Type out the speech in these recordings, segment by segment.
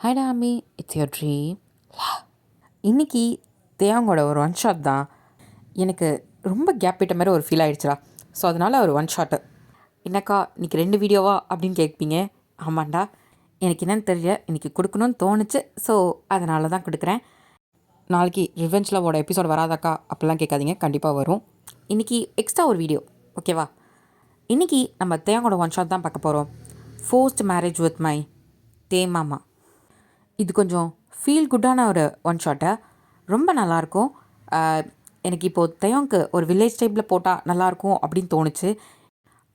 Hi Tommy, it's your dream. இன்றைக்கி தேவாங்கோட ஒரு one shot தான் எனக்கு ரொம்ப கேப் விட்ட மாதிரி ஒரு ஃபீல் ஆகிடுச்சுடா. ஸோ அதனால் ஒரு ஒன் ஷாட்டு. என்னக்கா இன்றைக்கி 2 வீடியோவா அப்படின்னு கேட்பீங்க. ஆமாண்டா, எனக்கு என்னென்னு தெரியல, இன்றைக்கி கொடுக்கணும்னு தோணுச்சு. ஸோ அதனால தான் கொடுக்குறேன். நாளைக்கு ரிவெஞ்ச் லவ்வோட எபிசோட் வராதாக்கா அப்படிலாம் கேட்காதீங்க, கண்டிப்பாக வரும். இன்றைக்கி எக்ஸ்ட்ரா ஒரு வீடியோ, ஓகேவா? இன்றைக்கி நம்ம தேவாங்கோட ஒன் ஷாட் தான் பார்க்க போகிறோம். ஃபோர்ஸ்ட் மேரேஜ் வித் மை தேமாமா. இது கொஞ்சம் ஃபீல் குட்டான ஒரு ஒன் ஷாட்டை, ரொம்ப நல்லாயிருக்கும். எனக்கு இப்போது தயோங்க்கு ஒரு வில்லேஜ் டைப்பில் போட்டால் நல்லாயிருக்கும் அப்படின்னு தோணுச்சு.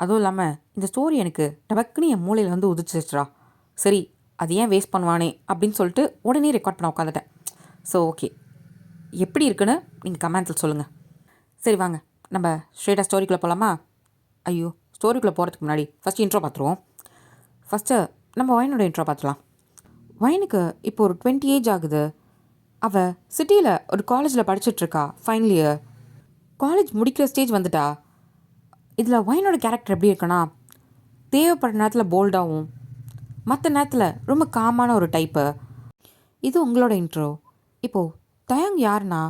அதுவும் இல்லாமல் இந்த ஸ்டோரி எனக்கு டபக்குன்னு என் மூளையில் வந்து உதிச்சிச்சுரா. சரி, அது ஏன் வேஸ்ட் பண்ணுவானே அப்படின்னு சொல்லிட்டு உடனே ரெக்கார்ட் பண்ண உட்காந்துட்டேன். ஸோ ஓகே, எப்படி இருக்குன்னு நீங்கள் கமெண்ட்ஸில் சொல்லுங்கள். சரி வாங்க, நம்ம ஸ்ட்ரெயிட்டாக ஸ்டோரிக்குள்ளே போகலாமா? ஐயோ, ஸ்டோரிக்குள்ளே போகிறதுக்கு முன்னாடி ஃபஸ்ட்டு இன்ட்ரோ பார்த்துருவோம். ஃபஸ்ட்டு நம்ம வைனோட இன்ட்ரோ பார்த்துலாம். வைனுக்கு இப்போ ஒரு 20 ஏஜ் ஆகுது. அவள் சிட்டியில் ஒரு காலேஜில் படிச்சுட்ருக்கா, ஃபைனல் இயர். காலேஜ் முடிக்கிற ஸ்டேஜ் வந்துட்டா. இதில் வைனோட கேரக்டர் எப்படி இருக்குன்னா, தேவைப்படுற நேரத்தில் போல்டாகவும் மற்ற நேரத்தில் ரொம்ப காமான ஒரு டைப்பு. இது உங்களோட இன்ட்ரோ. இப்போது தயங் யாருன்னா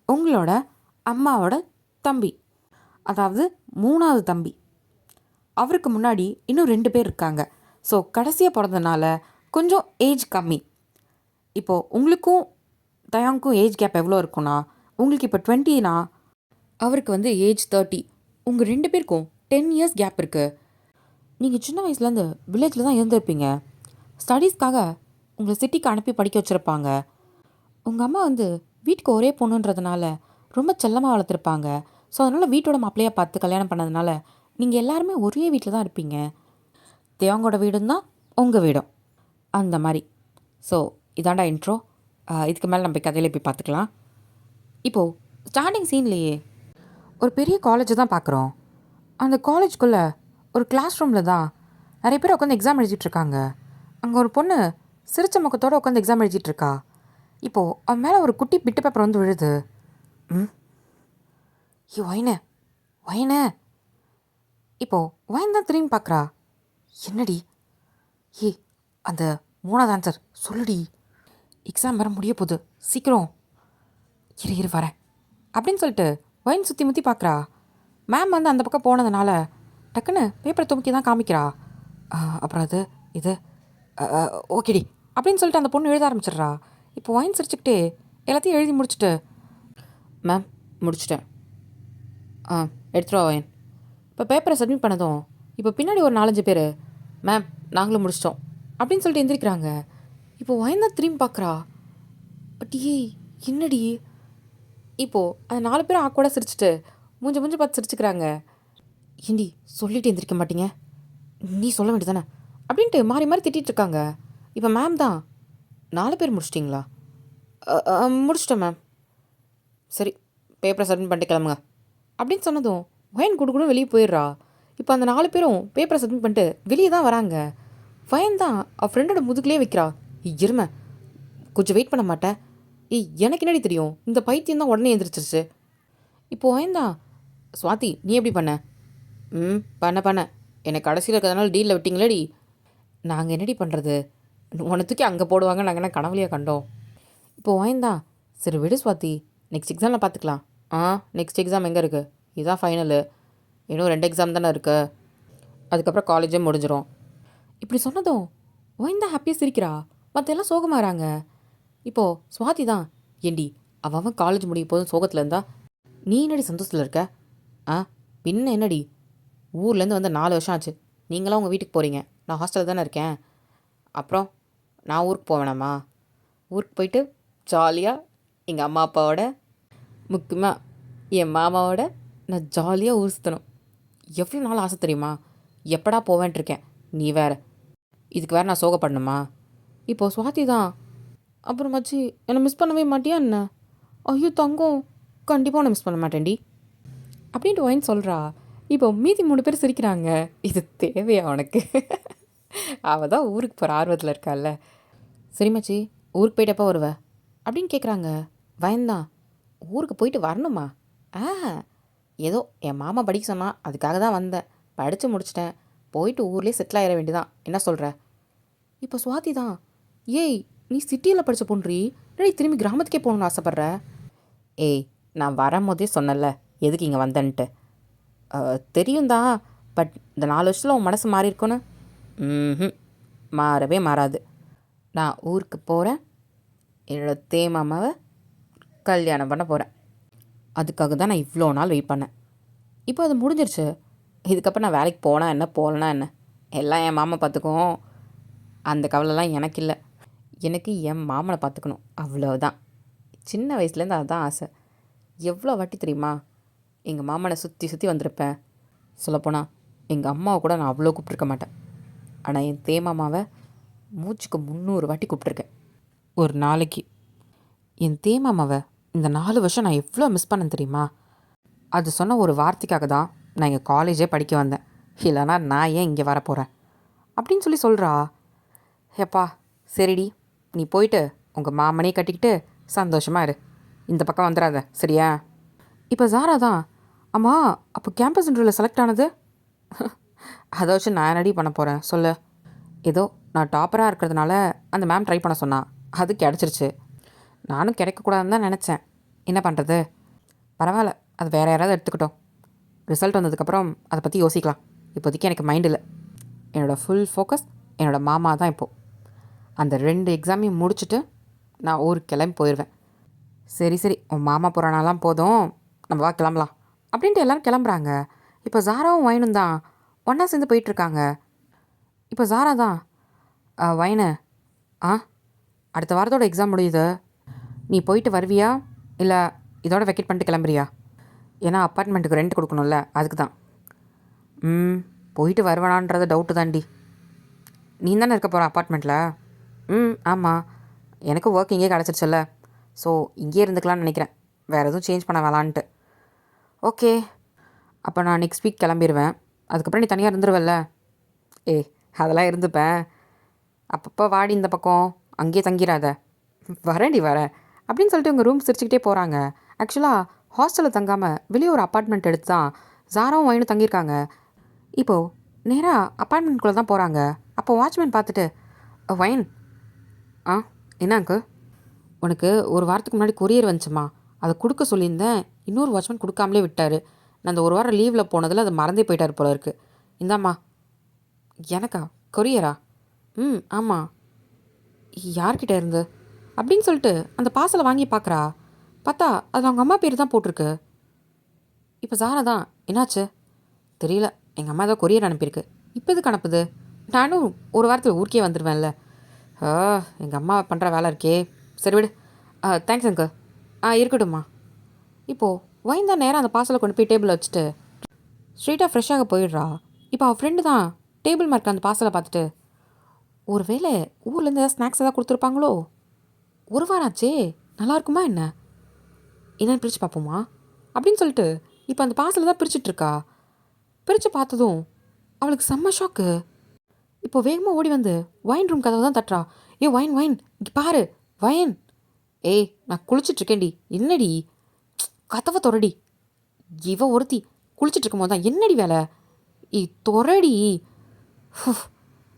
உங்களோட அம்மாவோட தம்பி, அதாவது 3வது தம்பி. அவருக்கு முன்னாடி இன்னும் 2 பேர் இருக்காங்க. ஸோ கடைசியாக பிறந்தனால கொஞ்சம் ஏஜ் கம்மி. இப்போது உங்களுக்கும் தயாங்க்கும் ஏஜ் கேப் எவ்வளோ இருக்குன்னா, உங்களுக்கு இப்போ 20னா அவருக்கு வந்து ஏஜ் 30. உங்கள் 2 பேருக்கும் 10 இயர்ஸ் கேப் இருக்குது. நீங்கள் சின்ன வயசுலேருந்து வில்லேஜில் தான் இருந்திருப்பீங்க. ஸ்டடீஸ்க்காக உங்களை சிட்டிக்கு அனுப்பி படிக்க வச்சுருப்பாங்க. உங்கள் அம்மா வந்து வீட்டுக்கு ஒரே பொண்ணுன்றதுனால ரொம்ப செல்லமாக வளர்த்துருப்பாங்க. ஸோ அதனால் வீட்டோட மாப்பிள்ளையாக பார்த்து கல்யாணம் பண்ணதுனால நீங்கள் எல்லாருமே ஒரே வீட்டில் தான் இருப்பீங்க. தேவங்கோட வீடும் தான் உங்கள் வீடும், அந்த மாதிரி. ஸோ இதாண்டா இன்ட்ரோ. இதுக்கு மேலே நம்ம கதையில் போய் பார்த்துக்கலாம். இப்போது ஸ்டார்டிங் சீன்லேயே ஒரு பெரிய காலேஜை தான் பார்க்குறோம். அந்த காலேஜ்குள்ளே ஒரு கிளாஸ் ரூமில் தான் நிறைய பேர் உட்காந்து எக்ஸாம் எழுதிட்டுருக்காங்க. அங்கே ஒரு பொண்ணு சிரிச்ச முகத்தோடு உட்காந்து எக்ஸாம் எழுதிட்டுருக்கா. இப்போது அவன் மேலே ஒரு குட்டி பிட்டு பேப்பர் வந்து விழுது. வைனே வைனே. இப்போது வைன் தான் திரும்பி பார்க்குறா. என்னடி? அந்த 3வது ஆன்சர் சொல்லுடி, எக்ஸாம் வர முடிய போகுது, சீக்கிரம் இரு வரேன் அப்படின்னு சொல்லிட்டு வைன் சுற்றி முற்றி பார்க்குறா. மேம் வந்து அந்த பக்கம் போனதுனால டக்குன்னு பேப்பரை துமுக்கி தான் காமிக்கிறா. அப்புறம் அது இது ஓகேடி அப்படின்னு சொல்லிட்டு அந்த பொண்ணு எழுத ஆரம்பிச்சிடுறா. இப்போ வைன் சிரிச்சுக்கிட்டே எல்லாத்தையும் எழுதி முடிச்சுட்டு, மேம் முடிச்சிட்டேன், எடுத்துருவா வைன். இப்போ பேப்பரை சப்மிட் பண்ணதும் இப்போ பின்னாடி ஒரு 4-5 பேர், மேம் நாங்களும் முடிச்சிட்டோம் அப்படின்னு சொல்லிட்டு எந்திரிக்கிறாங்க. இப்போ வைன் தான் திரும்பி பார்க்குறா. அட்டியே என்னடி? இப்போது அந்த 4 பேரும் ஆக்கோட சிரிச்சிட்டு மூஞ்சி பார்த்து சிரிச்சுக்கிறாங்க. ஏண்டி சொல்லிட்டு எந்திரிக்க மாட்டீங்க, நீ சொல்ல வேண்டியது தானே அப்படின்ட்டு மாறி மாறி திட்டிகிட்டு இருக்காங்க. இப்போ மேம் தான், 4 பேர் முடிச்சிட்டிங்களா? முடிச்சிட்டேன் மேம். சரி, பேப்பரை சப்மிட் பண்ணிட்டு கிளம்புங்க அப்படின்னு சொன்னதும் வயன் கொடுக்கணும் வெளியே போயிடுறா. இப்போ அந்த 4 பேரும் பேப்பரை சப்மிட் பண்ணிட்டு வெளியே தான் வராங்க. வயன் தான் அவள் ஃப்ரெண்டோட முதுகுலேயே வைக்கிறா. இருமை, கொஞ்சம் வெயிட் பண்ண மாட்டேன்? எனக்கு என்னடி தெரியும், இந்த பைத்தியம் தான் உடனே எழுந்திரிச்சிருச்சு. இப்போது வயன் தான், சுவாதி நீ எப்படி பண்ண? பண்ண எனக்கு கடைசியில் இருக்கிறதுனால டீலில் விட்டிங்களேடி. நாங்கள் என்னடி பண்ணுறது, உன்னை தூக்கி அங்கே போடுவாங்க, நாங்கள் என்ன கனவுலையாக கண்டோம். இப்போது வாய்ந்தான், சரி விடு சுவாதி, நெக்ஸ்ட் எக்ஸாமில் பார்த்துக்கலாம். நெக்ஸ்ட் எக்ஸாம் எங்கே இருக்குது? இதுதான் ஃபைனலு, இன்னும் 2 எக்ஸாம் தானே இருக்குது, அதுக்கப்புறம் காலேஜே முடிஞ்சிடும். இப்படி சொன்னதும் வாய்ந்தான் ஹாப்பியாக சிரிக்கிறா. மற்ற எல்லாம் சோகமாகறாங்க. இப்போது சுவாதி தான், ஏண்டி அவன் காலேஜ் முடிய போதும் சோகத்தில் இருந்தா நீ என்னடி சந்தோஷத்தில் இருக்க? பின்ன என்னடி, ஊர்லேருந்து வந்து 4 வருஷம் ஆச்சு, நீங்களாம் உங்கள் வீட்டுக்கு போகிறீங்க, நான் ஹாஸ்டலில் தானே இருக்கேன். அப்புறம் நான் ஊருக்கு போக வேணாமா? ஊருக்கு போயிட்டு ஜாலியாக எங்கள் அம்மா அப்பாவோட, முக்கியமாக என் மாமாவோட நான் ஜாலியாக ஊர் சுற்றணும். எவ்வளோ நாள் ஆசை தெரியுமா? எப்படா போவேன்ட்டுருக்கேன், நீ வேறு இதுக்கு வேறு நான் சோகப்படணுமா? இப்போது சுவாதி தான், அப்புறமாச்சு என்னை மிஸ் பண்ணவே மாட்டியா என்ன? ஐயோ தங்கம், கண்டிப்பாக உன்னை மிஸ் பண்ண மாட்டேன்டி அப்படின்ட்டு வைன் சொல்கிறா. இப்போ மீதி 3 பேர் சிரிக்கிறாங்க. இது தேவையா உனக்கு? அவள் தான் ஊருக்கு போகிற ஆர்வத்தில் இருக்கால்ல. சரிம்மாச்சி, ஊருக்கு போயிட்டப்போ வருவ அப்படின்னு கேட்குறாங்க. வயந்தான், ஊருக்கு போயிட்டு வரணுமா? ஏதோ என் மாமா படிக்க சொன்னால் அதுக்காக தான் வந்தேன், படித்து முடிச்சிட்டேன், போயிட்டு ஊர்லேயே செட்டில் ஆகிட வேண்டியதான், என்ன சொல்கிற? இப்போ சுவாதி தான், ஏய் நீ சிட்டியில் படித்த பொண்ணுறி, டேய் திரும்பி கிராமத்துக்கே போகணுன்னு ஆசைப்பட்ற? ஏய், நான் வரும்போதே சொன்னல எதுக்கு இங்கே வந்தேன்ட்டு. தெரியும் தான், பட் இந்த 4 வருஷத்தில் உன் மனசு மாறி இருக்குன்னு. ம், மாறவே மாறாது. நான் ஊருக்கு போகிறேன், என்னோடய தேமாமாவை கல்யாணம் பண்ண போகிறேன். அதுக்காக தான் நான் இவ்வளோ நாள் வெயிட் பண்ணேன். இப்போ அது முடிஞ்சிருச்சு. இதுக்கப்புறம் நான் வேலைக்கு போனால் என்ன, போகலனா என்ன, எல்லாம் என் மாமா பார்த்துக்கும். அந்த கவலைலாம் எனக்கு இல்லை. எனக்கு என் மாமனை பார்த்துக்கணும், அவ்வளோதான். சின்ன வயசுலேருந்து அதுதான் ஆசை. எவ்வளோ வாட்டி தெரியுமா எங்கள் மாமனை சுற்றி சுற்றி வந்திருப்பேன். சொல்லப்போனால் எங்கள் அம்மாவை கூட நான் அவ்வளோ கூப்பிட்ருக்க மாட்டேன். ஆனால் என் தேமாமாவை மூச்சுக்கு 300 வாட்டி கூப்பிட்ருக்கேன் ஒரு நாளைக்கு. என் தேமாமாவை இந்த 4 வருஷம் நான் எவ்வளோ மிஸ் பண்ணேன் தெரியுமா? அது சொன்ன ஒரு வார்த்தைக்காக தான் நான் எங்கள் காலேஜே படிக்க வந்தேன். இல்லைனா நான் ஏன் இங்கே வரப்போகிறேன் அப்படின்னு சொல்கிறா. ஏப்பா சரிடி, நீ போயிட்டு உங்கள் மாமனே கட்டிக்கிட்டு சந்தோஷமாக இரு, இந்த பக்கம் வந்துடாத சரியா? இப்போ ஜாரா தான், அம்மா அப்போ கேம்பஸ் இன்டர்வியூவில் செலக்ட் ஆனது? அதை வச்சு நான் ரெடி பண்ண போகிறேன் சொல்லு. ஏதோ நான் டாப்பராக இருக்கிறதுனால அந்த மேம் ட்ரை பண்ண சொன்னான், அது கிடச்சிருச்சு. நானும் கிடைக்கக்கூடாதுன்னு தான் நினச்சேன், என்ன பண்ணுறது? பரவாயில்ல, அது வேறு யாராவது எடுத்துக்கிட்டோம். ரிசல்ட் வந்ததுக்கப்புறம் அதை பற்றி யோசிக்கலாம். இப்போதைக்கு எனக்கு மைண்ட் இல்லை. என்னோடய ஃபுல் ஃபோக்கஸ் என்னோடய மாமா தான் இப்போது. அந்த 2 எக்ஸாமையும் முடிச்சுட்டு நான் ஊருக்கு கிளம்பி போயிடுவேன். சரி சரி, உன் மாமா போகிறானாலாம் போதும், நம்ம வா கிளம்பலாம் அப்படின்ட்டு எல்லோரும் கிளம்புறாங்க. இப்போ ஜாராவும் வைனும் தான் ஒன்றா சேர்ந்து போயிட்டுருக்காங்க. இப்போ ஜாரா தான், வைனு அடுத்த வாரத்தோட எக்ஸாம் முடியுது, நீ போயிட்டு வருவியா இல்லை இதோட வெக்கேட் பண்ணிட்டு கிளம்புறியா? ஏன்னா அப்பார்ட்மெண்ட்டுக்கு ரெண்ட் கொடுக்கணும்ல, அதுக்கு தான். போயிட்டு வருவானான்றது டவுட்டு தாண்டி. நீ தானே இருக்க போகிற அப்பார்ட்மெண்ட்டில்? ஆமாம், எனக்கு ஒர்க் இங்கே கிடச்சிருச்சுல்ல, ஸோ இங்கேயே இருந்துக்கலான்னு நினைக்கிறேன், வேறு எதுவும் சேஞ்ச் பண்ண வேலான்ட்டு. ஓகே, அப்போ நான் நெக்ஸ்ட் வீக் கிளம்பிடுவேன். அதுக்கப்புறம் நீ தனியாக இருந்துருவல்ல? அதெல்லாம் இருந்துப்பேன். அப்பப்போ வாடி இந்த பக்கம், அங்கேயே தங்கிடாத. வரேன்டி வரேன் அப்படின்னு சொல்லிட்டு உங்கள் ரூம் சிரிச்சுக்கிட்டே போகிறாங்க. ஆக்சுவலாக ஹாஸ்டலில் தங்காமல் வெளியே ஒரு அப்பார்ட்மெண்ட் எடுத்து தான் ஜாராவும் வைனும் தங்கியிருக்காங்க. இப்போது நேராக அப்பார்ட்மெண்ட்குள்ளே தான் போகிறாங்க. அப்போ வாட்ச்மேன் பார்த்துட்டு, வைன் என்ன அங்கு, உனக்கு ஒரு வாரத்துக்கு முன்னாடி கொரியர் வந்துச்சுமா, அதை கொடுக்க சொல்லியிருந்தேன், இன்னொரு வாட்ச்மேன் கொடுக்காமலே விட்டார். நான் அந்த ஒரு வாரம் லீவில் போனதில் அதை மறந்தே போயிட்டார் போல இருக்குது. இந்தாம்மா. எனக்கா கொரியரா? ஆமாம். யார்கிட்ட இருந்து அப்படின்னு சொல்லிட்டு அந்த பார்சலை வாங்கி பார்க்குறா. பார்த்தா அது அவங்க அம்மா பேர் தான் போட்டிருக்கு. இப்போ ஜாரா தான், என்னாச்சு தெரியல, எங்கள் அம்மா ஏதோ கொரியர் அனுப்பியிருக்கு, இப்போ எதுக்கு அனுப்புது? நானும் ஒரு வாரத்தில் ஊருக்கே வந்துடுவேன்ல. எங்கள் அம்மா பண்ணுற வேலை இருக்கே, சரி விடு. Thanks uncle. இருக்கட்டும்மா. இப்போது வைன் தான் நேராக அந்த பார்சலை கொண்டு போய் டேபிளில் வச்சுட்டு ஸ்ட்ரெயிட்டாக ஃப்ரெஷ்ஷாக போயிடுறா. இப்போ அவள் ஃப்ரெண்டு தான் டேபிள் மார்க் அந்த பார்சலை பார்த்துட்டு, ஒரு வேளை ஊர்லேருந்து ஏதாவது ஸ்நாக்ஸ் ஏதாவது கொடுத்துருப்பாங்களோ, ஒரு வாரம் ஆச்சே, நல்லா இருக்குமா என்ன, என்னென்னு பிரித்து பார்ப்போமா அப்படின்னு சொல்லிட்டு இப்போ அந்த பார்சலை தான் பிரிச்சுட்ருக்கா. பிரித்து பார்த்ததும் அவளுக்கு செம்ம ஷாக்கு. இப்போ வேகமாக ஓடி வந்து வைன் ரூம் கதவை தான் தட்டுறா. வைன் வைன் இங்கே பாரு வைன். நான் குளிச்சிட்ருக்கேன்டி, என்னடி கதவை தொரடி. இவ ஒருத்தி குளிச்சிட்ருக்கும் போது தான் என்னடி வேலை, தொரடி.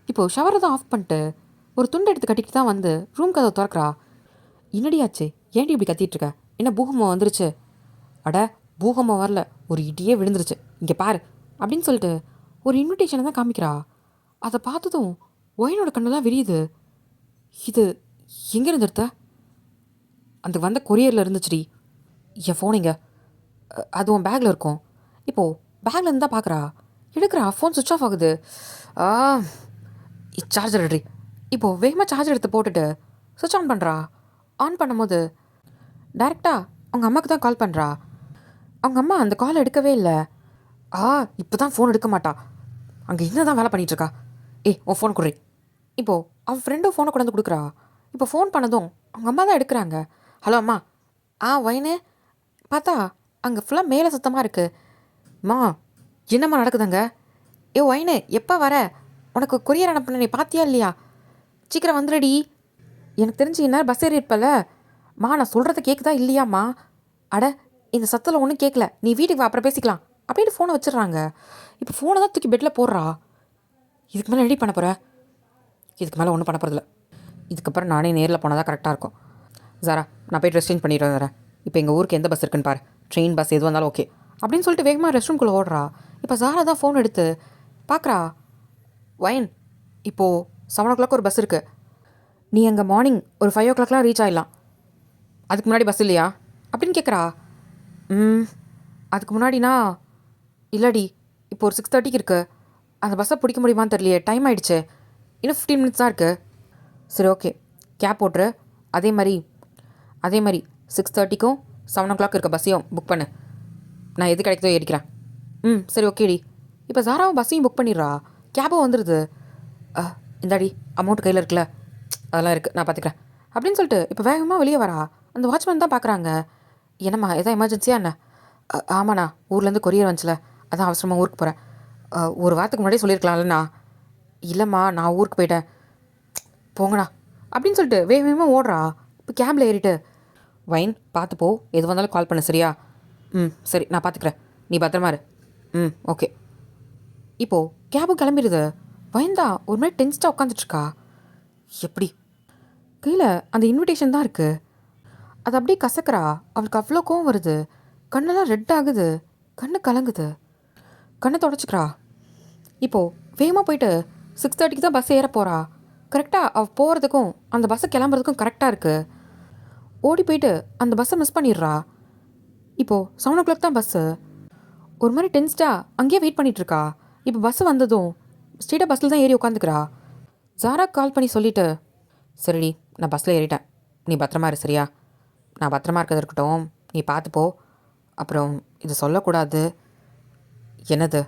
இப்போது ஷவரை தான் ஆஃப் பண்ணிட்டு ஒரு துண்டை எடுத்து கட்டிக்கிட்டு தான் வந்து ரூம் கதவை திறக்கிறா. என்னடியாச்சு, ஏன்டி இப்படி கத்திகிட்ருக்க, என்ன பூகம்பம் வந்துருச்சு? அட பூகம்பம் வரல, ஒரு இடியே விழுந்துருச்சு, இங்கே பாரு அப்படின்னு சொல்லிட்டு ஒரு இன்விடேஷனை தான் காமிக்கிறா. அதை பார்த்ததும் ஒயினோட கண்ணெல்லாம் விரியுது. இது எங்கேருந்து எடுத்த? அந்த வந்த கொரியரில் இருந்துச்சுடி. என் ஃபோன் இங்கே, அது உன் பேக்கில் இருக்கும். இப்போது பேக்கில் இருந்து தான் பார்க்குறா. எடுக்கிறா, ஃபோன் சுவிட்ச் ஆஃப் ஆகுது. சார்ஜர் எடுறி. இப்போது வேகமாக சார்ஜர் எடுத்து போட்டுட்டு சுவிட்ச் ஆன் பண்ணுறா. ஆன் பண்ணும்போது டைரெக்டாக அவங்க அம்மாவுக்கு தான் கால் பண்ணுறா. அவங்க அம்மா அந்த கால் எடுக்கவே இல்லை. இப்போ தான் ஃபோன் எடுக்க மாட்டா, அங்கே என்ன தான் வேலை பண்ணிகிட்ருக்கா. உன் ஃபோன் கொடுறி. இப்போது அவன் ஃப்ரெண்டும் ஃபோனை கொண்டு வந்து கொடுக்குறா. இப்போ ஃபோன் பண்ணதும் அவங்க அம்மா தான் எடுக்கிறாங்க. ஹலோ அம்மா. வைனு. பார்த்தா அங்கே ஃபுல்லாக மேலே சுத்தமாக இருக்குது. அம்மா என்னம்மா நடக்குதுங்க? வைனு எப்போ வர? உனக்கு கொரியர் அனுப்புன, நீ பார்த்தியா இல்லையா? சீக்கிரம் வந்துடுடி. எனக்கு தெரிஞ்சு என்ன பஸ் ஏறி இருப்பல. நான் சொல்கிறத கேட்குதா இல்லையாம்மா? அட இந்த சத்தத்தில் ஒன்றும் கேட்கல, நீ வீட்டுக்கு வா, அப்புறம் பேசிக்கலாம் அப்படின்னு ஃபோனை வச்சிடுறாங்க. இப்போ ஃபோனை தான் தூக்கி பெட்டில் போடுறா. இதுக்கு மேலே ரெடி பண்ண போகிற? இதுக்கு மேலே ஒன்றும் பண்ண போகிறதில்ல. இதுக்கப்புறம் நானே நேரில் போனால் தான் கரெக்டாக இருக்கும். ஜாரா, நான் போய் ட்ரெஸ் சேஞ்ச் பண்ணிட்டு வரேன். இப்போ எங்கள் ஊருக்கு எந்த பஸ் இருக்குன்னு பாரு. ட்ரெயின் பஸ் எது வந்தாலும் ஓகே அப்படின்னு சொல்லிட்டு வேகமாக ரெஸ்ட் ரூம்குள்ளே ஓடுறா. இப்போ ஜாரா தான் ஃபோன் எடுத்து பார்க்குறா. வயன், இப்போது 7 o'clock ஒரு பஸ் இருக்குது. நீ அங்கே மார்னிங் ஒரு 5 o'clockலாம் ரீச் ஆகிடலாம். அதுக்கு முன்னாடி பஸ் இல்லையா அப்படின்னு கேட்குறா. அதுக்கு முன்னாடினா இல்லடி, இப்போ ஒரு 6:30க்கு இருக்குது. அந்த பஸ்ஸை பிடிக்க முடியுமான்னு தெரியலையே, டைம் ஆகிடுச்சு. இன்னும் 15 minutes தான் இருக்குது. சரி ஓகே, கேப் போட்டுரு. அதே மாதிரி 6:30க்கும் 7 o'clock இருக்க பஸ்ஸையும் புக் பண்ணு. நான் எது கிடைக்குதோ ஏறிக்கிறேன். சரி ஓகேடி. இப்போ ஜாராவும் பஸ்ஸையும் புக் பண்ணிடுறா. கேபும் வந்துடுது. இந்தாடி அமௌண்ட் கையில் இருக்குல்ல, அதெல்லாம் இருக்குது, நான் பார்த்துக்கிறேன் அப்படின்னு சொல்லிட்டு இப்போ வேகமாக வெளியே வரா. அந்த வாட்ச்மேன் தான் பார்க்குறாங்க. என்னம்மா எதாவது எமர்ஜென்சியா என்ன? ஆமாண்ணா, ஊர்லேருந்து கொரியர் வந்துச்சுல, அதான் அவசரமாக ஊருக்கு போகிறேன். ஒரு வாரத்துக்கு முன்னாடியே சொல்லியிருக்கலாம்லண்ணா. இல்லைம்மா, நான் ஊருக்கு போயிட்டேன். போங்கண்ணா அப்படின்னு சொல்லிட்டு வேகமாக ஓடுறா. இப்போ கேபில் ஏறிட்டு, வைன் பார்த்து போ, எது வந்தாலும் கால் பண்ணு சரியா? சரி, நான் பார்த்துக்கிறேன், நீ பத்திரமா இரு. ஓகே. இப்போது கேபும் கிளம்பிடுது. வைன் தான் ஒரு மாதிரி டென்ஸ்டாக உட்காந்துட்ருக்கா. எப்படி கையில் அந்த இன்விடேஷன் தான் இருக்குது. அது அப்படியே கசக்கிறா. அவளுக்கு அவ்வளோ கோவம் வருது. கண்ணெல்லாம் ரெட் ஆகுது, கண்ணு கலங்குது. கண்ணை தொடச்சிக்கிறா. இப்போது வேகமாக போயிட்டு 6:30க்கு தான் பஸ் ஏற போகிறா. கரெக்டாக அவள் போகிறதுக்கும் அந்த பஸ்ஸை கிளம்புறதுக்கும் கரெக்டாக இருக்குது. ஓடி போயிட்டு அந்த பஸ்ஸை மிஸ் பண்ணிடுறா. இப்போது 7 o'clock தான் பஸ்ஸு. ஒரு மாதிரி டென்ஸ்டாக அங்கேயே வெயிட் பண்ணிகிட்ருக்கா. இப்போ பஸ்ஸு வந்ததும் ஸ்ட்ரெயிட்டாக பஸ்ஸில் தான் ஏறி உட்காந்துக்கிறா. ஜாரா கால் பண்ணி சொல்லிவிட்டு, சரிடி, நான் பஸ்ஸில் ஏறிட்டேன், நீ பத்திரமா இரு சரியா? நான் பத்திரமா இருக்கிறது இருக்கட்டும், நீ பார்த்துப்போ. அப்புறம் இது சொல்லக்கூடாது. என்னது?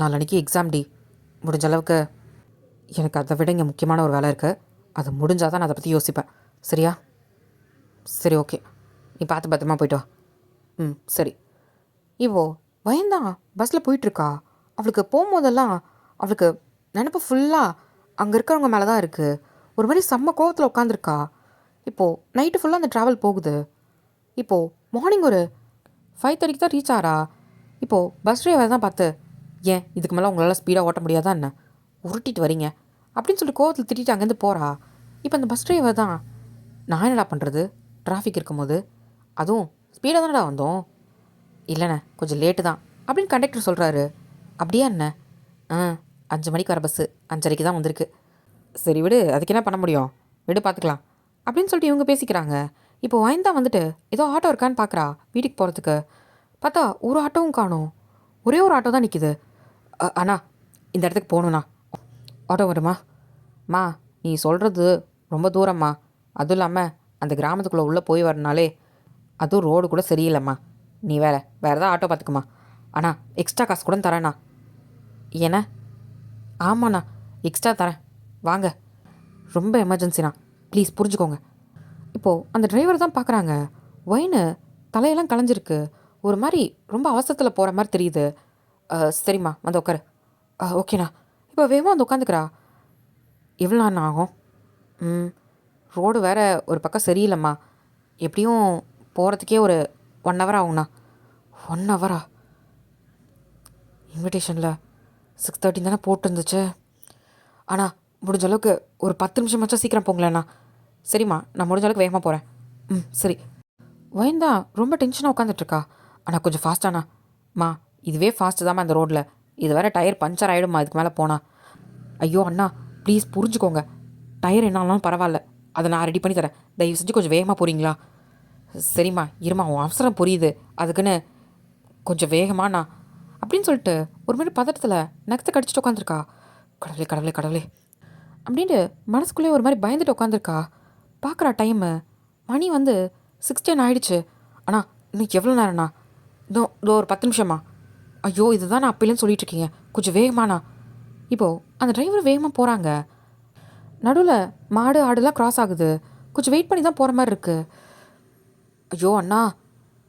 நாளன்னைக்கு எக்ஸாம் டி. முடிஞ்ச அளவுக்கு எனக்கு அதை விட இங்கே முக்கியமான ஒரு வேலை இருக்குது. அது முடிஞ்சால் தான் நான் அதை பற்றி யோசிப்பேன் சரியா? சரி ஓகே, நீ பார்த்து பத்திரமா போய்ட்டு வா. சரி. இவோ வயந்தான் பஸ்ஸில் போயிட்டுருக்கா. அவளுக்கு போகும்போதெல்லாம் அவளுக்கு நினப்பு ஃபுல்லாக அங்கே இருக்கிறவங்க மேலே தான் இருக்குது. ஒரு மாதிரி செம்ம கோவத்தில் உட்காந்துருக்கா. இப்போது நைட்டு ஃபுல்லாக அந்த ட்ராவல் போகுது. இப்போது மார்னிங் ஒரு 5:30க்கு தான் ரீச் ஆகிறா. இப்போது பஸ் டிரைவர் தான் பார்த்து, ஏன் இதுக்கு மேலே உங்களால் ஸ்பீடாக ஓட்ட முடியாதா என்ன, உருட்டிட்டு வரீங்க அப்படின்னு சொல்லிட்டு கோவத்தில் திட்டிட்டு அங்கேருந்து போகிறா. இப்போ அந்த பஸ் டிரைவர் தான், நான் என்னடா பண்ணுறது, டிராஃபிக் இருக்கும்போது அதுவும் ஸ்பீடாக தானடா வந்தோம். இல்லைண்ணே, கொஞ்சம் லேட்டு தான் அப்படின்னு கண்டக்டர் சொல்கிறாரு. அப்படியா என்ன? 5 மணிக்கு வர பஸ்ஸு 5:30க்கு தான் வந்திருக்கு. சரி விடு, அதுக்கு என்ன பண்ண முடியும், விடு பார்த்துக்கலாம் அப்படின்னு சொல்லிட்டு இவங்க பேசிக்கிறாங்க. இப்போ வயந்தான் வந்துட்டு ஏதோ ஆட்டோ இருக்கான்னு பார்க்குறா வீட்டுக்கு போகிறதுக்கு. பார்த்தா ஒரு ஆட்டோவும் காணும். ஒரே ஒரு ஆட்டோ தான் நிற்கிது. அண்ணா, இந்த இடத்துக்கு போகணுண்ணா, ஆட்டோ வருமா? மா, நீ சொல்கிறது ரொம்ப தூரம்மா. அதுவும் இல்லாமல் அந்த கிராமத்துக்குள்ளே உள்ளே போய் வரனாலே அதுவும் ரோடு கூட சரியில்லைம்மா. நீ வேறு ஏதாவது ஆட்டோ பார்த்துக்குமா. அண்ணா, எக்ஸ்ட்ரா காசு கூட தரேண்ணா. ஏன்னா? ஆமாண்ணா, எக்ஸ்ட்ரா தரேன், வாங்க. ரொம்ப எமர்ஜென்சிண்ணா, ப்ளீஸ் புரிஞ்சுக்கோங்க. இப்போது அந்த டிரைவர் தான் பார்க்குறாங்க. ஒயின்னு தலையெல்லாம் கலைஞ்சிருக்கு. ஒரு மாதிரி ரொம்ப அவசரத்தில் போகிற மாதிரி தெரியுது. சரிம்மா, வந்து உட்காரு. ஓகேண்ணா. இப்போ வேகமாக வந்து உட்காந்துக்கிறா. எவ்வளோ நேரம் ஆகும்? ரோடு வேறு ஒரு பக்கம் சரியில்லைம்மா. எப்படியும் போகிறதுக்கே ஒரு 1 hour ஆகும்ண்ணா. 1 hour? இன்விடேஷனில் 6:30 தானே போட்டுருந்துச்சு. ஆனால் முடிஞ்ச அளவுக்கு ஒரு 10 நிமிஷமாச்சும் சீக்கிரம் போங்களேண்ணா. சரிம்மா, நான் முடிஞ்ச அளவுக்கு வேகமாக போகிறேன். சரி. வயந்தா ரொம்ப டென்ஷனாக உட்காந்துட்ருக்கா. ஆனால் கொஞ்சம் ஃபாஸ்ட்டாண்ணா. மா, இதுவே ஃபாஸ்ட்டு தாம்மா இந்த ரோட்டில். இது வேறு டயர் பஞ்சர் ஆகிடும்மா இதுக்கு மேலே போனால். ஐயோ அண்ணா, ப்ளீஸ் புரிஞ்சுக்கோங்க. டயர் என்னாலும் பரவாயில்ல, அதை நான் ரெடி பண்ணி தரேன். தயவு செஞ்சு கொஞ்சம் வேகமாக போகிறீங்களா? சரிம்மா, இருமா, உன் அவசரம் புரியுது, அதுக்குன்னு கொஞ்சம் வேகமாண்ணா அப்படின்னு சொல்லிட்டு ஒரு மாதிரி பதட்டத்தில் நகத்தை கடிச்சிட்டு உட்காந்துருக்கா. கடவுளே கடவுளே கடவுளே அப்படின்ட்டு மனசுக்குள்ளே ஒரு மாதிரி பயந்துட்டு உட்காந்துருக்கா. பார்க்குறா டைமு, மணி வந்து 6:10 ஆகிடுச்சு. அண்ணா, இன்னும் எவ்வளோ நேரம்ண்ணா? இதோ ஒரு 10 நிமிஷமா? ஐயோ, இதுதான் நான் அப்போலேருந்து சொல்லிகிட்ருக்கீங்க, கொஞ்சம் வேகமாண்ணா. இப்போது அந்த டிரைவர் வேகமாக போகிறாங்க. நடுவில் மாடு ஆடுலாம் க்ராஸ் ஆகுது. கொஞ்சம் வெயிட் பண்ணி தான் போகிற மாதிரி இருக்குது. ஐயோ அண்ணா,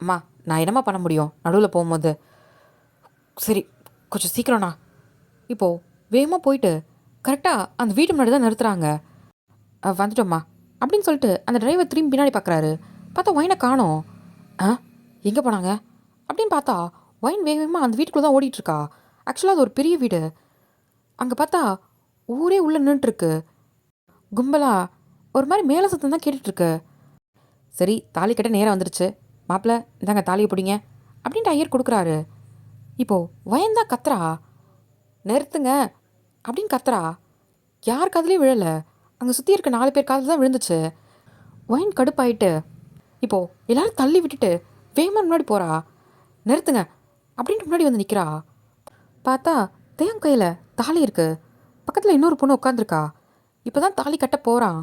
அம்மா, நான் என்னம்மா பண்ண முடியும் நடுவில் போகும்போது? சரி, கொஞ்சம் சீக்கிரம்ண்ணா. இப்போது வேகமாக போயிட்டு கரெக்டாக அந்த வீட்டு முன்னாடி தான் நிறுத்துகிறாங்க. வந்துட்டோம்மா அப்படின்னு சொல்லிட்டு அந்த டிரைவர் திரும்பி பின்னாடி பார்க்குறாரு. பார்த்தா ஒயினை காணோம். எங்கே போனாங்க அப்படின்னு பார்த்தா ஒயின் வேகமாக அந்த வீட்டுக்குள்ளே தான் ஓடிட்டுருக்கா. ஆக்சுவலாக அது ஒரு பெரிய வீடு. அங்கே பார்த்தா ஊரே உள்ளே நின்றுட்டுருக்கு. கும்பலா ஒரு மாதிரி மேலே சத்தம் தான் கேட்டுட்ருக்கு. சரி தாலி கட்ட நேரம் வந்துருச்சு, மாப்பிள்ள இந்தாங்க தாலியை பிடிங்க அப்படின்ட்டு ஐயர் கொடுக்குறாரு. இப்போது வயந்தா கத்துறா, நிறுத்துங்க அப்படின்னு கத்துறா. யார் காதுலேயும் விழலை, அங்கே சுற்றி இருக்க 4 பேர் காதில் தான் விழுந்துச்சு. ஒயின் கடுப்பாயிட்டு இப்போது எல்லாரும் தள்ளி விட்டுட்டு வேகமாக முன்னாடி போகிறா. நிறுத்துங்க அப்படின்ட்டு முன்னாடி வந்து நிற்கிறா. பார்த்தா தேவன் கையில் தாலி இருக்குது, பக்கத்தில் இன்னொரு பொண்ணு உட்காந்துருக்கா. இப்போ தான் தாலி கட்ட போகிறான்.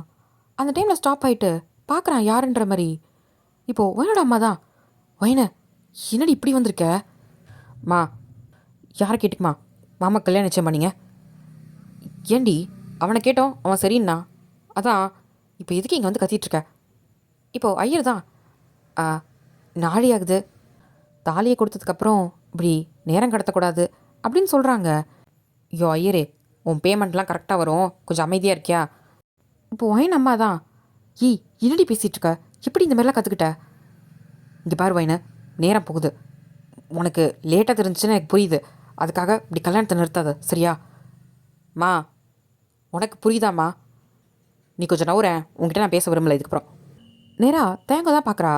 அந்த டைமில் ஸ்டாப் ஆகிட்டு பார்க்குறான் யாருன்ற மாதிரி. இப்போது ஒயனோட அம்மா தான், ஒயனை என்னடி இப்படி வந்திருக்க? மா யாரை கேட்டுக்குமா மாமா கல்யாணம் நிச்சயம் பண்ணிங்க? ஏண்டி அவனை கேட்டோம், அவன் சரின்னா அதான் இப்போ எதுக்கு இங்கே வந்து கத்திகிட்ருக்க? இப்போது ஐயர் தான், நாழி ஆகுது, தாலியை கொடுத்ததுக்கப்புறம் இப்படி நேரம் கடத்தக்கூடாது அப்படின்னு சொல்கிறாங்க. ஐயோ ஐயரே, உன் பேமெண்ட்லாம் கரெக்டாக வரும், கொஞ்சம் அமைதியாக இருக்கியா? இப்போ ஒயின் அம்மா தான், என்னடி பேசிகிட்ருக்க, எப்படி இந்த மாதிரிலாம் கற்றுக்கிட்ட? இங்கே பாரு ஒயினு, நேரம் போகுது, உனக்கு லேட்டாக தெரிஞ்சுன்னு எனக்கு புரியுது, அதுக்காக இப்படி கல்யாணத்தை நிறுத்தாது சரியா? மா உனக்கு புரியுதாம்மா? நீ கொஞ்சம் நவுறேன், உங்ககிட்ட நான் பேச விரும்பலை இதுக்கப்புறம். நேரா தேங்க தான் பார்க்குறா.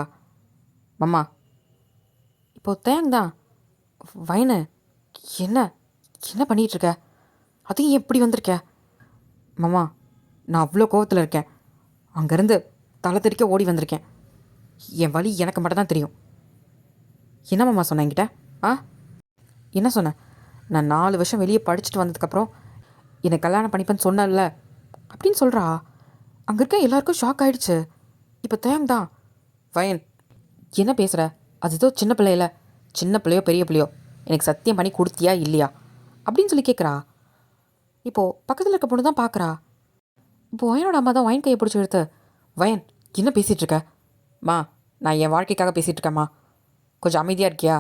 மம்மா இப்போது தேங் தான், வயனு என்ன என்ன பண்ணிகிட்ருக்க, அதையும் எப்படி வந்திருக்க? மாமா நான் அவ்வளோ கோவத்தில் இருக்கேன், அங்கேருந்து தலை தெறிக்க ஓடி வந்திருக்கேன், என் வழி எனக்கு மட்டும் தான் தெரியும். என்ன மாமா சொன்னேன் என்கிட்ட? என்ன சொன்னேன்? நான் 4 வருஷம் வெளியே படிச்சுட்டு வந்ததுக்கப்புறம் என்னை கல்யாணம் பண்ணிப்பேன்னு சொன்னல அப்படின்னு சொல்கிறா. அங்கே இருக்க எல்லாருக்கும் ஷாக் ஆகிடுச்சு. இப்போ தேங் தான், வயன் என்ன பேசுகிற, அது ஏதோ சின்ன பிள்ளையில, சின்ன பிள்ளையோ பெரிய பிள்ளையோ எனக்கு சத்தியம் பண்ணி கொடுத்தியா இல்லையா அப்படின்னு சொல்லி கேட்குறா. இப்போது பக்கத்தில் இருக்க பொண்ணு தான் பார்க்குறா. இப்போது வயனோட அம்மா தான் வயன் கையை பிடிச்சி எடுத்து, வயன் என்ன பேசிகிட்ருக்க? மா நான் என் வாழ்க்கைக்காக பேசிகிட்ருக்கேம்மா, கொஞ்சம் அமைதியாக இருக்கியா?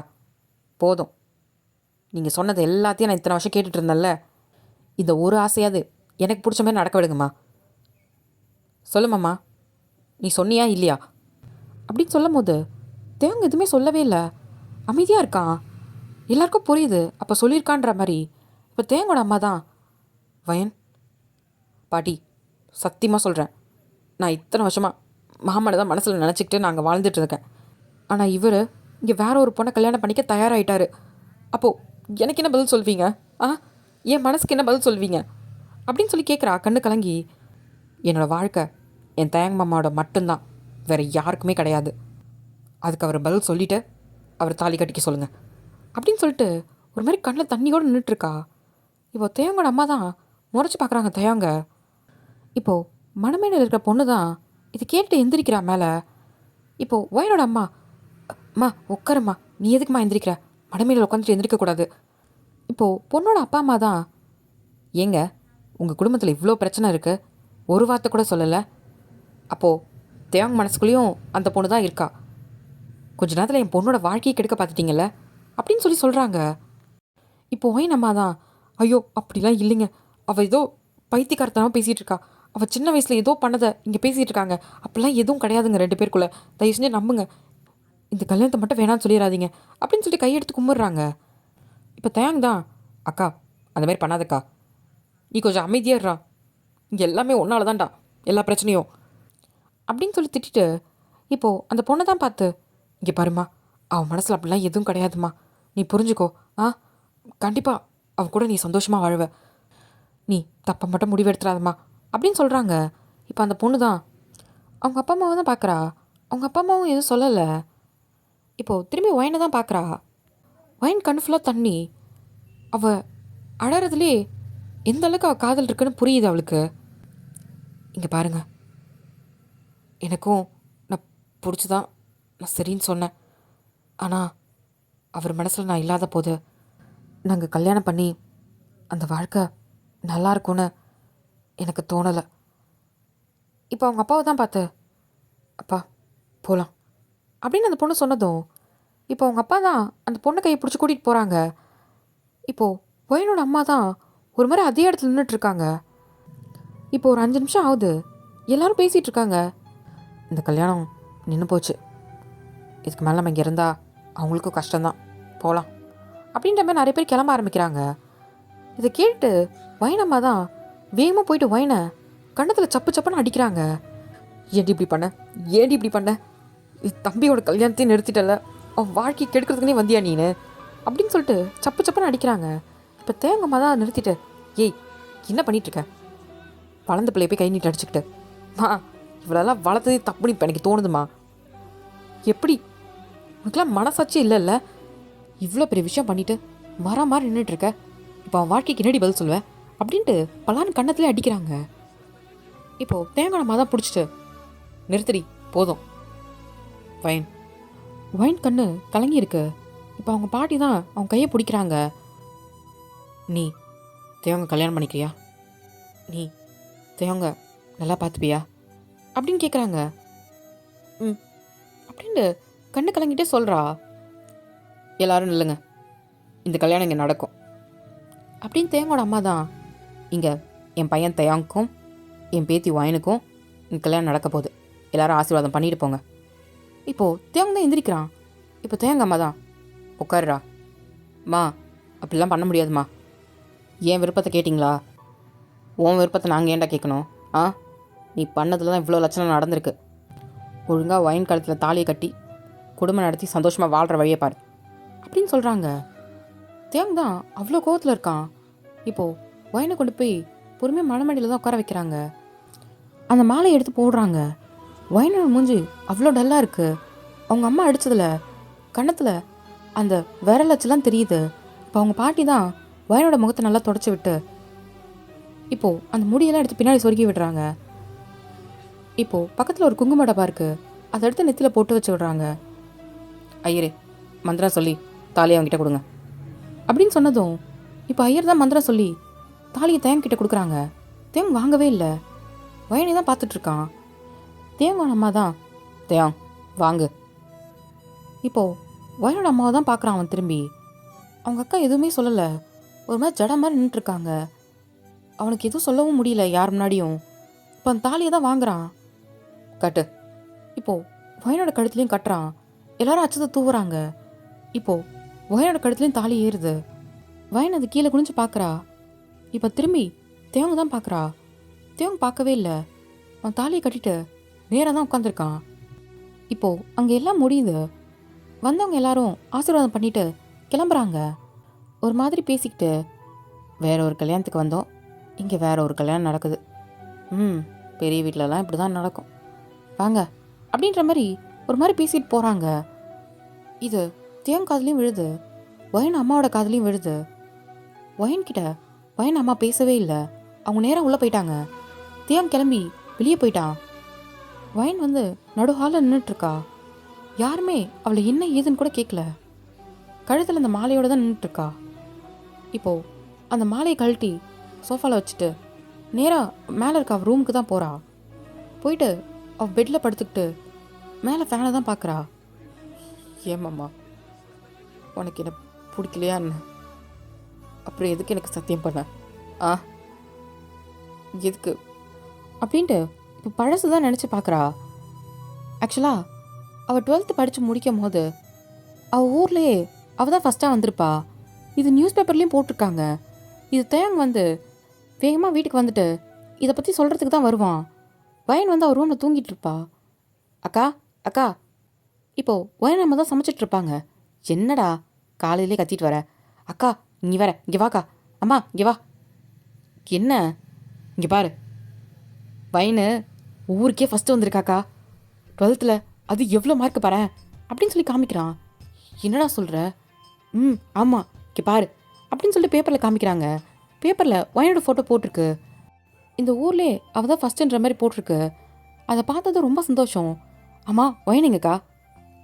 போதும், நீங்கள் சொன்னது எல்லாத்தையும் நான் இத்தனை வருஷம் கேட்டுட்டு இருந்தேன்ல, இந்த ஒரு ஆசையாவது எனக்கு பிடிச்ச மாதிரி நடக்க விடுங்கம்மா. சொல்லுமாம்மா, நீ சொன்னியா இல்லையா அப்படின்னு சொல்லும் போது தேவங்க எதுவுமே சொல்லவே இல்லை, அமைதியாக இருக்கான். எல்லாருக்கும் புரியுது அப்போ சொல்லியிருக்கான்ற மாதிரி. இப்போ தேவங்கோட அம்மா தான், வயன் பாட்டி சத்தியமாக சொல்கிறேன், நான் இத்தனை வருஷமாக மாமனை தான் மனசில் நினச்சிக்கிட்டு நாங்கள் வாழ்ந்துட்டு இருக்கேன். ஆனால் இவர் இங்கே வேற ஒரு பொண்ணை கல்யாணம் பண்ணிக்க தயாராகிட்டாரு. அப்போது எனக்கு என்ன பதில் சொல்வீங்க? என் மனசுக்கு என்ன பதில் சொல்வீங்க அப்படின்னு சொல்லி கேட்குறா கண்ணு கலங்கி. என்னோடய வாழ்க்கை என் தேங்க மாமாவோட மட்டும்தான், வேறு யாருக்குமே கிடையாது. அதுக்கு அவர் பதில் சொல்லிவிட்டு அவர் தாலி கட்டிக்க சொல்லுங்கள் அப்படின்னு சொல்லிட்டு ஒரு மாதிரி கண்ணில் தண்ணியோடு நின்றுட்டுருக்கா. இப்போது தேவங்கோட அம்மா தான் முறைச்சி பார்க்குறாங்க தேவங்க. இப்போது மணமேடையில் இருக்கிற பொண்ணு தான் இது கேட்டு எந்திரிக்கிறா மேலே. இப்போது ஒயனோட அம்மா, அம்மா உட்காரம்மா, நீ எதுக்குமா எந்திரிக்கிற, மணமேடையில் உட்காந்துட்டு எந்திரிக்கக்கூடாது. இப்போது பொண்ணோட அப்பா அம்மா தான், ஏங்க உங்கள் குடும்பத்தில் இவ்வளோ பிரச்சனை இருக்குது, ஒரு வார்த்தை கூட சொல்லலை. அப்போது தேவங்க மனசுக்குள்ளேயும் அந்த பொண்ணு தான் இருக்கா, கொஞ்ச நேரத்தில் என் பொண்ணோட வாழ்க்கையை கெடுக்க பார்த்துட்டிங்கல்ல அப்படின்னு சொல்லி சொல்கிறாங்க. இப்போ ஒயின் அம்மா தான், ஐயோ அப்படிலாம் இல்லைங்க, அவள் ஏதோ பைத்தியக்காரத்தனமாக பேசிகிட்டு இருக்கா, அவள் சின்ன வயசில் ஏதோ பண்ணதை இங்கே பேசிகிட்டு இருக்காங்க, அப்படிலாம் எதுவும் கிடையாதுங்க, 2 பேருக்குள்ளே தயவு செஞ்சு நம்புங்க, இந்த கல்யாணத்தை மட்டும் வேணான்னு சொல்லிடாதீங்க அப்படின்னு சொல்லி கையெடுத்து கும்பிட்றாங்க. இப்போ தேங் தான், அக்கா அந்த மாதிரி பண்ணாதக்கா, நீ கொஞ்சம் அமைதியாடுறா, இங்கே எல்லாமே ஒன்றால தான்டா எல்லா பிரச்சனையும் அப்படின்னு சொல்லி திட்டிட்டு இப்போது அந்த பொண்ணை தான் பார்த்து, இங்கே பாருமா, அவன் மனசில் அப்படிலாம் எதுவும் கிடையாதுமா, நீ புரிஞ்சுக்கோ, கண்டிப்பாக அவன் கூட நீ சந்தோஷமாக வாழ்வ, நீ தப்பை மட்டும் முடிவெடுத்துறாதம்மா அப்படின்னு சொல்கிறாங்க. இப்போ அந்த பொண்ணு தான் அவங்க அப்பா அம்மாவை தான் பார்க்குறா. அவங்க அப்பா அம்மாவும் எதுவும் சொல்லலை. இப்போது திரும்பி ஒயனை தான் பார்க்குறா. ஒயின் கண்ணு ஃபுல்லாக தண்ணி. அவள் அழறதுலே எந்த அளவுக்கு அவள் காதல் இருக்குன்னு புரியுது அவளுக்கு. இங்கே பாருங்கள், எனக்கும் நான் பிடிச்சிதான் நான் சரின்னு சொன்னேன், ஆனால் அவர் மனசில் நான் இல்லாத போது நாங்கள் கல்யாணம் பண்ணி அந்த வாழ்க்கை நல்லா இருக்கும்னு எனக்கு தோணலை. இப்போ அவங்க அப்பாவை தான் பார்த்து, அப்பா போகலாம் அப்படின்னு அந்த பொண்ணு சொன்னதும் இப்போ அவங்க அப்பா தான் அந்த பொண்ணு கையை பிடிச்சி கூட்டிகிட்டு போகிறாங்க. இப்போது ஒயனோட அம்மா தான் ஒரு மாதிரி அதே இடத்துல நின்றுட்டுருக்காங்க. இப்போ ஒரு 5 நிமிஷம் ஆகுது, எல்லோரும் பேசிகிட்டு இருக்காங்க. இந்த கல்யாணம் நின்று போச்சு, இதுக்கு மேலே நம்ம இங்கே இருந்தால் அவங்களுக்கும் கஷ்டம்தான், போகலாம் அப்படின்ற மாதிரி நிறைய பேர் கிளம்ப ஆரம்பிக்கிறாங்க. இதை கேட்டு வைனம்மா தான் வேகமாக போயிட்டு வைனை கண்ணத்தில் சப்பு சப்புன்னு அடிக்கிறாங்க. ஏன்டி இப்படி பண்ண, ஏன்டி இப்படி பண்ண, தம்பியோட கல்யாணத்தையும் நிறுத்திட்டல, அவன் வாழ்க்கை கெடுக்கிறதுக்குனே வந்தியா நீனு அப்படின்னு சொல்லிட்டு சப்பு சப்புன்னு அடிக்கிறாங்க. இப்போ தேங்கம்மா தான் நிறுத்திட்டு, ஏய் என்ன பண்ணிகிட்ருக்க, வளர்ந்த பிள்ளைய போய் கை நீட்டு அடிச்சுக்கிட்டு, மா இவ்வளோலாம் வளர்த்ததே தப்புன்னு இப்போ எனக்கு தோணுதுமா. எப்படி உனக்குலாம் மனசாட்சி இல்லைல்ல, இவ்வளோ பெரிய விஷயம் பண்ணிவிட்டு வர மாதிரி நின்றுட்டுருக்க, இப்போ அவன் வாழ்க்கைக்கு என்னடி பதில் சொல்லுவேன் அப்படின்ட்டு பலான்னு கண்ணத்துலேயே அடிக்கிறாங்க. இப்போது தேங்காய் அம்மா தான் பிடிச்சிட்டு, நிறுத்தடி போதும். வைன் வைன் கண்ணு கலங்கியிருக்கு. இப்போ அவங்க பாட்டி தான் அவங்க கையை பிடிக்கிறாங்க. நீ தேவங்க கல்யாணம் பண்ணிக்கிறியா, நீ தேவங்க நல்லா பார்த்துப்பியா அப்படின்னு கேட்குறாங்க. ம் அப்படின்ட்டு கண்ணு கலங்கிட்டே சொல்கிறா. எல்லாரும் இல்லைங்க, இந்த கல்யாணம் இங்கே நடக்கும் அப்படின்னு தேங்கோட அம்மா தான், இங்கே என் பையன் தயாங்க்கும் என் பேத்தி வாயனுக்கும் இந்த கல்யாணம் நடக்க போகுது, எல்லாரும் ஆசீர்வாதம் பண்ணிட்டு போங்க. இப்போது தேங்க தான் எந்திரிக்கிறான். இப்போ தேங்க அம்மா தான், உட்காருடா மா, அப்படிலாம் பண்ண முடியாதுமா. என் விருப்பத்தை கேட்டிங்களா, உன் விருப்பத்தை நாங்கள் ஏன்டா கேட்கணும்? நீ பண்ணதில் தான் இவ்வளோ லட்சணம் நடந்திருக்கு. ஒழுங்காக வைன் காலத்தில் தாலியை கட்டி குடும்பம் நடத்தி சந்தோஷமாக வாழ்கிற வழியை பாரு அப்படின்னு சொல்கிறாங்க. தேங்க தான் அவ்வளோ கோவத்தில் இருக்கான். இப்போது வைனை கொண்டு போய் பொறுமையாக மணமடியில் தான் உட்கார வைக்கிறாங்க. அந்த மாலையை எடுத்து போடுறாங்க. வைனோட மூஞ்சி அவ்வளோ டல்லாக இருக்குது. அவங்க அம்மா அடித்ததில் கன்னத்தில் அந்த விரலச்செல்லாம் தெரியுது. இப்போ அவங்க பாட்டி தான் வைனோட முகத்தை நல்லா தொடச்சி விட்டு இப்போது அந்த முடியெல்லாம் எடுத்து பின்னாடி சொருகி விடுறாங்க. இப்போது பக்கத்தில் ஒரு குங்கும டப்பா இருக்குது, அதை எடுத்து நெத்தியில் போட்டு வச்சு விடுறாங்க. ஐயரே மந்திரம் சொல்லி தாலியை அவங்ககிட்ட கொடுங்க அப்படின்னு சொன்னதும் இப்போ ஐயர் தான் மந்திரம் சொல்லி தாலியை தேங்கிட்ட கொடுக்குறாங்க. தேங் வாங்கவே இல்லை. வயனை தான் பார்த்துட்ருக்கான். தேங்கோட அம்மா தான், தேங் வாங்கு. இப்போது வயனோட அம்மாவை தான் பார்க்குறான் அவன் திரும்பி. அவங்க அக்கா எதுவுமே சொல்லலை, ஒரு மாதிரி ஜட மாதிரி நின்றுட்டுருக்காங்க. அவனுக்கு எதுவும் சொல்லவும் முடியல யார் முன்னாடியும். இப்போ அந்த தாலியை தான் வாங்குறான். கட்டு. இப்போது வயனோட கழுத்துலேயும் கட்டுறான். எல்லாரும் அச்சத்தை தூவுறாங்க. இப்போது வயனோட கழுத்துலேயும் தாலி ஏறுது. வயன் அது கீழே குனிஞ்சு பார்க்குறா. இப்போ திரும்பி தேவங்க தான் பார்க்குறா. தேவங்க பார்க்கவே இல்லை. அவன் தாலியை கட்டிட்டு நேராக தான் உட்காந்துருக்கான். இப்போது அங்கே எல்லாம் முடியுது. வந்தவங்க எல்லாரும் ஆசீர்வாதம் பண்ணிட்டு கிளம்புறாங்க. ஒரு மாதிரி பேசிக்கிட்டு, வேற ஒரு கல்யாணத்துக்கு வந்தோம், இங்கே வேற ஒரு கல்யாணம் நடக்குது. பெரிய வீட்டிலலாம் இப்படி தான் நடக்கும், வாங்க அப்படின்ற மாதிரி ஒரு மாதிரி பேசிட்டு போகிறாங்க. இது தேவன் காதுலையும் விழுது, வயன் அம்மாவோட காதுலையும் விழுது. வயன்கிட்ட வயன் அம்மா பேசவே இல்லை. அவங்க நேராக உள்ளே போயிட்டாங்க. தேவன் கிளம்பி வெளியே போயிட்டான். வயன் வந்து நடு ஹாலில் நின்றுட்டுருக்கா. யாருமே அவளை என்ன ஏதுன்னு கூட கேட்கல. கழுத்தில் அந்த மாலையோடு தான் நின்றுட்டுருக்கா. இப்போது அந்த மாலையை கழட்டி சோஃபாவில் வச்சுட்டு நேராக மேலே இருக்க அவள் ரூமுக்கு தான் போகிறா. போயிட்டு அவள் பெட்டில் படுத்துக்கிட்டு மேலே ஃபேனை தான் பார்க்குறா. ஏமாம்மா, உனக்கு என்ன பிடிக்கலையான்னு அப்புறம் எதுக்கு எனக்கு சத்தியம் பண்ண? எதுக்கு அப்படின்ட்டு இப்போ பழசு தான் நினச்சி பார்க்குறா. ஆக்சுவலாக அவள் 12th படித்து முடிக்கும் போது அவள் ஊர்லேயே அவள் தான் ஃபஸ்ட்டாக வந்திருப்பா. இது நியூஸ் பேப்பர்லேயும் போட்டிருக்காங்க. இது தேங் வந்து வேகமாக வீட்டுக்கு வந்துட்டு இதை பற்றி சொல்கிறதுக்கு தான் வருவான். வயன் வந்து அவர் ரூமில் தூங்கிட்டு இருப்பா. அக்கா அக்கா, இப்போது வயன் நம்ம தான் சமைச்சிட்ருப்பாங்க. என்னடா காலையிலே கத்திட்டு வர? அக்கா நீ வர, இங்கே வாக்கா, அம்மா இங்கே வா. என்ன இங்கே பாரு, வயனு ஊருக்கே ஃபஸ்ட்டு வந்திருக்காக்கா 12th, அது எவ்வளோ மார்க்கு பாரு அப்படின்னு சொல்லி காமிக்கிறான். என்னடா சொல்கிற? ஆமாம் இங்கே பாரு அப்படின்னு சொல்லிட்டு பேப்பரில் காமிக்கிறாங்க. பேப்பரில் வயனோட ஃபோட்டோ போட்டிருக்கு. இந்த ஊர்லேயே அவள் தான் ஃபஸ்ட்டுன்ற மாதிரி போட்டிருக்கு. அதை பார்த்தது ரொம்ப சந்தோஷம். அம்மா வயனுங்கக்கா.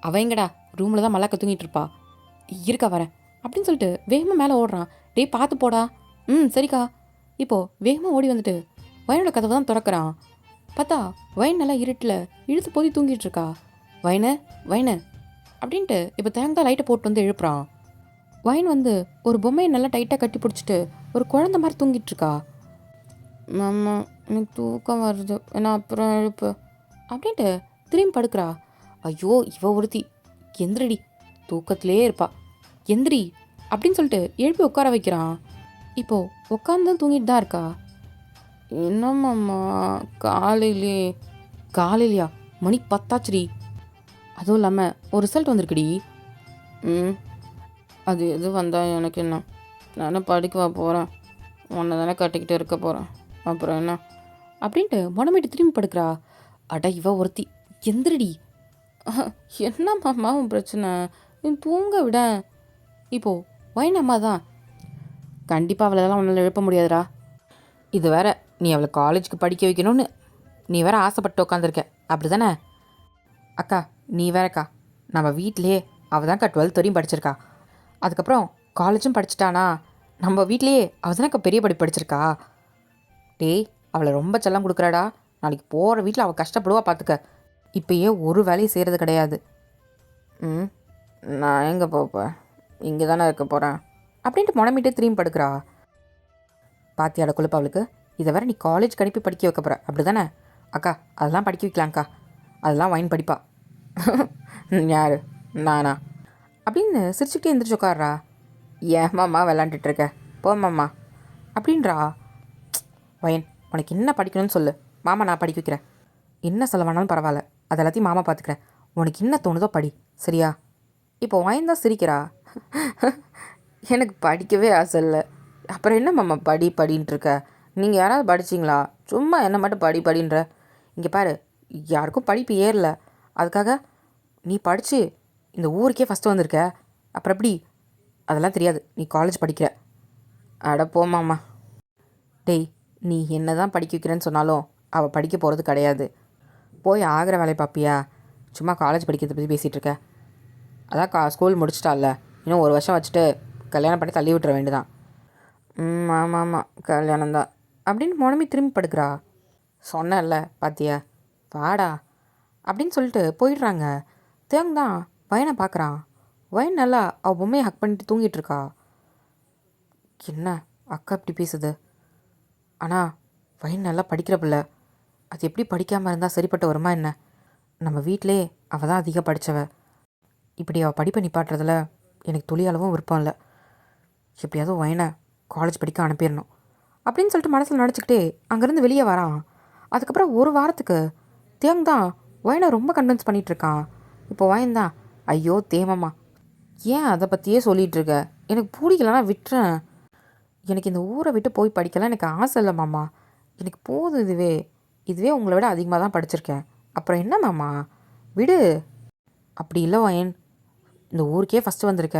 அவன் எங்கடா ரூமில் தான் மல்லாக்க தூங்கிட்டு இருப்பா. இருக்கா வரேன் அப்படின்னு சொல்லிட்டு வேகமாக மேலே ஓடுறான். டேய் பார்த்து போடா. சரிக்கா. இப்போது வேகமாக ஓடி வந்துட்டு வயனோட கதவை தான் திறக்கிறான். பார்த்தா வயன் நல்லா இருட்டில் இழுத்து போதி தூங்கிட்டு இருக்கா. வயனு வயனு அப்படின்ட்டு இப்போ தேங்காய் தான் லைட்டை போட்டு வந்து எழுப்புறான். வயன் வந்து ஒரு பொம்மையை நல்லா டைட்டாக கட்டி பிடிச்சிட்டு ஒரு குழந்தை மாதிரி தூங்கிட்டு இருக்கா. மாமா எனக்கு தூக்கம் வருது, ஏன்னா அப்புறம் எழுப்பு அப்படின்ட்டு திரும்பி படுக்கிறா. ஐயோ இவ ஒருத்தி, எந்திரடி, தூக்கத்திலே இருப்பா, எந்திரி அப்படின்னு சொல்லிட்டு எழுப்பி உட்கார வைக்கிறான். இப்போது உட்காந்து தான் தூங்கிட்டு தான் இருக்கா. என்னம்மாம்மா காலையிலே காலையிலையா மணி 10 அதுவும் இல்லாமல் ஒரு ரிசல்ட் வந்திருக்குடி. ம் அது எது வந்தால் எனக்கு என்ன, நானே படிக்கவா போகிறேன், உன்னை தானே கட்டிக்கிட்டு இருக்க போகிறேன், அப்புறம் என்ன அப்படின்ட்டு மனமேட்டு திரும்பி படுக்கிறா. அட இவ ஒருத்தி எந்திரடி. என்னம்மாம்மா உன் பிரச்சனை, நீ தூங்க விட. இப்போது வைனம்மா தான். கண்டிப்பாக அவளெல்லாம் உன்னால் எழுப்ப முடியாதுடா. இது வேற நீ அவளை காலேஜுக்கு படிக்க வைக்கணும்னு நீ வேற ஆசைப்பட்டு உட்காந்துருக்க அப்படி தானே? அக்கா நீ வேறக்கா, நம்ம வீட்டிலே அவள் தான்க்கா 12th வரையும் படிச்சிருக்கா. அதுக்கப்புறம் காலேஜும் படிச்சிட்டானா. நம்ம வீட்லேயே அவள் தானேக்கா பெரிய படிப்பு படிச்சிருக்கா. டேய் அவளை ரொம்ப செல்லம் கொடுக்குறாடா. நாளைக்கு போகிற வீட்டில் அவள் கஷ்டப்படுவா பார்த்துக்க. இப்போயே ஒரு வேலையும் செய்கிறது கிடையாது. ம் நான் எங்கே போப்பேன், இங்கே தானே இருக்க போகிறேன் அப்படின்ட்டு முடமிட்டு திரும்பி படுக்கிறா. பாத்தியாட கொழுப்பு அவளுக்கு. இதை வேற நீ காலேஜ் அனுப்பி படிக்க வைக்க போகிற அப்படி தானே? அக்கா அதெல்லாம் படிக்க வைக்கலாங்க்கா, அதெல்லாம் வைன் படிப்பா. யார் நானா அப்படின்னு சிரிச்சுக்கிட்டே எந்திரிச்சு உட்கார்றா. ஏமாம்மா விளாண்டுட்ருக்க போமாம்மா அப்படின்றா. வயன் உனக்கு என்ன படிக்கணும்னு சொல்லு, மாமா நான் படிக்க வைக்கிறேன். என்ன சொல்ல வேணாலும் பரவாயில்ல, அது எல்லாத்தையும் மாமா பார்த்துக்கிறேன். உனக்கு என்ன தோணுதோ படி சரியா? இப்போ வயன் தான் சிரிக்கிறா. எனக்கு படிக்கவே ஆசை இல்லை, அப்புறம் என்ன மாமா படி படின்ட்டுருக்க. நீங்கள் யாராவது படிச்சிங்களா? சும்மா என்ன மட்டும் படி படின்ற. இங்கே பாரு, யாருக்கும் படிப்பு ஏறல, அதுக்காக நீ படித்து இந்த ஊருக்கே ஃபஸ்ட்டு வந்திருக்க, அப்புறம் எப்படி? அதெல்லாம் தெரியாது, நீ காலேஜ் படிக்கிற. அட போமாம்மா. டேய் நீ என்ன தான் படிக்க வைக்கிறேன்னு சொன்னாலும் அவள் படிக்க போகிறது கிடையாது. போய் ஆகிற வேலையை பார்ப்பியா? சும்மா காலேஜ் படிக்கிறத பற்றி பேசிகிட்டு இருக்க. அதான் ஸ்கூல் முடிச்சிட்டால, இன்னும் ஒரு வருஷம் வச்சுட்டு கல்யாணம் பண்ணி தள்ளி விட்டுற வேண்டியதான். ஆமாம் ஆமாம் கல்யாணம் தான் அப்படின்னு முழம்பி திரும்பி படுக்கிறா. சொன்னேன்ல பாத்தியா, வாடா அப்படின்னு சொல்லிட்டு போயிடுறாங்க. தேங் தான் வயனை பார்க்குறான். வயன் நல்லா அவள் பொம்மையை ஹக் பண்ணிட்டு தூங்கிட்டு இருக்கா. என்ன அக்கா இப்படி பேசுது? ஆனால் வயன் நல்லா படிக்கிற பிள்ளை, அது எப்படி படிக்காமல் இருந்தால் சரிப்பட்டு வருமா என்ன? நம்ம வீட்டிலே அவள் தான் அதிகம் படித்தவ. இப்படி அவள் படிப்பை நிப்பாட்டுறதுல எனக்கு துளி அளவும் விருப்பம் இல்லை. எப்படியாவது வயனை காலேஜ் படிக்க அனுப்பிடணும் அப்படின்னு சொல்லிட்டு மனசில் நினச்சிக்கிட்டே அங்கேருந்து வெளியே வரான். அதுக்கப்புறம் ஒரு வாரத்துக்கு தேங் தான் வயனை ரொம்ப கன்வின்ஸ் பண்ணிகிட்ருக்கான். இப்போ வயன் தான், ஐயோ தேமம்மா ஏன் அதை பற்றியே சொல்லிகிட்டு இருக்க, எனக்கு பிடிக்கலன்னா விட்டுறேன். எனக்கு இந்த ஊரை விட்டு போய் படிக்கலாம் எனக்கு ஆசை இல்லை மாமா, எனக்கு போதும் இதுவே. இதுவே உங்களை விட அதிகமாக தான் படிச்சிருக்கேன், அப்புறம் என்ன மாமா விடு. அப்படி இல்லை வயன், இந்த ஊருக்கே ஃபஸ்ட்டு வந்திருக்க.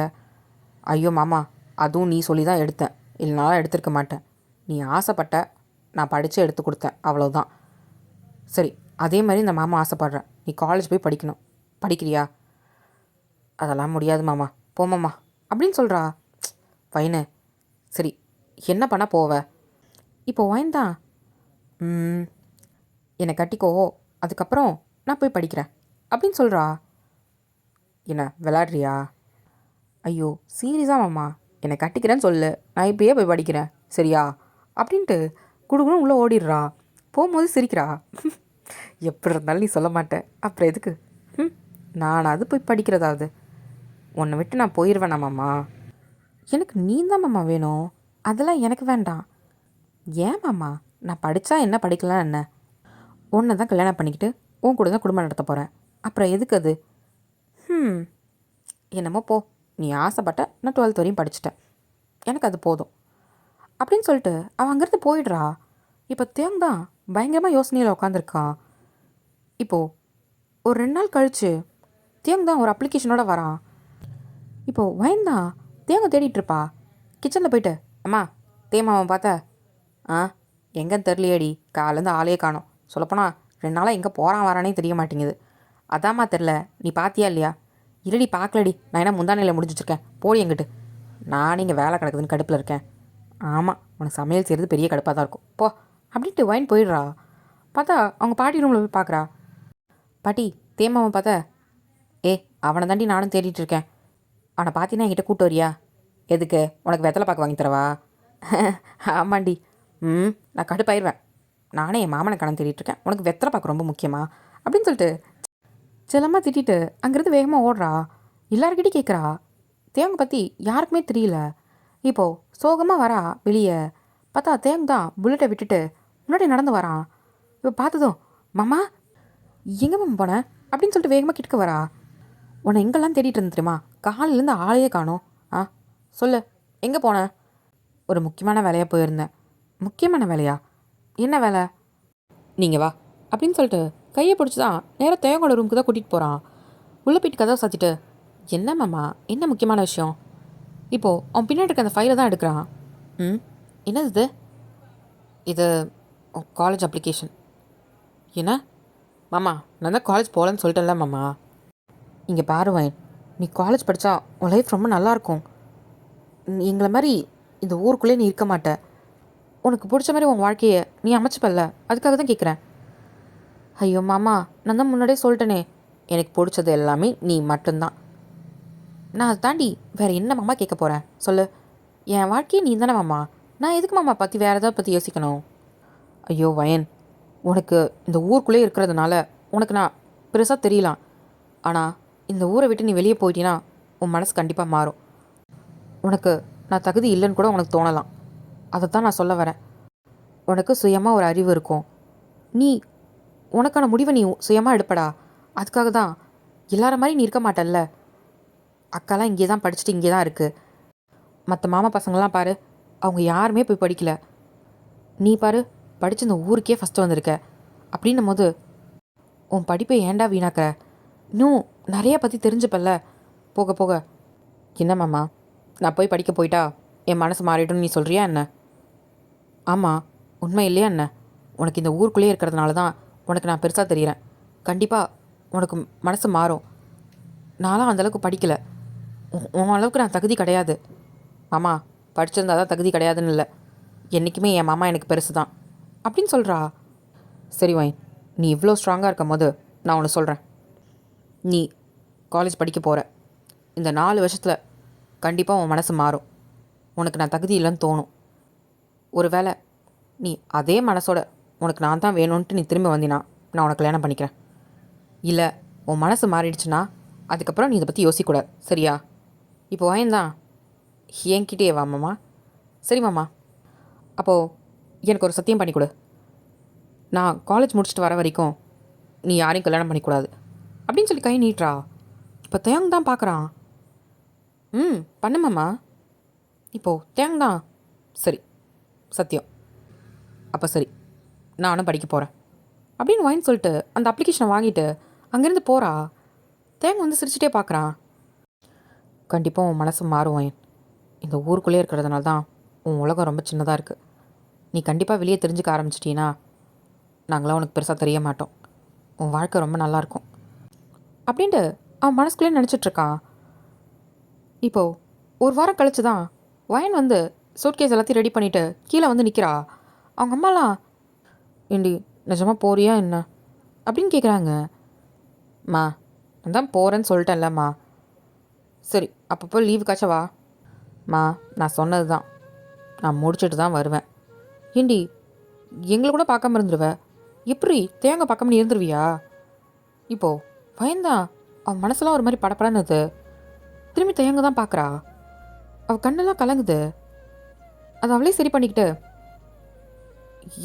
ஐயோ மாமா, அதுவும் நீ சொல்லி தான் எடுத்தேன், இல்லைனாலும் எடுத்திருக்க மாட்டேன். நீ ஆசைப்பட்ட, நான் படித்து எடுத்து கொடுத்தேன், அவ்வளோதான். சரி அதே மாதிரி இந்த மாமா ஆசைப்பட்றேன், நீ காலேஜ் போய் படிக்கணும். படிக்கிறியா? அதெல்லாம் முடியாது மாமா, போமாம்மா அப்படின்னு சொல்கிறா. வயனு சரி என்ன பண்ண போவ? இப்போ வயன் தான், என்னை கட்டிக்கோ, அதுக்கப்புறம் நான் போய் படிக்கிறேன் அப்படின்னு சொல்கிறா. என்ன விளாட்றியா? ஐயோ சீரியஸாக மாமா, என்னை கட்டிக்கிறேன்னு சொல்லு, நான் இப்பயே போய் படிக்கிறேன் சரியா அப்படின்ட்டு குடுகுன்னு உள்ளே ஓடிடுறா. போகும்போது சிரிக்கிறா. எப்படி இருந்தாலும் நீ சொல்ல மாட்டேன், அப்புறம் எதுக்கு? நானாவது போய் படிக்கிறதாவது, உன்னை விட்டு நான் போயிடுவேனா மாமா? எனக்கு நீ தான் மாமா வேணும், அதெல்லாம் எனக்கு வேண்டாம். ஏன் மாமா, நான் படித்தா என்ன படிக்கலாம் என்ன? உன்னை தான் கல்யாணம் பண்ணிக்கிட்டு உன் கூட தான் குடும்பம் நடத்த போகிறேன், அப்புறம் எதுக்கு அது? என்னமோ போ, நீ ஆசைப்பட்ட, நான் 12th வரையும் படிச்சிட்டேன், எனக்கு அது போதும் அப்படின்னு சொல்லிட்டு அவன் அங்கேருந்து போயிடுறா. இப்போ தேங் தான் பயங்கரமாக யோசனையில் உட்காந்துருக்கான். இப்போது ஒரு 2 நாள் கழித்து தேங் தான் ஒரு அப்ளிகேஷனோட வரான். இப்போது வயன் தான் தேங்க தேடிட்டுருப்பா. கிச்சனில் போயிட்டு, அம்மா தேமாவன் பார்த்த? ஆ எங்கன்னு தெரிலையேடி, காலேருந்து ஆளே காணோம். சொல்லப்போனால் 2 நாளாக எங்கே போகிறான் வரானே தெரிய மாட்டேங்குது. அதாம்மா தெரில, நீ பார்த்தியா இல்லையா? இல்லடி பார்க்கலடி, நான் என்ன முந்தானையில் முடிஞ்சு வச்சுருக்கேன், போடி எங்கிட்டு. நான் இங்கே வேலை கிடக்குதுன்னு கடுப்பில் இருக்கேன். ஆமாம் உனக்கு சமையல் செய்கிறது பெரிய கடுப்பாக தான் இருக்கும், போ அப்படின்ட்டு வயன் போயிடுறா. பார்த்தா அவங்க பாட்டி ரூமில் போய் பார்க்குறா. பாட்டி தேமாவன் பார்த்த? ஏ அவனை தாண்டி நானும் தேடிட்டு இருக்கேன், அவனை பார்த்தீங்கன்னா என்கிட்ட கூப்பிட்டு வரியா? எதுக்கு, உனக்கு வெத்தலை பாக்கு வாங்கி தரவா? ஆமாண்டி. நான் கடுப்பாயிருவேன், நானே என் மாமனை கடன் தேடிட்டுருக்கேன், உனக்கு வெத்தலை பாக்கு ரொம்ப முக்கியமா அப்படின்னு சொல்லிட்டு செல்லமாக திட்டிட்டு அங்கேருந்து வேகமாக ஓடுறா. எல்லாருக்கிட்டையும் கேட்குறா. தேங்க பற்றி யாருக்குமே தெரியல. இப்போது சோகமாக வரா வெளியே. பார்த்தா தேங் தான் புல்லட்டை விட்டுட்டு முன்னாடி நடந்து வரான். இப்போ பார்த்ததும் மாமா எங்கே மாமா போனேன் அப்படின்னு சொல்லிட்டு வேகமாக கிட்டக்க வரா. உன்னை எங்கெல்லாம் தேடிட்டு இருந்தேன் தெரியுமா? காலையிலேருந்து ஆளையே காணோம். ஆ சொல்லு, எங்கே போனேன்? ஒரு முக்கியமான வேலையாக போயிருந்தேன். முக்கியமான வேலையா? என்ன வேலை? நீங்கள் வா அப்படின்னு சொல்லிட்டு கையை பிடிச்சி தான் நேராக தேவங்களோட ரூமுக்கு தான் கூட்டிகிட்டு போகிறான். உள்ளே போயிட்டு கதவை சாத்திட்டு, என்ன மாமா, என்ன முக்கியமான விஷயம்? இப்போது அவன் பின்னாடி இருக்க அந்த ஃபைலை தான் எடுக்கிறான். ம், என்னது இது? இது காலேஜ் அப்ளிகேஷன். என்ன மாமா, நான் தான் காலேஜ் போகலன்னு சொல்லிட்டேன்ல மாமா. இங்கே பாரு வயன், நீ காலேஜ் படித்தா உன் லைஃப் ரொம்ப நல்லாயிருக்கும். எங்களை மாதிரி இந்த ஊருக்குள்ளே நீ இருக்க மாட்ட. உனக்கு பிடிச்ச மாதிரி உன் வாழ்க்கையை நீ அமைச்சுப்பல்ல, அதுக்காக தான் கேட்குறேன். ஐயோ மாமா, நான் தான் முன்னாடியே சொல்லிட்டேனே, எனக்கு பிடிச்சது எல்லாமே நீ மட்டும்தான். நான் அதை தாண்டி வேறு என்ன மாமா கேட்க போகிறேன் சொல்லு. என் வாழ்க்கையை நீ தானே மாமா. நான் எதுக்கு மாமா பற்றி வேறு ஏதாவது பற்றி யோசிக்கணும்? ஐயோ வயன், உனக்கு இந்த ஊருக்குள்ளே இருக்கிறதுனால உனக்கு நான் பெருசாக தெரியலாம். ஆனால் இந்த ஊரை விட்டு நீ வெளியே போயிட்டீன்னா உன் மனசு கண்டிப்பாக மாறும். உனக்கு நான் தகுதி இல்லைன்னு கூட உனக்கு தோணலாம். அதை தான் நான் சொல்ல வரேன். உனக்கு சுயமாக ஒரு அறிவு இருக்கும். நீ உனக்கான முடிவை நீ சுயமாக எடுப்படா. அதுக்காக தான் எல்லார மாதிரி நீ இருக்க மாட்டல்ல. அக்காலாம் இங்கே தான் படிச்சுட்டு இங்கே தான் இருக்குது. மற்ற மாமா பசங்களாம் பாரு, அவங்க யாருமே போய் படிக்கல. நீ பாரு, படித்து இந்த ஊருக்கே ஃபஸ்ட்டு வந்திருக்க. அப்படின்னும் போது உன் படிப்பை ஏன்டா வீணாக்கிற? இன்னும் நிறைய பற்றி தெரிஞ்சுப்பல்ல போக போக. என்ன மாமா, நான் போய் படிக்க போயிட்டா என் மனசு மாறிடும்னு நீ சொல்கிறியா என்ன? ஆமாம், உண்மை இல்லையா என்ன? உனக்கு இந்த ஊருக்குள்ளேயே இருக்கிறதுனால தான் உனக்கு நான் பெருசாக தெரிகிறேன். கண்டிப்பாக உனக்கு மனசு மாறும். நான்லாம் அந்தளவுக்கு படிக்கலை. உன் அளவுக்கு நான் தகுதி கிடையாது. மாமா, படிச்சிருந்தா தான் தகுதி கிடையாதுன்னு இல்லை. என்றைக்குமே என் மாமா எனக்கு பெருசு தான் அப்படின்னு சொல்கிறா. சரி வைன், நீ இவ்வளோ ஸ்ட்ராங்காக இருக்கும் போது நான் ஒன்று சொல்கிறேன். நீ காலேஜ் படிக்க போகிற. இந்த 4 வருஷத்தில் கண்டிப்பாக உன் மனசு மாறும். உனக்கு நான் தகுதி இல்லைன்னு தோணும். ஒரு வேளை நீ அதே மனசோட உனக்கு நான் தான் வேணும்ன்ட்டு நீ திரும்ப வந்தினா நான் உனக்கு கல்யாணம் பண்ணிக்கிறேன். இல்லை உன் மனசு மாறிடுச்சுன்னா அதுக்கப்புறம் நீ இதை பற்றி யோசிக்கக்கூடாது, சரியா? இப்போ வாயந்தான் என்கிட்டயே வா மாமா. சரி மாமா, அப்போது எனக்கு ஒரு சத்தியம் பண்ணி கொடு. நான் காலேஜ் முடிச்சுட்டு வர வரைக்கும் நீ யாரையும் கல்யாணம் பண்ணிக்கூடாது அப்படின்னு சொல்லி கை நீட்டுறா. இப்போ தேங் தான் பார்க்குறான். ம், பண்ணு மாமா. இப்போது தேங் தான். சரி, சத்தியம். அப்போ சரி, நானும் படிக்க போகிறேன் அப்படின்னு வாங்கி சொல்லிட்டு அந்த அப்ளிகேஷனை வாங்கிட்டு அங்கேருந்து போகிறா. தேங்க வந்து சிரிச்சிட்டே பார்க்குறான். கண்டிப்பாக உன் மனசு மாறும் வயன். இந்த ஊருக்குள்ளே இருக்கிறதுனால தான் உன் உலகம் ரொம்ப சின்னதாக இருக்குது. நீ கண்டிப்பாக வெளியே தெரிஞ்சுக்க ஆரம்பிச்சிட்டீன்னா நாங்களாம் உனக்கு பெருசாக தெரிய மாட்டோம். உன் வாழ்க்கை ரொம்ப நல்லாயிருக்கும் அப்படின்ட்டு அவன் மனசுக்குள்ளே நினச்சிட்ருக்கான். இப்போது ஒரு வாரம் கழிச்சு தான் வயன் வந்து சூட்கேஸ் எல்லாத்தையும் ரெடி பண்ணிவிட்டு கீழே வந்து நிற்கிறா. அவங்க அம்மாலாம், ஏண்டி நிஜமாக போறியா என்ன அப்படின்னு கேட்குறாங்க. மா, நான் தான் போகிறேன்னு சொல்லிட்டேன்லம்மா. சரி, அப்பப்போ லீவுக்காச்சும் வா. மா, நான் சொன்னது தான், நான் முடிச்சுட்டு தான் வருவேன். ஏண்டி எங்களை கூட பார்க்காம இருந்துருவேன்? எப்படி தேங்காய் பார்க்காம இருந்துருவியா? இப்போது பயந்தான் அவன் மனசெல்லாம் ஒரு மாதிரி படப்படன்னுது. திரும்பி தேங்க தான் பார்க்குறா. அவள் கண்ணெல்லாம் கலங்குது. அதை அவளே சரி பண்ணிக்கிட்டு,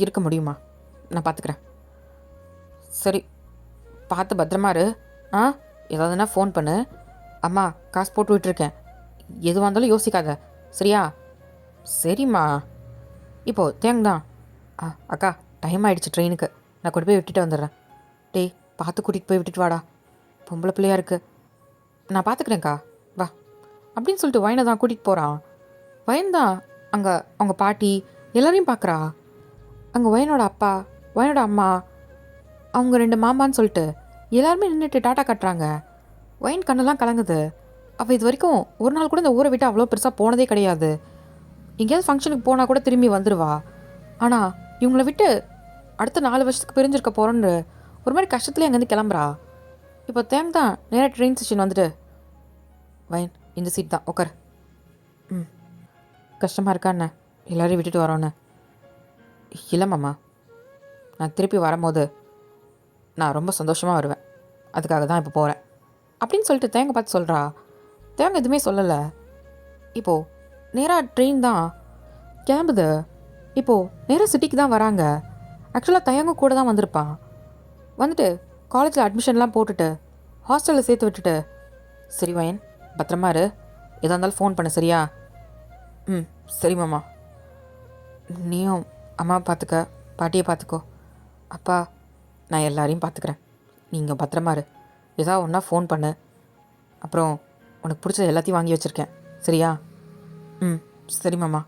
இருக்க முடியுமா, நான் பார்த்துக்கிறேன். சரி, பார்த்து பத்திரமா இரு. ஆ, ஏதாவதுன்னா ஃபோன் பண்ணு. அம்மா காசு போட்டு விட்டுருக்கேன், எதுவாக இருந்தாலும் யோசிக்காத, சரியா? சரிம்மா. இப்போது தேங் தான், அக்கா டைம் ஆகிடுச்சு ட்ரெயினுக்கு, நான் கொண்டு போய் விட்டுட்டு வந்துடுறேன். டேய், பார்த்து கூட்டிகிட்டு போய் விட்டுட்டு வாடா, பொம்பளை பிள்ளையா இருக்குது. நான் பார்த்துக்கிறேன்க்கா, வா அப்படின்னு சொல்லிட்டு வயனை தான் கூட்டிகிட்டு போகிறான். வயன் தான் அங்கே அவங்க பாட்டி எல்லாரையும் பார்க்குறா. அங்கே வயனோட அப்பா, வயனோட அம்மா, அவங்க 2 மாமான்னு சொல்லிட்டு எல்லாருமே நின்றுட்டு டாட்டா கட்டுறாங்க. வயன் கண்ணெல்லாம் கலங்குது. அவள் இது வரைக்கும் ஒரு நாள் கூட இந்த ஊரை விட்டு அவ்வளோ பெருசாக போனதே கிடையாது. எங்கேயாவது ஃபங்க்ஷனுக்கு போனால் கூட திரும்பி வந்துடுவா. ஆனால் இவங்கள விட்டு அடுத்த 4 வருஷத்துக்கு பிரிஞ்சிருக்க போகிறோன்னு ஒரு மாதிரி கஷ்டத்துலேயே அங்கேருந்து கிளம்புறா. இப்போ தேங்க தான் நேராக ட்ரெயின் ஸ்டேஷன் வந்துட்டு, வயன் இந்த சீட் தான் உட்கார். ம், கஷ்டமாக இருக்கா என்ன எல்லோரையும் விட்டுட்டு வரோன்னு? இல்லை மாமா, நான் திருப்பி வரும்போது நான் ரொம்ப சந்தோஷமாக வருவேன், அதுக்காக தான் இப்போ போகிறேன் அப்படின்னு சொல்லிட்டு தேங்க பார்த்து சொல்கிறா. தேங்க எதுவுமே சொல்லலை. இப்போது நேராக ட்ரெயின் தான் கிளம்புது. இப்போது நேராக சிட்டிக்கு தான் வராங்க. ஆக்சுவலாக தயங்கும் கூட தான் வந்திருப்பான். வந்துட்டு காலேஜில் அட்மிஷன்லாம் போட்டுட்டு ஹாஸ்டலில் சேர்த்து விட்டுட்டு, சரி வயன் பத்திரமா இரு, எதாக இருந்தாலும் ஃபோன் பண்ணு சரியா? ம் சரி மாமா. நீயும் அம்மாவை பார்த்துக்க, பாட்டியை பார்த்துக்கோ. அப்பா நான் எல்லாரையும் பார்த்துக்கிறேன், நீங்கள் பத்திரமா இரு. ஏதாவது ஒன்றா ஃபோன் பண்ணு. அப்புறம் உனக்கு பிடிச்ச எல்லாத்தையும் வாங்கி வச்சுருக்கேன் சரியா? ம் சரி மாமா.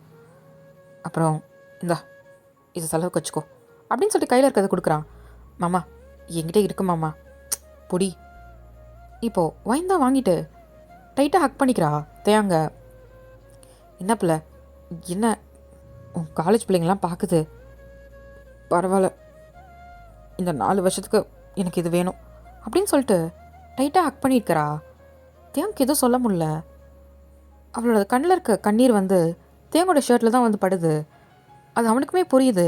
அப்புறம் இந்தா இது செலவுக்கு வச்சுக்கோ அப்படின்னு சொல்லிட்டு கையில் இருக்கிறத கொடுக்குறான். மாமா என்கிட்ட இருக்கு மாமா, பொடி. இப்போது வைன் தான் வாங்கிட்டு டைட்டாக ஹக் பண்ணிக்கிறா தேங்க. என்ன பிள்ளை, என்ன உன் காலேஜ் பிள்ளைங்களாம் பார்க்குது? பரவாயில்ல, இந்த 4 வருஷத்துக்கு எனக்கு இது வேணும் அப்படின்னு சொல்லிட்டு டைட்டாக ஹக் பண்ணியிருக்கிறா. தேங்க்கு எதுவும் சொல்ல முடியல. அவளோட கண்ணில் இருக்க கண்ணீர் வந்து தேங்கோட ஷர்ட்டில் தான் வந்து படுது. அது அவனுக்குமே புரியுது.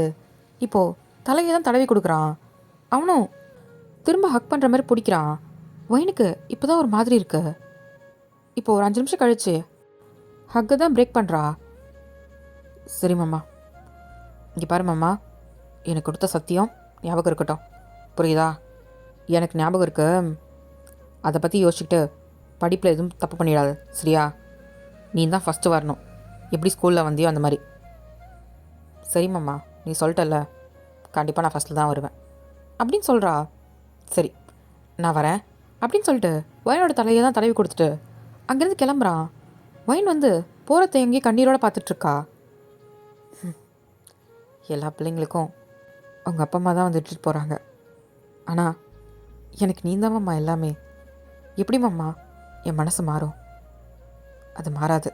இப்போது தலையை தான் தடவி கொடுக்குறான். அவனும் திரும்ப ஹக் பண்ணுற மாதிரி பிடிக்கிறான். ஒயினுக்கு இப்போ தான் ஒரு மாதிரி இருக்கு. இப்போது ஒரு 5 நிமிஷம் கழிச்சு ஹக்கை தான் பிரேக் பண்ணுறா. சரி மாமா, இங்கே பாரு மாமா, எனக்கு கொடுத்த சத்தியம் ஞாபகம் இருக்கட்டும், புரியுதா? எனக்கு ஞாபகம் இருக்கு. அதை பற்றி யோசிச்சுக்கிட்டு படிப்பில் எதுவும் தப்பு பண்ணிடாது சரியா? நீ தான் ஃபஸ்ட்டு வரணும், எப்படி ஸ்கூலில் வந்தியோ அந்த மாதிரி. சரி மாமா, நீ சொல்லிட்டல்ல, கண்டிப்பாக நான் ஃபஸ்ட்டில் தான் வருவேன் அப்படின்னு சொல்கிறா. சரி நான் வரேன் அப்படின்னு சொல்லிட்டு ஒயினோட தலையை தான் தடவி கொடுத்துட்டு அங்கேருந்து கிளம்புறான். ஒயின் வந்து போகிறத எங்கேயே கண்ணீரோடு பார்த்துட்ருக்கா. எல்லா பிள்ளைங்களுக்கும் அவங்க அப்பா அம்மா தான் வந்து இட்டுட்டு போகிறாங்க. ஆனால் எனக்கு நீ தான் மாமா எல்லாமே. எப்படி மாமா என் மனசு மாறும்? அது மாறாது.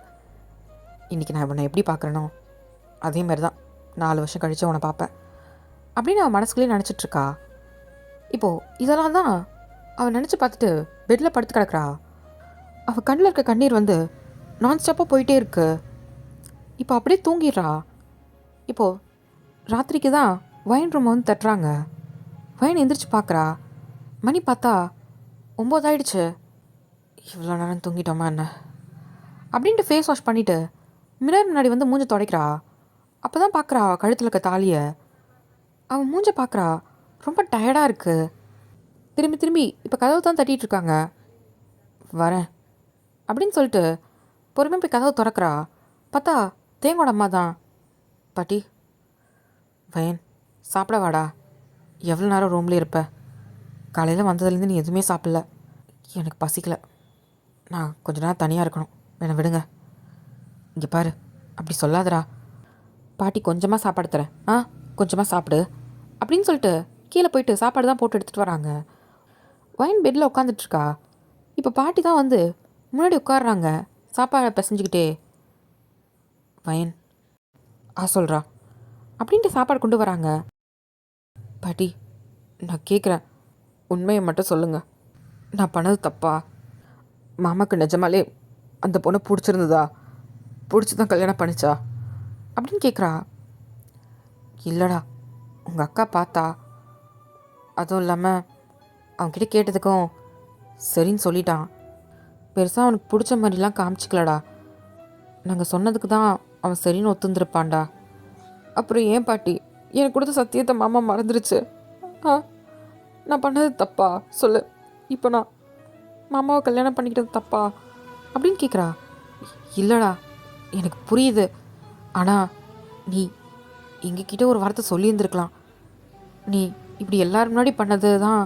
இன்றைக்கி நான் உன்னை எப்படி பார்க்குறேனோ அதே மாதிரி தான் 4 வருஷம் கழித்து உன்னை பார்ப்பேன் அப்படின்னு அவன் மனசுக்குள்ளேயே நினச்சிட்ருக்கா. இப்போது இதெல்லாம் தான் அவன் நினச்சி பார்த்துட்டு பெட்டில் படுத்து கிடக்கிறா. அவள் கண்ணில் இருக்க கண்ணீர் வந்து நான் ஸ்டாப்பாக போயிட்டே இருக்கு. இப்போ அப்படியே தூங்கிடுறா. இப்போது ராத்திரிக்கு தான் வைன் ரூமை வந்து தட்டுறாங்க. வைன் எந்திரிச்சு பார்க்குறா. மணி பார்த்தா 9 ஆயிடுச்சு. இவ்வளோ நேரம் தூங்கிட்டோமா என்ன அப்படின்ட்டு ஃபேஸ் வாஷ் பண்ணிவிட்டு மிரர் முன்னாடி வந்து மூஞ்ச துடைக்கிறா. அப்போ தான் பார்க்குறா கழுத்தில் இருக்க தாலியை. அவன் மூஞ்ச பார்க்குறா, ரொம்ப டயர்டாக இருக்குது. திரும்பி திரும்பி இப்போ கதவு தான் தட்டிகிட்ருக்காங்க. வரேன் அப்படின்னு சொல்லிட்டு பொறுமையாக போய் கதவை திறக்கிறா. பார்த்தா தேங்கோட அம்மா தான். பாட்டி, வயன் சாப்பிட வாடா. எவ்வளோ நேரம் ரூம்லேயே இருப்ப? காலையில் வந்ததுலேருந்து நீ எதுவுமே சாப்பிடல. எனக்கு பசிக்கலை, நான் கொஞ்ச நேரம் தனியாக இருக்கணும், என்னை விடுங்க. இங்கே பாரு, அப்படி சொல்லாதடா. பாட்டி கொஞ்சமாக சாப்பாடு தரேன், கொஞ்சமாக சாப்பிடு அப்படின்னு சொல்லிட்டு கீழே போயிட்டு சாப்பாடு தான் போட்டு எடுத்துகிட்டு வராங்க. வைன் பெட்டில் உட்காந்துட்ருக்கா. இப்போ பாட்டி தான் வந்து முன்னாடி உட்காடுறாங்க சாப்பாடை பிசைஞ்சிக்கிட்டே. வைன் சொல்கிறா அப்படின்ட்டு சாப்பாடு கொண்டு வராங்க. பாட்டி, நான் கேட்குறேன், உண்மையை மட்டும் சொல்லுங்கள். நான் பண்ணது தப்பா? மாமாவுக்கு நிஜமாலே அந்த பொண்ணை பிடிச்சிருந்ததா? பிடிச்சி தான் கல்யாணம் பண்ணிச்சா அப்படின்னு கேட்குறா. இல்லைடா, உங்கள் அக்கா பார்த்தா, அதுவும் இல்லாமல் அவன்கிட்ட கேட்டதுக்கும் சரின்னு சொல்லிட்டான். பெருசாக அவனுக்கு பிடிச்ச மாதிரிலாம் காமிச்சிக்கலடா. நாங்கள் சொன்னதுக்கு தான் அவன் சரின்னு ஒத்துந்துருப்பான்டா. அப்புறம் ஏன் பாட்டி எனக்கு கொடுத்த சத்தியத்தை மாமா மறந்துருச்சு? நான் பண்ணது தப்பா சொல்லு. இப்போ நான் மாமாவை கல்யாணம் பண்ணிக்கிட்டது தப்பா அப்படின்னு கேட்குறா. இல்லைடா, எனக்கு புரியுது. ஆனால் நீ எங்ககிட்ட ஒரு வார்த்தை சொல்லியிருந்துருக்கலாம். நீ இப்படி எல்லாரும் முன்னாடி பண்ணது தான்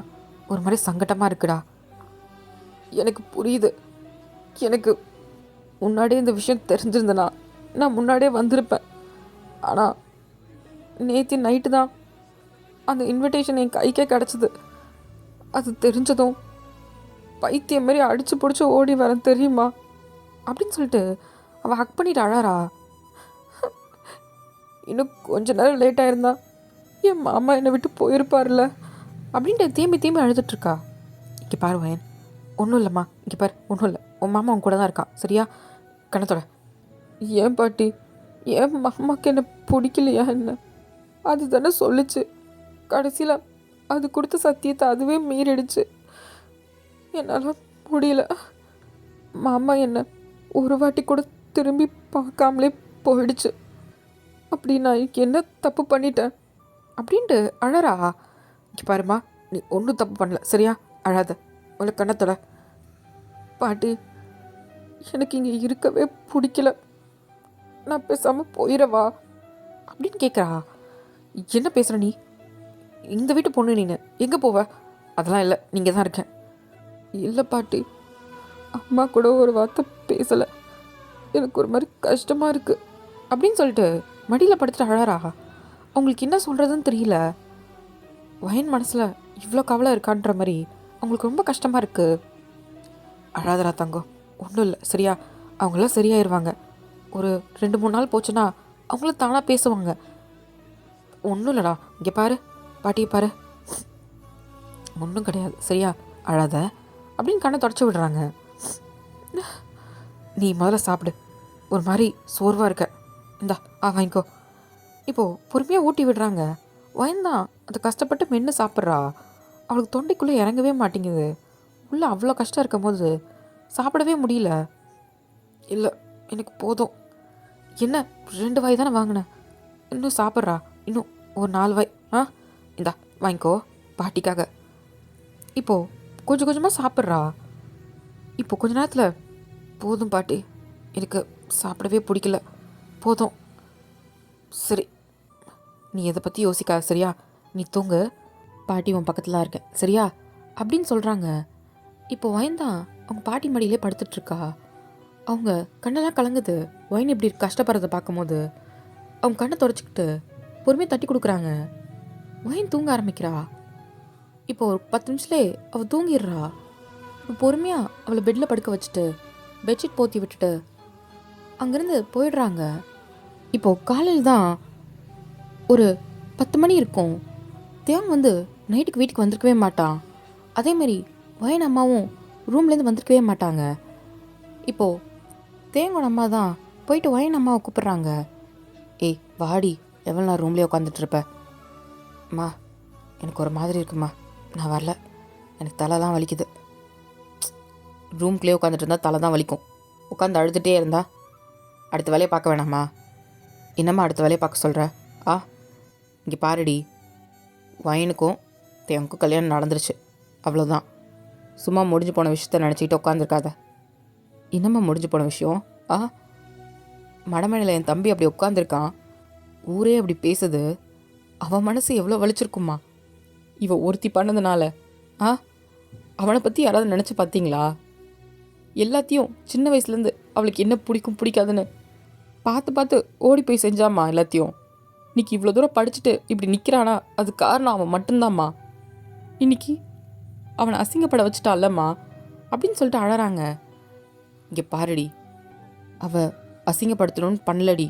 ஒரு மாதிரி சங்கடமாக இருக்குடா. எனக்கு புரியுது. எனக்கு முன்னாடியே இந்த விஷயம் தெரிஞ்சிருந்தேனா நான் முன்னாடியே வந்திருப்பேன். ஆனால் நேற்று நைட்டு தான் அந்த இன்விடேஷன் என் கைக்கே கிடச்சிது. அது தெரிஞ்சதும் பைத்தியம் மாரி அடித்து பிடிச்சி ஓடி வரேன் தெரியுமா அப்படின்னு சொல்லிட்டு அவள் ஹக் பண்ணிட்டு அழறா. இன்னும் கொஞ்ச நேரம் லேட்டாக இருந்தா என் மாமா என்னை விட்டு போயிருப்பார்ல அப்படின்ட்டு தேம்பி தேம்பி அழுதுட்ருக்கா. இங்கே பாரு வயன், ஒன்றும் இல்லைம்மா, இங்கே பாரு, ஒன்றும் இல்லை, உன் மாமா உன் கூட தான் இருக்கான் சரியா? கணத்தோட. ஏன் பாட்டி, என் மாமாவுக்கு என்ன பிடிக்கலையா என்ன? அது தானே சொல்லிச்சு. கடைசியில் அது கொடுத்த சத்தியத்தை அதுவே மீறிடுச்சு. என்னால் முடியல. மாமா என்ன ஒரு வாட்டி கூட திரும்பி பார்க்காமலே போயிடுச்சு. அப்படி நான் என்ன தப்பு பண்ணிட்டேன்? அப்படின்ட்டு அழறா. இங்கே பாருமா, நீ ஒன்றும் தப்பு பண்ணல சரியா? அழாத, உனக்கு கண்ணத்தோட. பாட்டி, எனக்கு இங்கே இருக்கவே பிடிக்கல, நான் பேசாமல் போயிடவா அப்படின்னு கேட்குறா. என்ன பேசுகிற நீ? இந்த வீட்டு பொண்ணு நீனு, எங்கே போவ? அதெல்லாம் இல்லை, நீங்கள் தான் இருக்கேன். இல்லை பாட்டி, அம்மா கூட ஒரு வார்த்தை பேசலை, எனக்கு ஒரு மாதிரி கஷ்டமாக இருக்குது அப்படின்னு சொல்லிட்டு மடியில் படுத்துட்டு அழறா. அவங்களுக்கு என்ன சொல்கிறதுன்னு தெரியல. வயன் மனசில் இவ்வளோ கவலை இருக்கான்ற மாதிரி அவங்களுக்கு ரொம்ப கஷ்டமாக இருக்குது. அழாதரா தங்கம், ஒன்றும் இல்லை சரியா? அவங்களாம் சரியாயிருவாங்க. ஒரு 2-3 நாள் போச்சுன்னா அவங்களும் தானாக பேசுவாங்க. ஒன்றும் இல்லைடா, இங்கே பாரு, பாட்டியை பாரு, ஒன்றும் கிடையாது சரியா? அழாத அப்படின்னு கண்ணை தொடச்சி விடுறாங்க. நீ முதல்ல சாப்பிடு, ஒரு மாதிரி சோர்வாக இருக்க, இந்தா வாங்கிக்கோ. இப்போது பொறுமையாக ஊட்டி விடுறாங்க. வயந்தான் அதை கஷ்டப்பட்டு மென்று சாப்பிட்றா. அவளுக்கு தொண்டைக்குள்ளே இறங்கவே மாட்டேங்குது. உள்ளே அவ்வளோ கஷ்டம் இருக்கும் போது சாப்பிடவே முடியல. இல்லை, எனக்கு போதும். என்ன 2 வாய் தானே வாங்கினேன், இன்னும் சாப்பிட்றா, இன்னும் ஒரு 4 வாய். இந்தா வாங்கிக்கோ பாட்டிக்காக. இப்போது கொஞ்சம் கொஞ்சமாக சாப்பிட்றா. இப்போ கொஞ்ச நேரத்தில் போதும் பாட்டி, எனக்கு சாப்பிடவே பிடிக்கல, போதும். சரி, நீ எதை பற்றி யோசிக்காத சரியா? நீ தூங்கு, பாட்டி உன் பக்கத்தில் இருக்கேன் சரியா அப்படின்னு சொல்கிறாங்க. இப்போ வயந்தான் அவங்க பாட்டி மடியிலே படுத்துட்ருக்கா. அவங்க கண்ணெல்லாம் கலங்குது. வயன் இப்படி கஷ்டப்படுறதை பார்க்கும்போது அவங்க கண்ணை தொடச்சிக்கிட்டு பொறுமையாக தட்டி கொடுக்குறாங்க. வயன் தூங்க ஆரம்பிக்கிறா. இப்போ ஒரு 10 நிமிஷத்துலேயே அவள் தூங்கிடுறா. இப்போ பொறுமையாக அவளை பெட்டில் படுக்க வச்சுட்டு பெட்ஷீட் போற்றி விட்டுட்டு அங்கேருந்து போயிடுறாங்க. இப்போது காலையில் தான் ஒரு 10 மணி இருக்கும். தேவன் வந்து நைட்டுக்கு வீட்டுக்கு வந்திருக்கவே மாட்டான். அதேமாரி வயன் அம்மாவும் ரூம்லேருந்து வந்திருக்கவே மாட்டாங்க. இப்போது தேவனோட அம்மா தான் போயிட்டு வயன் அம்மாவை கூப்பிட்றாங்க. ஏய் வாடி, எவ்வளோ நான் ரூம்லேயே உட்காந்துட்ருப்ப? அம்மா, எனக்கு ஒரு மாதிரி இருக்குமா, நான் வரல, எனக்கு தலைலாம் வலிக்குது. ரூம்குள்ளேயே உட்காந்துட்டு இருந்தால் தலை தான் வலிக்கும், உட்காந்து அழுதுகிட்டே இருந்தா அடுத்த வேலையை பார்க்க வேணாம்மா. என்னம்மா அடுத்த வேலையை பார்க்க சொல்கிற? இங்கே பாருடி, வயனுக்கும் தேவனுக்கும் கல்யாணம் நடந்துருச்சு, அவ்வளோதான். சும்மா முடிஞ்சு போன விஷயத்த நினச்சிக்கிட்டு உட்காந்துருக்காத. என்னம்மா முடிஞ்சு போன விஷயம்? மடமனையில் என் தம்பி அப்படி உட்காந்துருக்கான், ஊரே அப்படி பேசுது, அவன் மனசு எவ்வளோ வலிச்சிருக்குமா இவ ஒருத்தி பண்ணதுனால. அவனை பற்றி யாராவது நினச்சி பார்த்தீங்களா? எல்லாத்தையும் சின்ன வயசுலேருந்து அவளுக்கு என்ன பிடிக்கும் பிடிக்காதுன்னு பார்த்து பார்த்து ஓடி போய் செஞ்சாம்மா எல்லாத்தையும். இன்னைக்கு இவ்வளோ தூரம் படிச்சுட்டு இப்படி நிற்கிறானா, அது காரணம் அவன் மட்டும்தாம்மா. இன்னைக்கு அவனை அசிங்கப்பட வச்சுட்டால்லம்மா அப்படின்னு சொல்லிட்டு அழறாங்க. இங்கே பாருடி, அவள் அசிங்கப்படுத்தணும்னு பண்ணலடி,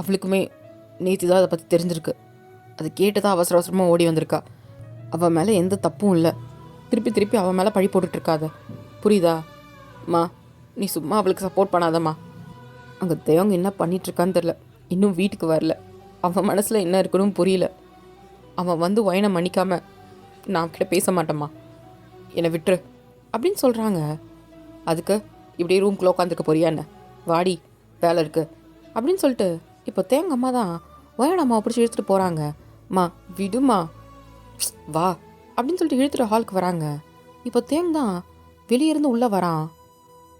அவளுக்குமே நேற்று தான் அதை பற்றி தெரிஞ்சிருக்கு. அது கேட்டு தான் அவசர அவசரமாக ஓடி வந்திருக்கா. அவள் மேலே எந்த தப்பும் இல்லை, திருப்பி திருப்பி அவன் மேலே பழி போட்டுட்ருக்காத, புரியுதா? அம்மா, நீ சும்மா அவளுக்கு சப்போர்ட் பண்ணாதம்மா. அங்கே தேவங்க என்ன பண்ணிகிட்ருக்கான்னு தெரில, இன்னும் வீட்டுக்கு வரல, அவன் மனசில் என்ன இருக்கணும் புரியல. அவன் வந்து வயனை மன்னிக்காம நான் கிட்ட பேச மாட்டேம்மா, என்னை விட்டுரு அப்படின்னு சொல்கிறாங்க. அதுக்கு இப்படியே ரூம்குள்ளே உட்காந்துருக்க போறியா என்ன? வாடி, வேலை இருக்குது அப்படின்னு சொல்லிட்டு இப்போ தேங்க அம்மா தான் வயனோட அம்மாவை பிடிச்சி இழுத்துட்டு போகிறாங்க. அம்மா விடுமா, வா அப்படின்னு சொல்லிட்டு இழுத்துட்டு ஹாலுக்கு வராங்க. இப்போ தேங் தான் வெளியே இருந்து உள்ளே வரான்.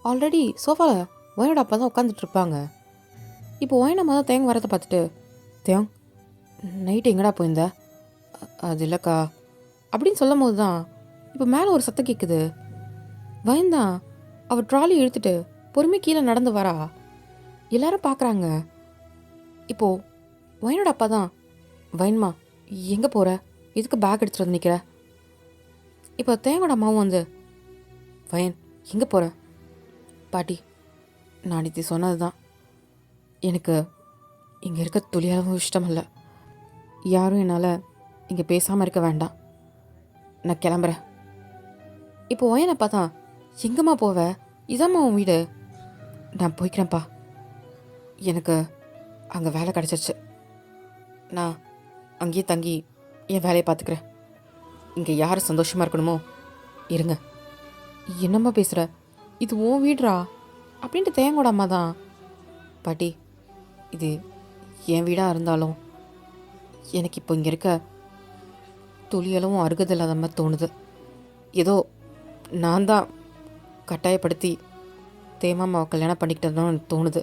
ஆல்ரெடி சோஃபாவில் வயனோட அப்பா தான் உட்காந்துட்டு இருப்பாங்க. இப்போ வயனம்மா தான் தேங்க வரதை பார்த்துட்டு, தேங் நைட்டு எங்கடா போயிருந்த? அது இல்லைக்கா அப்படின்னு சொல்லும் போது தான் இப்போ மேலே ஒரு சத்தம் கேட்குது. வயந்தான் அவள் ட்ராலி இழுத்துட்டு பொறுமை கீழே நடந்து வரா. எல்லாரும் பார்க்குறாங்க. இப்போது வயனோட அப்பா தான், வயன்மா எங்கே போகிற, எதுக்கு பேக் எடுத்துகிட்டு வந்து நிற்கிற? இப்போ தேங்கோட அம்மாவும் வந்து, வயன் எங்கே போகிற? பாட்டி, நான் இது சொன்னது தான், எனக்கு இங்கே இருக்க துளியாகவும் இஷ்டம் இல்லை, யாரும் என்னால் இங்கே பேசாமல் இருக்க வேண்டாம், நான் கிளம்புறேன். இப்போ வயனை பார்த்தா, எங்கம்மா போவ, இதாம்மா உன் வீடு, நான் போய்க்கிறேன்ப்பா, எனக்கு அங்கே வேலை கிடச்சிருச்சு, நான் அங்கேயே தங்கி என் வேலையை பார்த்துக்கிறேன், இங்கே யார் சந்தோஷமாக இருக்கணுமோ இருங்க. என்னம்மா பேசுகிற, இது உன் வீடுறா அப்படின்ட்டு தேங்கோட அம்மா தான், பாட்டி இது என் வீடாக இருந்தாலும் எனக்கு இப்போ இங்கே இருக்க துளியளவும் அருகதை இல்லாத மாதிரி தோணுது. ஏதோ நான் தான் கட்டாயப்படுத்தி தேமாமாவை கல்யாணம் பண்ணிக்கிட்டதுன்னு எனக்கு தோணுது.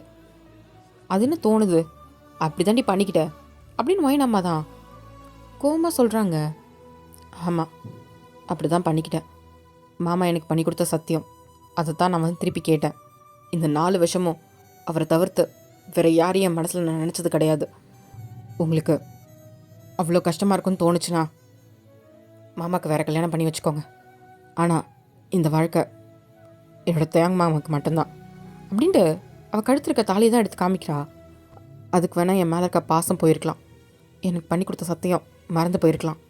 அது என்ன தோணுது? அப்படி தாண்டி பண்ணிக்கிட்ட அப்படின்னு வைனம்மா தான் கோவமாக சொல்கிறாங்க. ஆமாம், அப்படி தான் பண்ணிக்கிட்டேன். மாமா எனக்கு பண்ணி கொடுத்த சத்தியம். அதை தான் நான் வந்து திருப்பி கேட்டேன். இந்த 4 வருஷமும் அவரை தவிர்த்து வேறு யாரையும் என் மனசில் நான் நினச்சது கிடையாது. உங்களுக்கு அவ்வளோ கஷ்டமாக இருக்குன்னு தோணுச்சுன்னா மாமாவுக்கு வேறு கல்யாணம் பண்ணி வச்சுக்கோங்க. ஆனால் இந்த வாழ்க்கை என்னோட தேங்க மாமாவுக்கு மட்டும்தான் அப்படின்ட்டு அவள் கழுத்திருக்க தாலியை தான் எடுத்து காமிக்கிறா. அதுக்கு வேணால் என் மேலே இருக்க பாசம் போயிருக்கலாம், எனக்கு பண்ணி கொடுத்த சத்தியம் மறந்து போயிருக்கலாம்.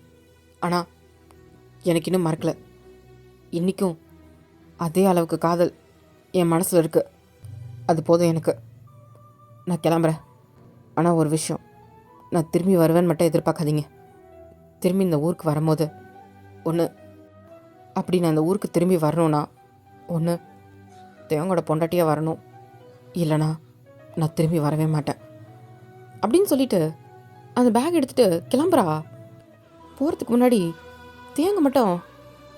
ஆனால் எனக்கு இன்னும் மறக்கலை. இன்றைக்கும் அதே அளவுக்கு காதல் என் மனசில் இருக்குது. அது போதும் எனக்கு. நான் கிளம்புறேன். ஆனால் ஒரு விஷயம், நான் திரும்பி வருவேன்னு மட்டும் எதிர்பார்க்காதீங்க. திரும்பி இந்த ஊருக்கு வரும்போது ஒன்று அப்படி நான் அந்த ஊருக்கு திரும்பி வரணும்னா ஒன்று தேவங்களோட பொண்டாட்டியாக வரணும், இல்லைனா நான் திரும்பி வரவே மாட்டேன் அப்படின்னு சொல்லிட்டு அந்த பேக் எடுத்துகிட்டு கிளம்புறா. போகிறதுக்கு முன்னாடி தேங்க மட்டும்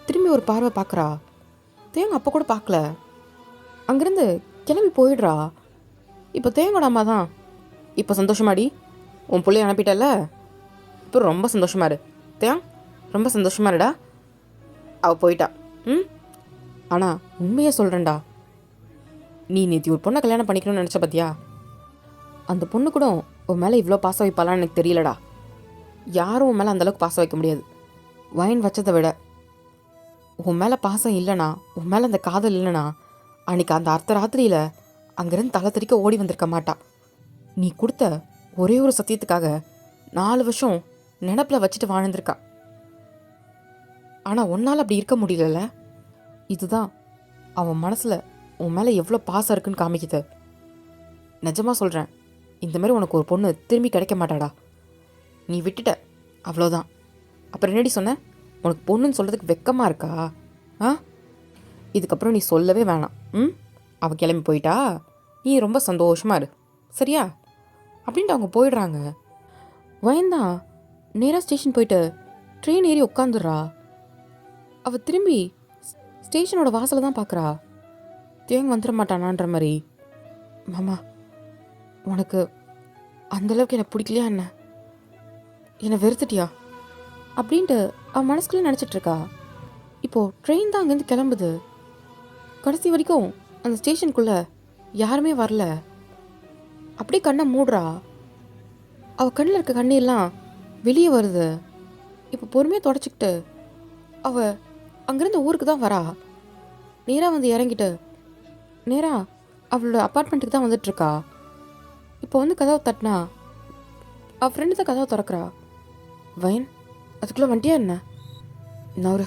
திரும்பி ஒரு பார்வை பார்க்குறா. தேங்க அப்போ கூட பார்க்கல, அங்கேருந்து கிளம்பி போயிடுறா. இப்போ தேங்கோட அம்மா தான், இப்போ சந்தோஷமாடி உன் பிள்ளைய அனுப்பிட்டல, இப்போ ரொம்ப சந்தோஷமா இரு தேங், ரொம்ப சந்தோஷமா இருடா. அவள் போயிட்டா. ஆனால் உண்மையாக சொல்கிறேன்டா, நீ நேற்று ஒரு பொண்ணை கல்யாணம் பண்ணிக்கணும்னு நினச்ச பார்த்தியா? அந்த பொண்ணு கூட உன் மேலே இவ்வளோ பாசம் வைப்பாளான்னு எனக்கு தெரியலடா. யாரும் உன் மேலே அந்தளவுக்கு பாசம் வைக்க முடியாது. வைன் வச்சதை விட உன் மேலே பாசம் இல்லைனா, உன் மேலே அந்த காதல் இல்லைனா அன்றைக்கி அந்த அர்த்த ராத்திரியில் அங்கேருந்து தலை தெறிக்க ஓடி வந்திருக்க மாட்டா. நீ கொடுத்த ஒரே ஒரு சத்தியத்துக்காக 4 வருஷம் நினப்பில் வச்சுட்டு வாழ்ந்திருக்கா. ஆனால் உன்னால் அப்படி இருக்க முடியலல்ல. இதுதான் அவன் மனசில் உன் மேலே எவ்வளோ பாசம் இருக்குன்னு காமிக்குது. நிஜமாக சொல்கிறேன், இந்த மாதிரி உனக்கு ஒரு பொண்ணு திரும்பி கிடைக்க மாட்டாடா. நீ விட்டுட்ட, அவ்வளோதான். அப்புறம் என்னடி சொன்ன? உனக்கு பொண்ணுன்னு சொல்கிறதுக்கு வெக்கமாக இருக்கா? இதுக்கப்புறம் நீ சொல்லவே வேணாம். அவள் கிளம்பி போயிட்டா, நீ ரொம்ப சந்தோஷமாக இரு, சரியா? அப்படின்ட்டு அவங்க போயிடுறாங்க. வயந்தான் நேராக ஸ்டேஷன் போயிட்டு ட்ரெயின் ஏறி உட்காந்துடுறா. அவள் திரும்பி ஸ்டேஷனோட வாசலை தான் பார்க்குறா. தேங்க வந்துட மாட்டானான்ற மாதிரி. மாமா, உனக்கு அந்தளவுக்கு என்னை பிடிக்கலையா என்ன? என்னை வெறுத்துட்டியா அப்படின்ட்டு அவன் மனசுக்குள்ளே நினச்சிட்ருக்கா. இப்போது ட்ரெயின் தான் அங்கேருந்து கிளம்புது. கடைசி வரைக்கும் அந்த ஸ்டேஷனுக்குள்ளே யாருமே வரல. அப்படியே கண்ணை மூடுறா. அவள் கண்ணில் இருக்க கண்ணீர்லாம் வெளியே வருது. இப்போ பொறுமையாக தொடச்சிக்கிட்டு அவள் அங்கேருந்து ஊருக்கு தான் வரா. நேராக வந்து இறங்கிட்டு நேராக அவளோட அப்பார்ட்மெண்ட்டுக்கு தான் வந்துட்டுருக்கா. இப்போ வந்து கதவை தட்டினா அவள் ஃப்ரெண்டு தான் கதவை திறக்கிறா. வைன், அதுக்குள்ளே வண்டியா என்ன நவரு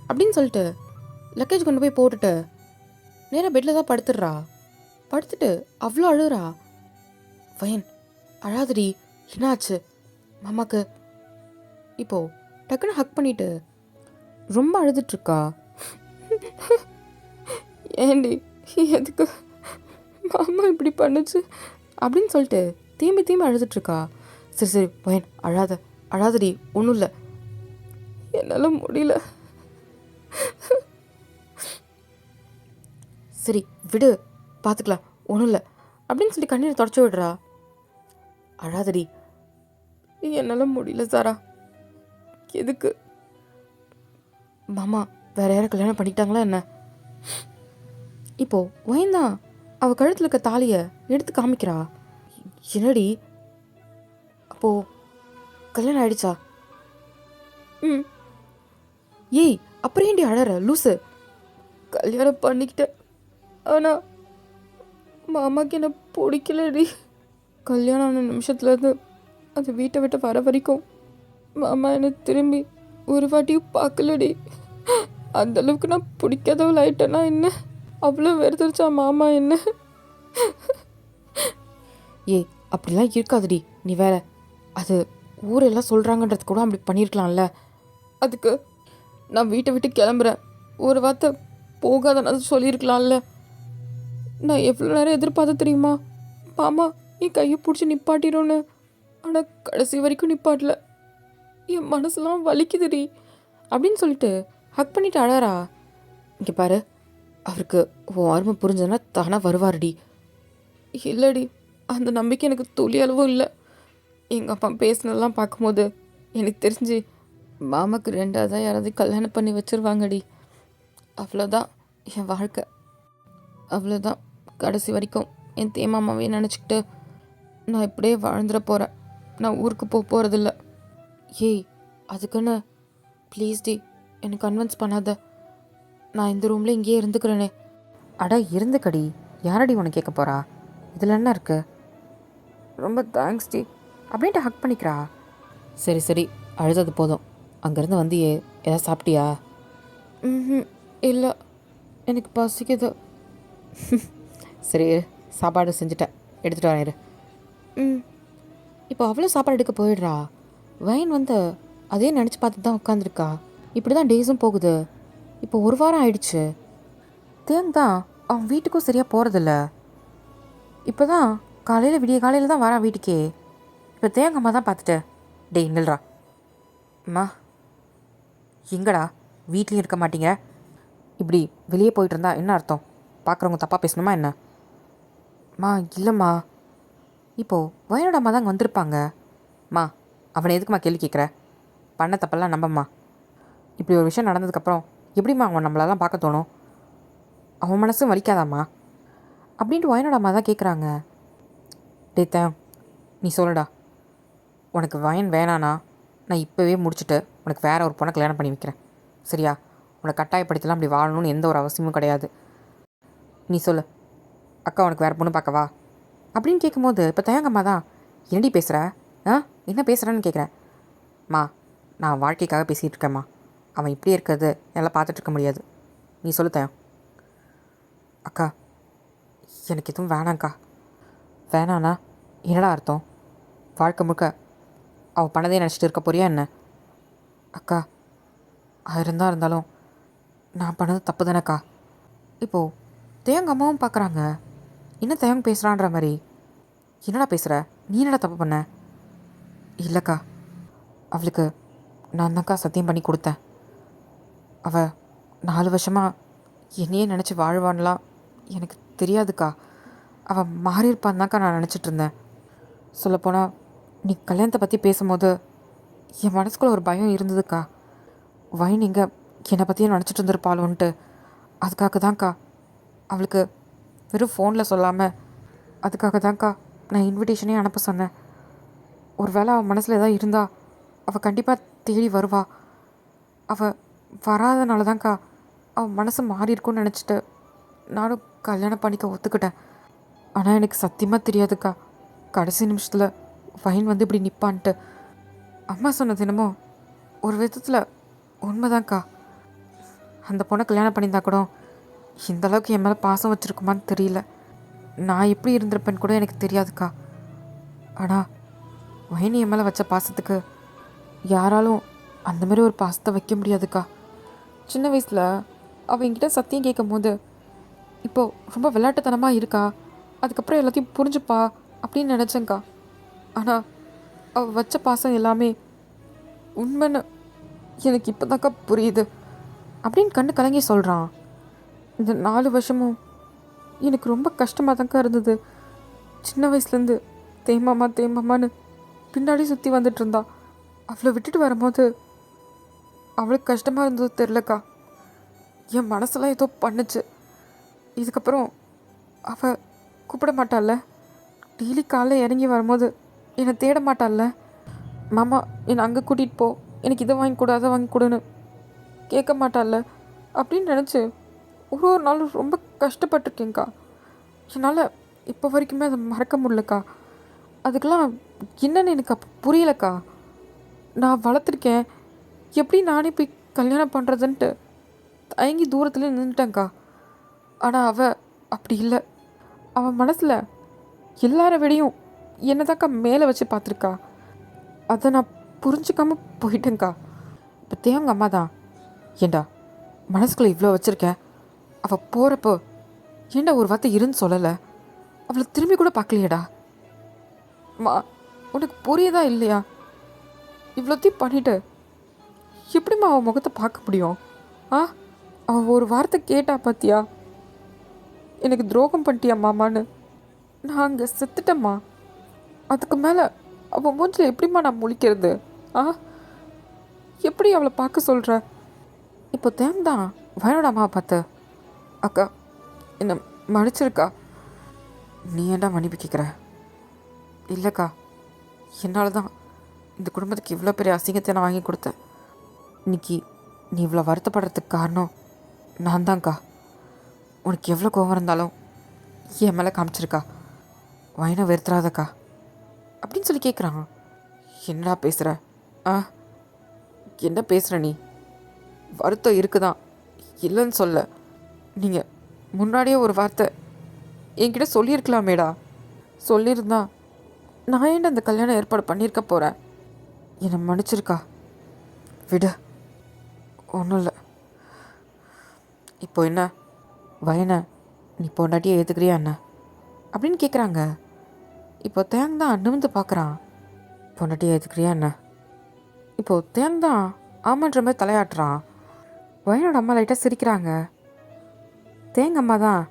அப்படின்னு சொல்லிட்டு லக்கேஜ் கொண்டு போய் போட்டுட்டு நேராக பெட்டில் தான் படுத்துடுறா. படுத்துட்டு அவ்வளோ அழுகுறா. வைன், அழாதடி, என்னாச்சு மாமாக்கு? இப்போது டக்குன்னு ஹக் பண்ணிட்டு ரொம்ப அழுதுட்ருக்கா. ஏண்டி, எதுக்கு மாமா இப்படி பண்ணுச்சு அப்படின்னு சொல்லிட்டு திரும்பி திரும்பி அழுதுட்ருக்கா. சரி சரி வைன், அழாதடி, ஒன்றும் இல்லை, என்னால் முடியல, சரி விடு, பார்த்துக்கலாம், ஒன்றும் இல்லை அப்படின்னு சொல்லி கண்ணீரை தொடச்சி விடுறா. அழாதடி, என்னால் முடியல சாரா. எதுக்கு? மாமா வேற யாரும் கல்யாணம் பண்ணிக்கிட்டாங்களா என்ன? இப்போது வயந்தான் அவள் கழுத்தில் இருக்க தாலியை எடுத்து காமிக்கிறா. என்னடி, அப்போது கல்யாணம் ஆயிடுச்சா? ஏய், அப்புறம் ஏண்டி அழற லூசு? கல்யாணம் பண்ணிக்கிட்டேன், ஆனால் மாமாக்கு என்ன பிடிக்கலடி. கல்யாணம் ஆன நிமிஷத்துலேருந்து அது வீட்டை விட்டு வர வரைக்கும் மாமா என்னை திரும்பி ஒரு வாட்டியும் பார்க்கலடி. அந்தளவுக்கு நான் பிடிக்காதவள் ஆயிட்டேன்னா என்ன? அவ்வளோ வெறுத்துருச்சா மாமா என்ன? ஏய், அப்படிலாம் இருக்காதுடி, நீ வேற. அது ஊரெல்லாம் சொல்கிறாங்கன்றது கூட அப்படி பண்ணியிருக்கலாம்ல. அதுக்கு நான் வீட்டை விட்டு கிளம்புறேன் ஒரு வார்த்தை போகாதன்னு சொல்லியிருக்கலாம்ல. நான் எவ்வளோ நேரம் எதிர்பார்த்து தெரியுமா மாமா என் கையை பிடிச்சி நிப்பாட்டிடும்னு. ஆனால் கடைசி வரைக்கும் நிப்பாட்டல. என் மனசுலாம் வலிக்குதுடி அப்படின்னு சொல்லிட்டு ஹக் பண்ணிட்டு அழறா. இங்கே பாரு, அவருக்கு உன் அருமை புரிஞ்சதுன்னா தானாக வருவாருடி. இல்லைடி, அந்த நம்பிக்கை எனக்கு துளி அளவும் இல்லை. எங்கள் அப்பா பேசினதெல்லாம் பார்க்கும்போது எனக்கு தெரிஞ்சு மாமாக்கு ரெண்டாவதாக யாராவது கல்யாணம் பண்ணி வச்சிருவாங்கடி. அவ்வளோதான் என் வாழ்க்கை. அவ்வளோதான். கடைசி வரைக்கும் என் தேமாமாவே நினச்சிக்கிட்டு நான் இப்படியே வாழ்ந்துட போகிறேன். நான் ஊருக்கு போகிறதில்ல. ஏய், அதுக்குன்னு ப்ளீஸ் டி என்னை கன்வின்ஸ் பண்ணாத. நான் இந்த ரூமில் இங்கேயே இருந்துக்கிறேனே. அட இருந்துக்கடி, யாரடி உனக்கு கேட்க போகிறா? இதில் என்ன இருக்கு? ரொம்ப தேங்க்ஸ் டி அப்படின்ட்டு ஹக் பண்ணிக்கிறா. சரி சரி, அழுதது போதும். அங்கேருந்து வந்தியே, ஏதாவது சாப்பிட்டியா? ம், இல்லை, எனக்கு பசிக்குது. சரி, சாப்பாடு செஞ்சுட்டேன், எடுத்துகிட்டு வரேன் இரு. ம். இப்போ அவ்வளோ சாப்பாடு எடுக்க போயிடுறா. வைன் வந்து அதே நினச்சி பார்த்துட்டு தான் உட்காந்துருக்கா. இப்படி தான் டேஸும் போகுது. இப்போ ஒரு வாரம் ஆயிடுச்சு. தேங் தான் அவன் வீட்டுக்கும் சரியாக போகிறதில்ல. இப்போ தான் காலையில் விடிய காலையில் தான் வரான் வீட்டுக்கே. இப்போ தேங்க அம்மா தான் பார்த்துட்டு, டேய் நில்றா. அம்மா எங்கடா, வீட்லேயும் இருக்க மாட்டீங்க, இப்படி வெளியே போயிட்டு இருந்தா என்ன அர்த்தம்? பார்க்குறவங்க தப்பாக பேசணுமா என்ன? மா இல்லைம்மா, இப்போது வயனோட அம்மா தாங்க வந்திருப்பாங்க. மா அவனை எதுக்குமா கேள்வி கேட்குற? பண்ண தப்பெல்லாம் நம்பம்மா. இப்படி ஒரு விஷயம் நடந்ததுக்கப்புறம் எப்படிம்மா அவன் நம்மளெல்லாம் பார்க்க தோணும்? அவன் மனசும் வலிக்காதாம்மா அப்படின்ட்டு வயனோட அம்மா தான் கேட்குறாங்க. டே தேவ், நீ சொல்லுடா. உனக்கு வயன் வேணானா நான் இப்போவே முடிச்சுட்டு உனக்கு வேற ஒரு பொண்ணை கல்யாணம் பண்ணி வைக்கிறேன், சரியா? உனக்கு கட்டாயப்படுத்தலாம் அப்படி வாழணும்னு எந்த ஒரு அவசியமும் கிடையாது. நீ சொல்லு, அக்கா உனக்கு வேறு பொண்ணு பார்க்கவா அப்படின்னு கேட்கும்போது இப்போ தயங்கம்மா தான், என்னடி பேசுகிற? என்ன பேசுகிறேன்னு கேட்குறேன். மா நான் வாழ்க்கைக்காக பேசிகிட்டு இருக்கேம்மா. அவன் இப்படி இருக்கிறது எல்லாம் பார்த்துட்ருக்க முடியாது. நீ சொல்லு தயம். அக்கா எனக்கு எதுவும் வேணாங்க்கா. வேணாண்ணா என்னடா அர்த்தம்? வாழ்க்கை முழுக்க அவள் பண்ணதே நினச்சிட்டு இருக்க போறியா என்ன? அக்கா அது இருந்தாலும் நான் பண்ணது தப்பு தானேக்கா. இப்போது தேங்க அம்மாவும் பார்க்குறாங்க. என்ன தேங்க பேசுகிறான்ற மாதிரி. என்னடா பேசுகிற? நீ என்னடா தப்பு பண்ண? இல்லைக்கா, அவளுக்கு நான் தான்க்கா சத்தியம் பண்ணி கொடுத்தேன். அவள் 4 வருஷமாக என்னையே நினச்சி வாழ்வான்லாம் எனக்கு தெரியாதுக்கா. அவள் மாறியிருப்பான் தான்க்கா நான் நினச்சிட்டு இருந்தேன். சொல்லப்போனால் நீ கல்யாணத்தை பற்றி பேசும்போது என் மனசுக்குள்ள ஒரு பயம் இருந்ததுக்கா. வைன் இங்கே என்னை பற்றியும் நினச்சிட்டு இருந்திருப்பாளோன்ட்டு. அதுக்காக தான்க்கா அவளுக்கு வெறும் ஃபோனில் சொல்லாமல், அதுக்காக தான்க்கா நான் இன்விடேஷனே அனுப்ப சொன்னேன். ஒரு வேளை அவன் மனசில் ஏதாவது இருந்தால் அவள் கண்டிப்பாக தேடி வருவா. அவள் வராதனால தான்க்கா அவன் மனசு மாறி இருக்கும்னு நினச்சிட்டு நானும் கல்யாணம் பண்ணிக்க ஒத்துக்கிட்டேன். ஆனால் எனக்கு சத்தியமாக தெரியாதுக்கா, கடைசி நிமிஷத்தில் வைன் வந்து இப்படி நிற்பான்ட்டு. அம்மா சொன்னது என்னமோ ஒரு விதத்தில் உண்மைதான்க்கா. அந்த பொண்ணை கல்யாணம் பண்ணியிருந்தா கூட இந்த அளவுக்கு என் மேலே பாசம் வச்சுருக்குமான்னு தெரியல. நான் எப்படி இருந்திருப்பேன்னு கூட எனக்கு தெரியாதுக்கா. ஆனால் வைனி என் மேலே வச்ச பாசத்துக்கு யாராலும் அந்த மாதிரி ஒரு பாசத்தை வைக்க முடியாதுக்கா. சின்ன வயசில் அவள் என்கிட்ட சத்தியம் கேட்கும் போது இப்போது ரொம்ப விளையாட்டுத்தனமாக இருக்கா, அதுக்கப்புறம் எல்லாத்தையும் புரிஞ்சுப்பா அப்படின்னு நினச்சேங்க்கா. ஆனால் அவள் வச்ச பாசம் எல்லாமே உண்மைன்னு எனக்கு இப்போ தான்க்கா புரியுது அப்படின்னு கண்ணு கலங்கி சொல்கிறான். இந்த 4 வருஷமும் எனக்கு ரொம்ப கஷ்டமாக தான்க்கா இருந்தது. சின்ன வயசுலேருந்து தேம்மாமான்னு பின்னாடி சுற்றி வந்துட்டு இருந்தா. அவளை விட்டுட்டு வரும்போது அவளுக்கு கஷ்டமாக இருந்தது தெரிலக்கா. என் மனசெல்லாம் ஏதோ பண்ணுச்சு. இதுக்கப்புறம் அவள் கூப்பிட மாட்டாள்ல, டெய்லி காலைல இறங்கி வரும்போது என்னை தேட மாட்டாள்ல, மாமா என்னை அங்கே கூட்டிகிட்டு போ, எனக்கு இதை வாங்கி கொடு அதை வாங்கி கொடுன்னு கேட்க மாட்டாள்ல அப்படின்னு நினச்சி ஒரு நாள் ரொம்ப கஷ்டப்பட்டிருக்கேங்க்கா. என்னால் இப்போ வரைக்குமே அதை மறக்க முடியலக்கா. அதுக்கெல்லாம் என்னன்னு எனக்கு அப்போ புரியலக்கா. நான் வளர்த்துருக்கேன், எப்படி நானே போய் கல்யாணம் பண்ணுறதுன்ட்டு தயங்கி தூரத்தில் நின்றுட்டேங்க்கா. ஆனால் அவள் அப்படி இல்லை. அவன் மனசில் எல்லார விடையும் என்னை தான்க்கா மேலே வச்சு பார்த்துருக்கா. அதை நான் புரிஞ்சுக்காம போயிட்டேங்க்கா. இப்போ தேவங்க அம்மா தான், ஏண்டா மனசுக்குள்ளே இவ்வளோ வச்சுருக்கேன், அவள் போகிறப்போ ஏண்டா ஒரு வார்த்தை இருன்னு சொல்லலை, அவளை திரும்பி கூட பார்க்கலையேடா. மா உனக்கு புரியுதா இல்லையா? இவ்வளோத்தையும் பண்ணிட்டு எப்படிம்மா அவன் முகத்தை பார்க்க முடியும்? ஆ, அவன் ஒரு வார்த்தை கேட்டா பார்த்தியா? எனக்கு துரோகம் பண்ணிட்டியா மாமான்னு. நான் அங்கே செத்துட்டேம்மா. அதுக்கு மேலே அவன் மூஞ்சில் எப்படிம்மா நான் முழிக்கிறது? ஆ, எப்படி அவளை பார்க்க சொல்கிற? இப்போ தேந்தான் வயனோட அம்மாவை பார்த்து, அக்கா என்னை மன்னிச்சிருக்கா. நீ ஏன்டா மன்னிப்பு கேட்குற? இல்லைக்கா, என்னால் தான் இந்த குடும்பத்துக்கு இவ்வளோ பெரிய அசிங்கத்தை நான் வாங்கி கொடுத்தேன். இன்னைக்கு நீ இவ்வளோ வருத்தப்படுறதுக்கு காரணம் நான் தான்க்கா. உனக்கு எவ்வளோ கோவம் இருந்தாலும் என் மேலே காமிச்சிருக்கா. வயனை வெறுத்துறாதக்கா அப்படின்னு சொல்லி கேட்குறான். என்னடா பேசுகிற? ஆ, என்ன பேசுகிற நீ? வருத்தம் இருக்குதான், இல்லைன்னு சொல்ல. நீங்கள் முன்னாடியே ஒரு வார்த்தை என்கிட்ட சொல்லியிருக்கலாமேடா. சொல்லியிருந்தா நான் ஏன்டா அந்த கல்யாணம் ஏற்பாடு பண்ணியிருக்க போகிறேன். என்னை மன்னிச்சிருக்கா. விடு, ஒன்றும் இல்லை. இப்போ என்ன வயனை நீ பொண்டாட்டியை ஏற்றுக்கிறியா என்ன அப்படின்னு கேட்குறாங்க. இப்போ தேங்தான் நிமிந்து பார்க்குறான். பொண்டாட்டியை ஏற்றுக்கிறியா என்ன? இப்போது தேங்தான் ஆமான்ற மாதிரி தலையாட்டுறான். வயனோட அம்மா லைட்டாக சிரிக்கிறாங்க. தேங்க அம்மா தான்,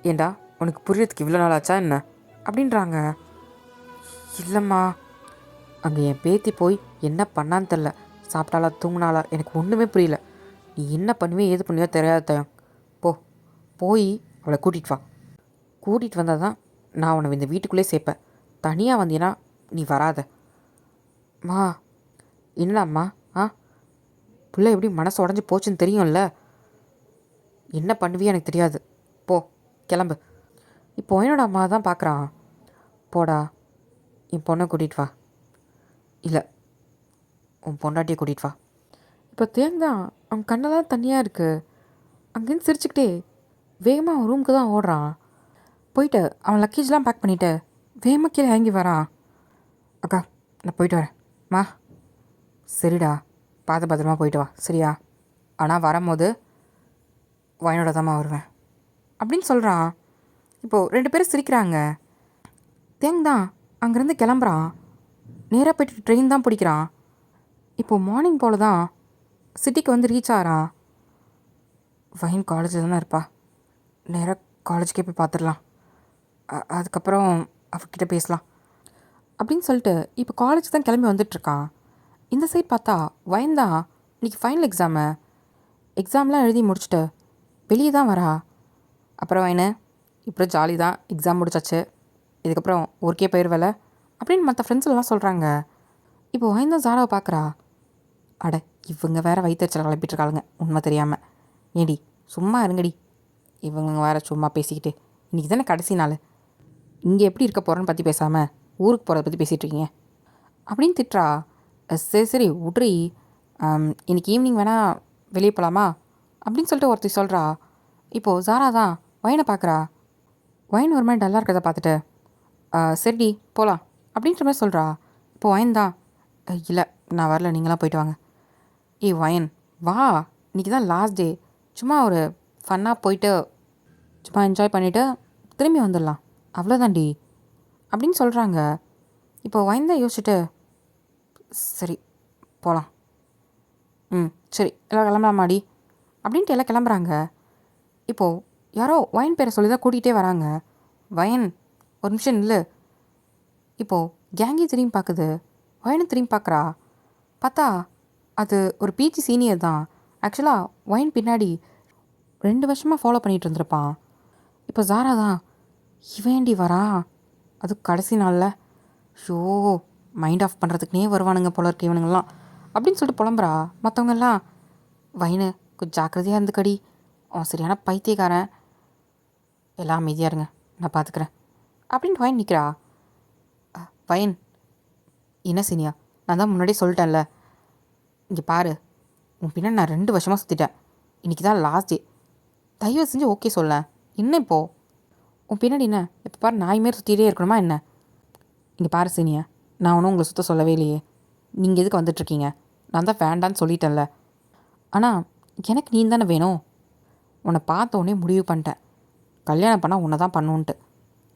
ஏண்டா உனக்கு புரியறதுக்கு இவ்வளோ நாள் ஆச்சா என்ன அப்படின்றாங்க. இல்லைம்மா, அங்கே என் பேத்தி போய் என்ன பண்ணான்னு தெரில. சாப்பிட்டாலா தூங்கினாலா எனக்கு ஒன்றுமே புரியல. நீ என்ன பண்ணுவே ஏது பண்ணுவியோ தெரியாத தயம். போய் அவளை கூட்டிகிட்டு வா. கூட்டிகிட்டு வந்தால் தான் நான் உன்னை இந்த வீட்டுக்குள்ளே சேர்ப்பேன். தனியாக வந்தீன்னா நீ வராத. மா, என்னடாம்மா? ஆ, பிள்ளை எப்படி மனசு உடஞ்சி போச்சுன்னு தெரியும்ல. என்ன பண்ணுவியே எனக்கு தெரியாது. போ, கிளம்பு. இப்போ என்னோட அம்மா தான் பார்க்குறான். போடா, என் பொண்ணை கூட்டிகிட்டு வா. இல்லை, உன் பொண்டாட்டியை கூட்டிகிட்டு வா. இப்போ தேங்தான் அவன் கண்ணெல்லாம் தண்ணியாக இருக்குது. அங்கேருந்து சிரிச்சுக்கிட்டே வேகமாக அவன் ரூமுக்கு தான் ஓடுறான். போயிட்டு அவன் லக்கேஜ்லாம் பேக் பண்ணிவிட்டு வேகமாக கீழே இறங்கி வரான். அக்கா, நான் போயிட்டு வரேன். மா, சரிடா, பார்த்து பத்திரமா போயிட்டு வா, சரியா? ஆனால் வரும்போது வயனோட தாம்மா வருவேன் அப்படின்னு சொல்கிறான். இப்போது 2 பேரும் சிரிக்கிறாங்க. தேங்தான் அங்கேருந்து கிளம்புறான். நேராக போய்ட்டு ட்ரெயின் தான் பிடிக்கிறான். இப்போது மார்னிங் போல் தான் சிட்டிக்கு வந்து ரீச் ஆகிறான். வயன் காலேஜில் தானே இருப்பா. நேராக காலேஜுக்கே போய் பார்த்துடலாம். அதுக்கப்புறம் அவகிட்ட பேசலாம் அப்படின்னு சொல்லிட்டு இப்போ காலேஜ் தான் கிளம்பி வந்துட்டுருக்கான். இந்த சைட் பார்த்தா வயன் தான் இன்றைக்கி ஃபைனல் எக்ஸாம்லாம் எழுதி முடிச்சுட்டு வெளியே தான் வரா. அப்புறம் வயனு, இப்போ ஜாலி தான், எக்ஸாம் முடிச்சாச்சு, இதுக்கப்புறம் ஊருக்கே போயிடுவேல அப்படின்னு மற்ற ஃப்ரெண்ட்ஸ் எல்லாம் சொல்கிறாங்க. இப்போ வயன் தான் ஜாராவை பார்க்குறா. அட, இவங்க வேறு வயிற்றுச்சல் கிளப்பிட்டுருக்காளுங்க உண்மை தெரியாமல். ஏடி சும்மா இருங்கடி, இவங்க வேறு சும்மா பேசிக்கிட்டு. இன்றைக்கி தானே கடைசி நாள், இங்கே எப்படி இருக்க போகிறேன்னு பற்றி பேசாமல் ஊருக்கு போகிறத பற்றி பேசிகிட்டு இருக்கீங்க அப்படின்னு திட்டுறா. சரி சரி விட்ரி, இன்றைக்கி ஈவினிங் வேணால் வெளியே போகலாமா அப்படின்னு சொல்லிட்டு ஒருத்தி சொல்கிறா. இப்போது ஜாரா தான் வயனை பார்க்குறா. வயன் ஒரு மாதிரி டல்லாக இருக்கிறத பார்த்துட்டு சரிடி போகலாம் அப்படின்ற மாதிரி சொல்கிறா. இப்போ வயன் தான், இல்லை நான் வரல, நீங்களாம் போயிட்டு வாங்க. வயன் வா, இன்றைக்கி தான் லாஸ்ட் டே, சும்மா ஒரு ஃபன்னாக போயிட்டு சும்மா என்ஜாய் பண்ணிவிட்டு திரும்பி வந்துடலாம், அவ்வளோதான்டி அப்படின்னு சொல்கிறாங்க. இப்போ வயன் தான் யோசிச்சுட்டு சரி போகலாம், சரி எல்லாம் கிளம்பலாமாடி அப்படின்ட்டு எல்லாம் கிளம்புறாங்க. இப்போது யாரோ வயன் பேரை சொல்லி தான் கூட்டிகிட்டே வராங்க. வயன் ஒரு நிமிஷம் இல்லை. இப்போது கேங்கி திரும்பி பார்க்குது. வயனை திரும்பி பார்க்குறா. பார்த்தா அது ஒரு பிஜி சீனியர் தான். ஆக்சுவலாக வயன் பின்னாடி 2 வருஷமாக ஃபாலோ பண்ணிகிட்டு இருந்திருப்பான். இப்போ ஜாரா தான், இவேண்டி வரா, அது கடைசி நாளில், ஷோ மைண்ட் ஆஃப் பண்ணுறதுக்குனே வருவானுங்க போல இருக்கு இவனுங்கெல்லாம் அப்படின்னு சொல்லிட்டு புலம்புறா. மற்றவங்கெல்லாம், வயனு கொஞ்சம் ஜாக்கிரதையாக இருந்துக்கடி, அவன் சரியான பைத்தியக்காரன், எல்லாம் அமைதியாக இருங்க, நான் பார்த்துக்கிறேன் அப்படின்னு வயன் நிற்கிறா. வயன், என்ன சீனியா, நான் தான் முன்னாடியே சொல்லிட்டேன்ல, இங்கே பாரு, உன் பின்னாடி நான் 2 வருஷமாக சுற்றிட்டேன், இன்றைக்கி தான் லாஸ்ட் டே, தயவு செஞ்சு ஓகே சொல்ல. என்ன இப்போது உன் பின்னாடி என்ன இப்போ பாரு நாய் மாரி சுற்றிகிட்டே இருக்கணுமா என்ன? இங்கே பாரு சீனியா, நான் ஒன்றும் உங்களை சுற்ற சொல்லவே இல்லையே, நீங்கள் எதுக்கு வந்துட்டுருக்கீங்க? நான் தான் வேண்டான்னு சொல்லிட்டேன்ல. ஆனால் எனக்கு நீ தானே வேணும். உன்னை பார்த்த உடனே முடிவு பண்ணிட்டேன், கல்யாணம் பண்ணால் உன்னை தான் பண்ணுன்ட்டு.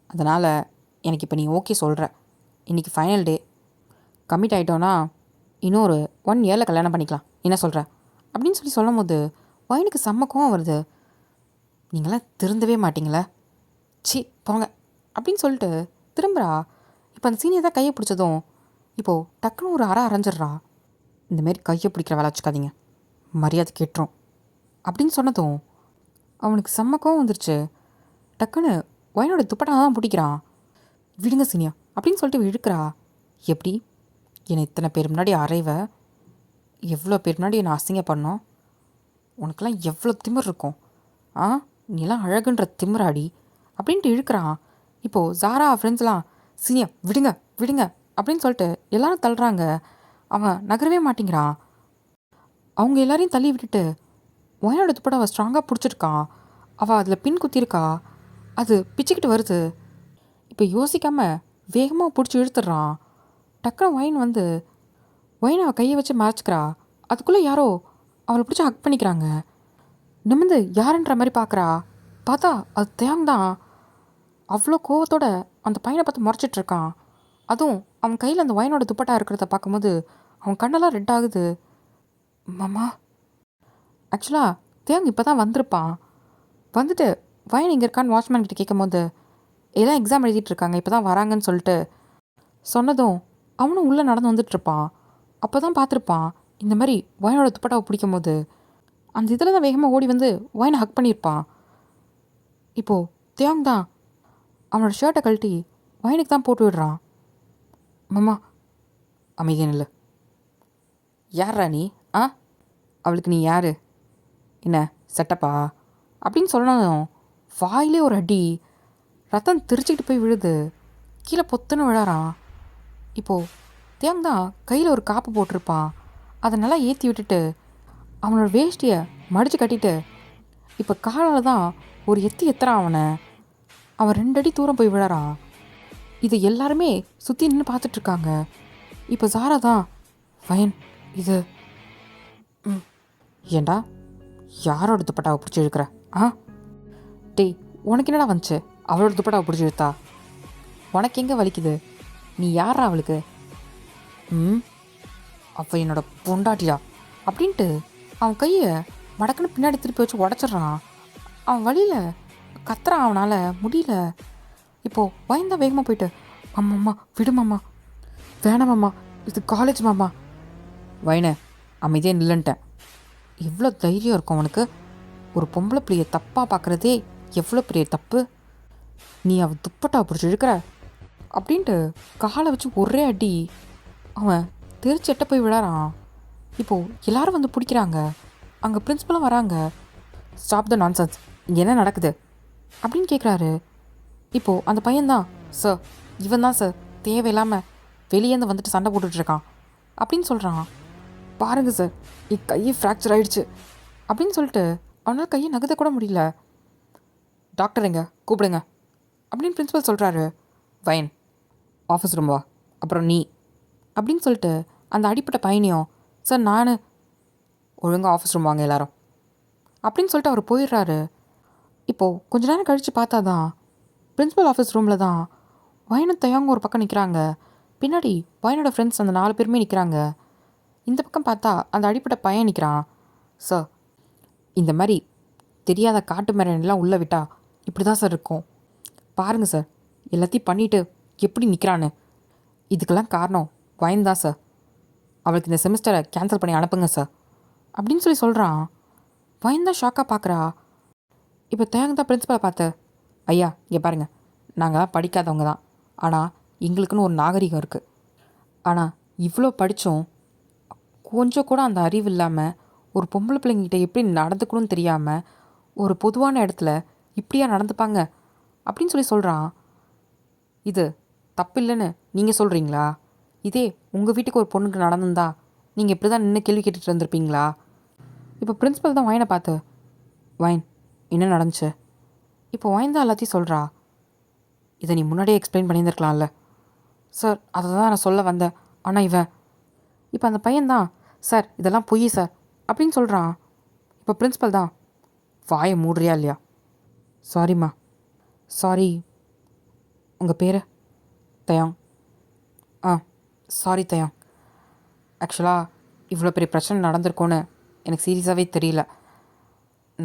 அதனால் எனக்கு இப்போ நீ ஓகே சொல்கிற, இன்றைக்கி ஃபைனல் டே. கமிட் ஆகிட்டோன்னா இன்னொரு 1 இயரில் கல்யாணம் பண்ணிக்கலாம், என்ன சொல்கிற அப்படின்னு சொல்லும் போது வயனுக்கு செம்ம கோவம் வருது. நீங்களாம் திருந்தவே மாட்டிங்களே, சி போங்க அப்படின்னு சொல்லிட்டு திரும்புகிறா. இப்போ அந்த சீனியர் தான் கையை பிடிச்சதும் இப்போது டக்குன்னு ஒரு அரைஞ்சிட்றா. இந்தமாரி கையை பிடிக்கிற வேலை வச்சுக்காதீங்க, மரியாதை கேட்டுரும் அப்படின்னு சொன்னதும் அவனுக்கு செம்ம கோவம் வந்துருச்சு. டக்குன்னு வயனோட துப்பட்டா தான் பிடிக்கிறான். விடுங்க சீனியா அப்படின்னு சொல்லிட்டு இழுக்கிறா. எப்படி என்னை இத்தனை பேர் முன்னாடி அறைவ, எவ்வளோ பேர் முன்னாடி என்னை அசிங்க பண்ணோம், உனக்கெல்லாம் எவ்வளோ திமிர் இருக்கும், நீலாம் அழகுன்ற திமிராடி அப்படின்ட்டு இழுக்கிறான். இப்போது ஜாரா ஃப்ரெண்ட்ஸ்லாம் சீனியா விடுங்க விடுங்க அப்படின்னு சொல்லிட்டு எல்லாரும் தள்ளுறாங்க. அவன் நகரவே மாட்டேங்கிறான். அவங்க எல்லாரையும் தள்ளி விட்டுட்டு வயனோட துப்பட்டா அவள் ஸ்ட்ராங்காக பிடிச்சிருக்கான். அவள் அதில் பின் குத்திருக்கா, அது பிச்சுக்கிட்டு வருது. இப்போ யோசிக்காமல் வேகமாக பிடிச்சி இழுத்துடுறான். டக்குனு ஒயின் அவள் கையை வச்சு மறைச்சிக்கிறா. அதுக்குள்ளே யாரோ அவளை பிடிச்சி ஹக் பண்ணிக்கிறாங்க. நிமிந்து யாருன்ற மாதிரி பார்க்குறா. பார்த்தா அது தேங் தான். அவ்வளோ கோவத்தோட அந்த பையனை பார்த்து முறைச்சிட்ருக்கான். அதுவும் அவன் கையில் அந்த ஒயினோட துப்பட்டா இருக்கிறத பார்க்கும்போது அவன் கண்ணெல்லாம் ரெட் ஆகுது. மாமா, ஆக்சுவலாக தேங் இப்போ தான் வந்திருப்பான். வந்துட்டு வயன் இங்கே இருக்கான்னு வாட்ச்மேன் கிட்ட கேட்கும் போது எல்லாம் எக்ஸாம் எழுதிட்டு இருக்காங்க, இப்போ தான் வராங்கன்னு சொல்லிட்டு சொன்னதும் அவனும் உள்ளே நடந்து வந்துட்டுருப்பான். அப்போ தான் பார்த்துருப்பான் இந்த மாதிரி வயனோட துப்பட்டாவை பிடிக்கும் போது. அந்த இதில் தான் வேகமாக ஓடி வந்து வயனை ஹக் பண்ணியிருப்பான். இப்போது தேங் தான் அவனோட ஷர்ட்டை கழட்டி வயனுக்கு தான் போட்டு விடுறான். மாமா, அமைதியான இல்லை, யார்ரா நீ? அவளுக்கு நீ யார், என்ன செட்டப்பா அப்படின்னு சொல்லணும். வாயிலே ஒரு அடி, ரத்தம் தெரிச்சிக்கிட்டு போய் விழுது. கீழே பொத்துன்னு விழறான். இப்போது தேங் தான் கையில் ஒரு காப்பு போட்டிருப்பான். அதை நல்லா ஏற்றி விட்டுட்டு அவனோட வேஷ்டியை மடித்து கட்டிட்டு இப்போ காலால் தான் ஒரு எத்துறான் அவனை. அவன் 2 அடி தூரம் போய் விழறான். இது எல்லாருமே சுற்றி நின்று பார்த்துட்ருக்காங்க. இப்போ ஜாரா தான் வயன் இது ஏண்டா யாரோட துப்பட்டாவை பிடிச்சி இழுக்கிற? டேய், உனக்கு என்னடா வந்துச்சு அவளோட துப்பட்டாவை பிடிச்சி இழுத்தா? உனக்கு எங்கே வலிக்குது? நீ யாரா அவளுக்கு? அவள் என்னோட பொண்டாட்டியா அப்படின்ட்டு அவன் கையை மடக்குன்னு பின்னாடி திருப்பி வச்சு உடச்சிட்றான். அவன் வழியில் கத்துறான், அவனால் முடியல. இப்போது பயந்தா வேகமாக போயிட்டு அம்மாம்மா விடுமாம்மா, வேணாமாம்மா, இது காலேஜ் மாமா. வயனை அமைதியே நில்லுன்ட்டேன். எவ்வளோ தைரியம் இருக்கும் உனக்கு? ஒரு பொம்பளை பிள்ளையை தப்பாக பார்க்குறதே எவ்வளோ பெரிய தப்பு. நீ அவள் துப்பட்டா பிடிச்சி இழுக்கிற அப்படின்ட்டு காலை வச்சு ஒரே அடி அவன் தெரிச்சு எட்ட போய் விழறான். இப்போது எல்லாரும் வந்து பிடிக்கிறாங்க. அங்கே பிரின்ஸிபலும் வராங்க. ஸ்டாப் த நான்சென்ஸ், இங்கே என்ன நடக்குது அப்படின்னு கேட்குறாரு. இப்போது அந்த பையன்தான், சார் இவன் தான் சார் தேவையில்லாமல் வெளியேந்து வந்துட்டு சண்டை போட்டுட்ருக்கான் அப்படின்னு சொல்கிறான். பாருங்கள் சார், என் கையை ஃப்ராக்சர் ஆகிடுச்சு அப்படின்னு சொல்லிட்டு அவனால் கையை நகர்த்த கூட முடியல. டாக்டர் எங்க கூப்பிடுங்க அப்படின்னு பிரின்ஸிபல் சொல்கிறாரு. வயன் ஆஃபீஸ் ரூம் வா, அப்புறம் நீ அப்படின்னு சொல்லிட்டு அந்த அடிப்பட்ட பையனையும், சார் நான் ஒழுங்காக ஆஃபீஸ் ரூம் வாங்க எல்லாரும் அப்படின்னு சொல்லிட்டு அவர் போயிடுறாரு. இப்போது கொஞ்ச நேரம் கழித்து பார்த்தா தான் பிரின்ஸிபல் ஆஃபீஸ் ரூமில் தான் வயனும் தயாங்க ஒரு பக்கம் நிற்கிறாங்க. பின்னாடி வயனோட ஃப்ரெண்ட்ஸ் அந்த 4 பேருமே நிற்கிறாங்க. இந்த பக்கம் பார்த்தா அந்த அடிப்பட்ட பையன் நிற்கிறான். சார், இந்த மாதிரி தெரியாத காட்டு மிராண்டிலாம் உள்ளே விட்டால் இப்படி தான் சார் இருக்கும். பாருங்கள் சார், எல்லாத்தையும் பண்ணிவிட்டு எப்படி நிற்கிறான்னு. இதுக்கெல்லாம் காரணம் வயன் தான் சார். அவளுக்கு இந்த செமஸ்டரை கேன்சல் பண்ணி அனுப்புங்க சார் அப்படின்னு சொல்கிறான். வயன் தான் ஷாக்காக பார்க்குறா. இப்போ தேங்க தான் பிரின்ஸிபலை பார்த்து, ஐயா இங்கே பாருங்கள், நாங்கள் படிக்காதவங்க தான், ஆனால் எங்களுக்குன்னு ஒரு நாகரிகம் இருக்குது. ஆனால் இவ்வளோ படித்தோம், கொஞ்சம் கூட அந்த அறிவு இல்லாமல் ஒரு பொம்பளை பிள்ளைங்கிட்ட எப்படி நடந்துக்கணும்னு தெரியாமல் ஒரு பொதுவான இடத்துல இப்படியா நடந்துப்பாங்க அப்படின்னு சொல்கிறான். இது தப்பு இல்லைன்னு நீங்கள் சொல்கிறீங்களா? இதே உங்கள் வீட்டுக்கு ஒரு பொண்ணுக்கு நடந்திருந்தா நீங்கள் இப்படி தான் நின்று கேள்வி கேட்டுட்டு இருந்திருப்பீங்களா? இப்போ பிரின்ஸிபல் தான் வயனை பார்த்து, வயன் என்ன நடந்துச்சு? இப்போ வயன் தான் எல்லாத்தையும் சொல்கிறா. இதை நீ முன்னாடியே எக்ஸ்பிளைன் பண்ணியிருந்துருக்கலாம்ல. சார், அதை தான் நான் சொல்ல வந்தேன், ஆனால் இவன். இப்போ அந்த பையன்தான், சார் இதெல்லாம் பொய் சார் அப்படின்னு சொல்கிறான். இப்போ பிரின்ஸிபல் தான், வாயை மூடுறியா இல்லையா? சாரிம்மா. சாரி. உங்கள் பேர்? தயாங். ஆ சாரி தயம். ஆக்சுவலாக இவ்வளோ பெரிய பிரச்சனை நடந்திருக்கோன்னு எனக்கு சீரியஸாகவே தெரியல.